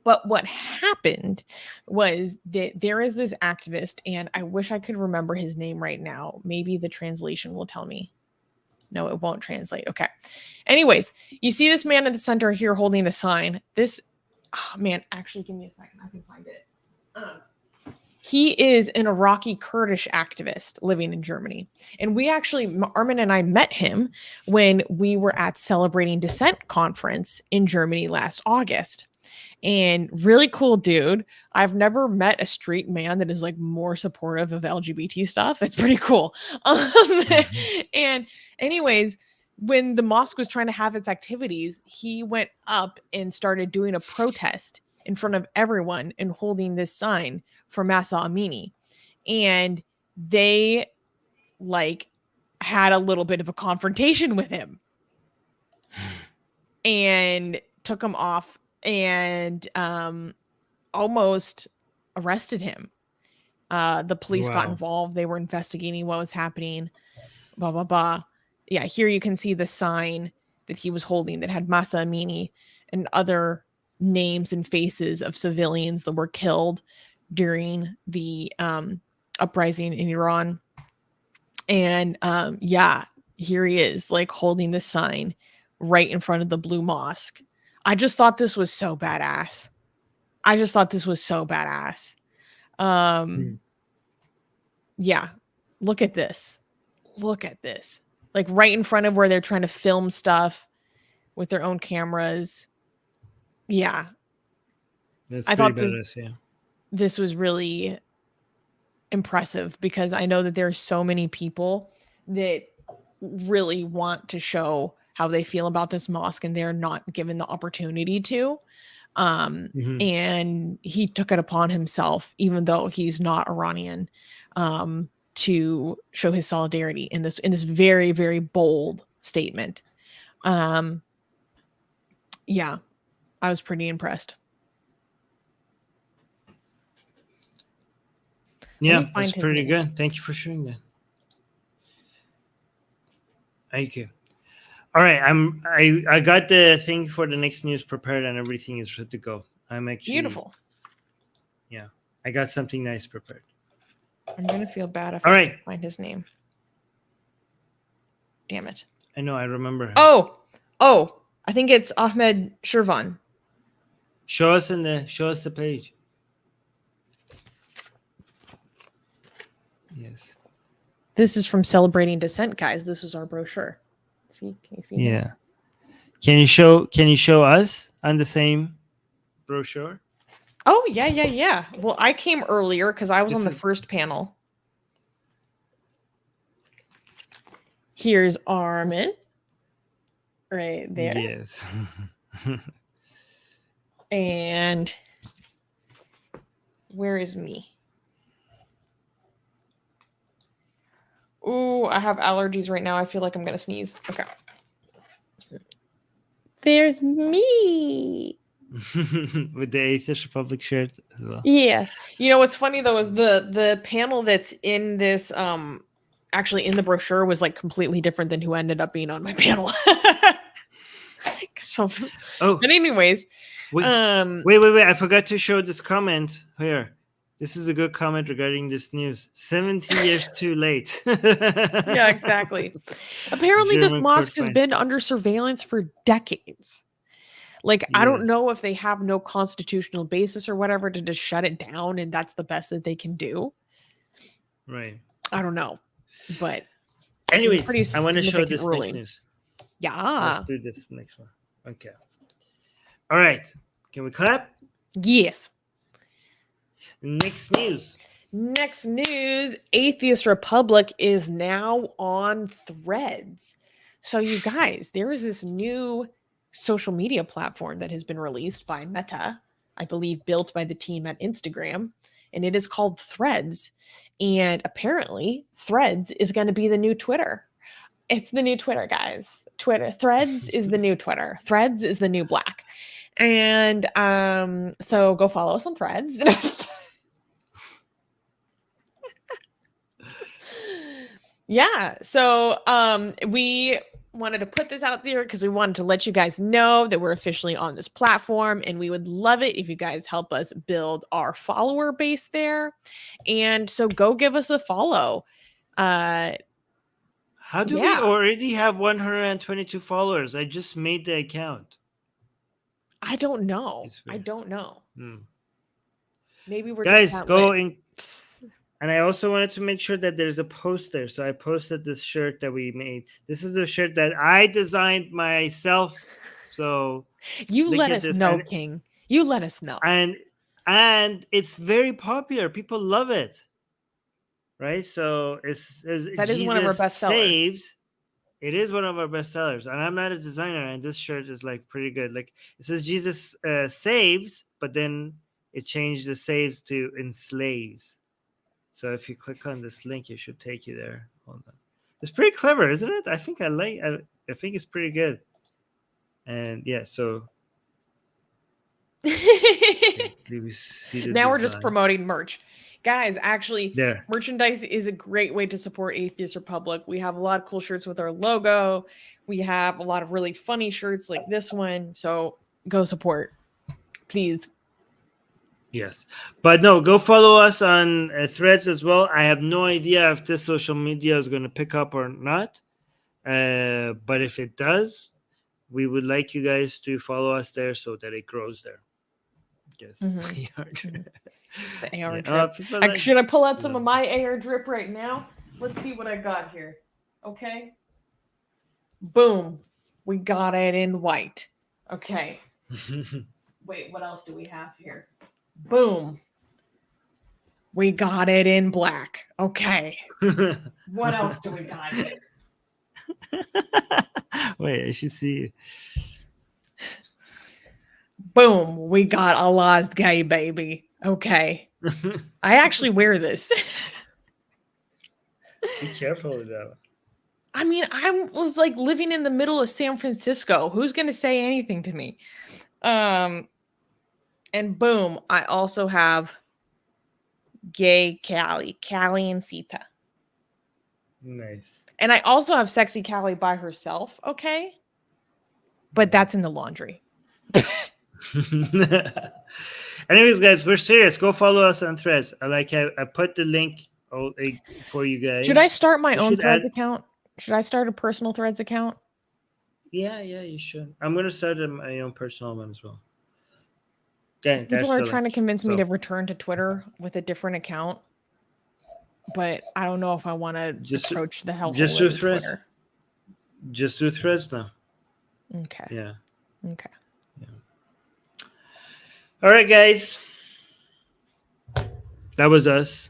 But what happened was that there is this activist, and I wish I could remember his name right now. Maybe the translation will tell me. No, it won't translate. Okay. Anyways, you see this man in the center here holding a sign. This, man, actually, give me a second. I can find it. He is an Iraqi Kurdish activist living in Germany. And we actually, Armin and I met him when we were at Celebrating Dissent conference in Germany last August. And really cool dude. I've never met a street man that is like more supportive of LGBT stuff. It's pretty cool. And anyways, when the mosque was trying to have its activities, he went up and started doing a protest in front of everyone and holding this sign for Masa Amini. And they like had a little bit of a confrontation with him and took him off and almost arrested him. The police got involved. They were investigating what was happening. Blah, blah, blah. Yeah, here you can see the sign that he was holding that had Masa Amini and other names and faces of civilians that were killed during the uprising in Iran. And yeah, here he is, like holding the sign right in front of the Blue Mosque. I just thought this was so badass. Yeah, look at this. Like right in front of where they're trying to film stuff with their own cameras. Yeah. That's I thought badass, yeah. This was really impressive because I know that there's so many people that really want to show how they feel about this mosque and they're not given the opportunity to. And he took it upon himself, even though he's not Iranian, to show his solidarity in this very, very bold statement. Yeah, I was pretty impressed. Yeah, find that's his pretty name. good. Thank you for sharing that. Thank you. All right, I got the thing for the next news prepared and everything is ready to go. I'm actually Beautiful. Yeah, I got something nice prepared. I'm gonna feel bad if All I right. can't find his name. Damn it. I know, I remember him. Oh, I think it's Ahmed Shirvan. Show us the page. Yes. This is from Celebrating Dissent, guys. This was our brochure. Can you see? Yeah. Him? Can you show us on the same brochure? Oh, yeah. Well, I came earlier because I was on the first panel. Here's Armin. Right there. Yes. And where is me? Ooh, I have allergies right now. I feel like I'm gonna sneeze. Okay. There's me. With the Atheist Republic shirt as well. Yeah. You know what's funny though is the panel that's in this actually in the brochure was like completely different than who ended up being on my panel. So but anyways. Wait, I forgot to show this comment here. This is a good comment regarding this news. 70 years too late. Yeah, exactly. Apparently this mosque has been under surveillance for decades. Like, I don't know if they have no constitutional basis or whatever to just shut it down and that's the best that they can do. Right. I don't know. But anyways, I want to show this next news. Yeah. Let's do this next one. Okay. All right. Can we clap? Yes. Next news. Atheist Republic is now on Threads. So you guys, there is this new social media platform that has been released by Meta, I believe built by the team at Instagram, and it is called Threads. And apparently Threads is going to be the new Twitter. It's the new Twitter, guys. Threads is the new Twitter. Threads is the new Black. And so go follow us on Threads. Yeah. So we wanted to put this out there because we wanted to let you guys know that we're officially on this platform, and we would love it if you guys help us build our follower base there. And so go give us a follow. How do we already have 122 followers? I just made the account. I don't know. Maybe we're guys just go in. And I also wanted to make sure that there's a post there. So I posted this shirt that we made. This is the shirt that I designed myself. So you let us know, King. You let us know. And it's very popular. People love it. Right? So that is one of our best sellers. It is one of our best sellers. And I'm not a designer, and this shirt is like pretty good. Like it says Jesus saves, but then it changed the saves to enslaves. So if you click on this link, it should take you there. Hold on. It's pretty clever, isn't it? I think I think it's pretty good. And yeah, so now we're just promoting merch. Guys, actually, merchandise is a great way to support Atheist Republic. We have a lot of cool shirts with our logo. We have a lot of really funny shirts like this one. So go support, please. Yes, but no, go follow us on Threads as well. I have no idea if this social media is going to pick up or not, but if it does, we would like you guys to follow us there so that it grows there. Yes, the AR drip. Should I pull out some of my AR drip right now? Let's see what I got here. Okay, boom, we got it in white. Okay, wait, what else do we have here? Boom. We got it in black. Okay. What else do we got here? Wait, I should see. Boom. We got Allah's gay baby. Okay. I actually wear this. Be careful with that. I mean, I was like living in the middle of San Francisco. Who's going to say anything to me? And boom, I also have gay Callie and Sita. Nice. And I also have sexy Callie by herself, okay? But that's in the laundry. Anyways, guys, we're serious. Go follow us on Threads. I put the link for you guys. Should I start my own Threads account? Should I start a personal Threads account? Yeah, you should. I'm gonna start my own personal one as well. Okay, people are trying to convince me to return to Twitter with a different account, but I don't know if I want to approach the hell. Just do Threads. Twitter. Just do Threads now. Okay. Yeah. Okay. Yeah. All right, guys. That was us.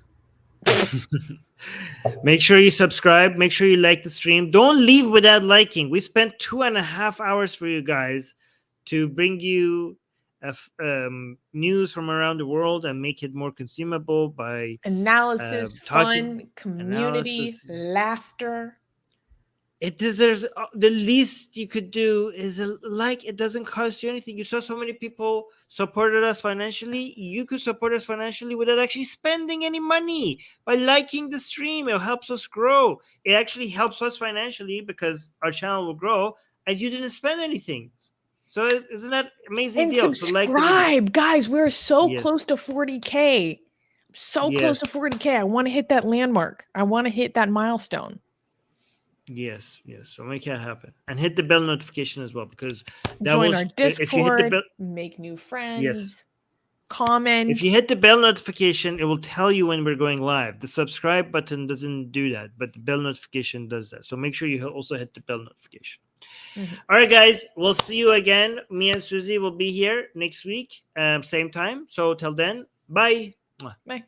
Make sure you subscribe. Make sure you like the stream. Don't leave without liking. We spent 2.5 hours for you guys to bring you news from around the world and make it more consumable by analysis, fun, community, laughter. It deserves the least you could do is a like. It doesn't cost you anything. You saw so many people supported us financially. You could support us financially without actually spending any money by liking the stream. It helps us grow. It actually helps us financially because our channel will grow and you didn't spend anything. So isn't that amazing? And deal? Subscribe, guys. We're so close to 40K. So close to 40K. I want to hit that landmark. I want to hit that milestone. Yes. So make that happen, and hit the bell notification as well because that join our Discord. If you hit the bell, make new friends. Yes. Comment. If you hit the bell notification, it will tell you when we're going live. The subscribe button doesn't do that, but the bell notification does that. So make sure you also hit the bell notification. Mm-hmm. All right, guys. We'll see you again. Me and Susie will be here next week, same time. So till then, bye. Bye.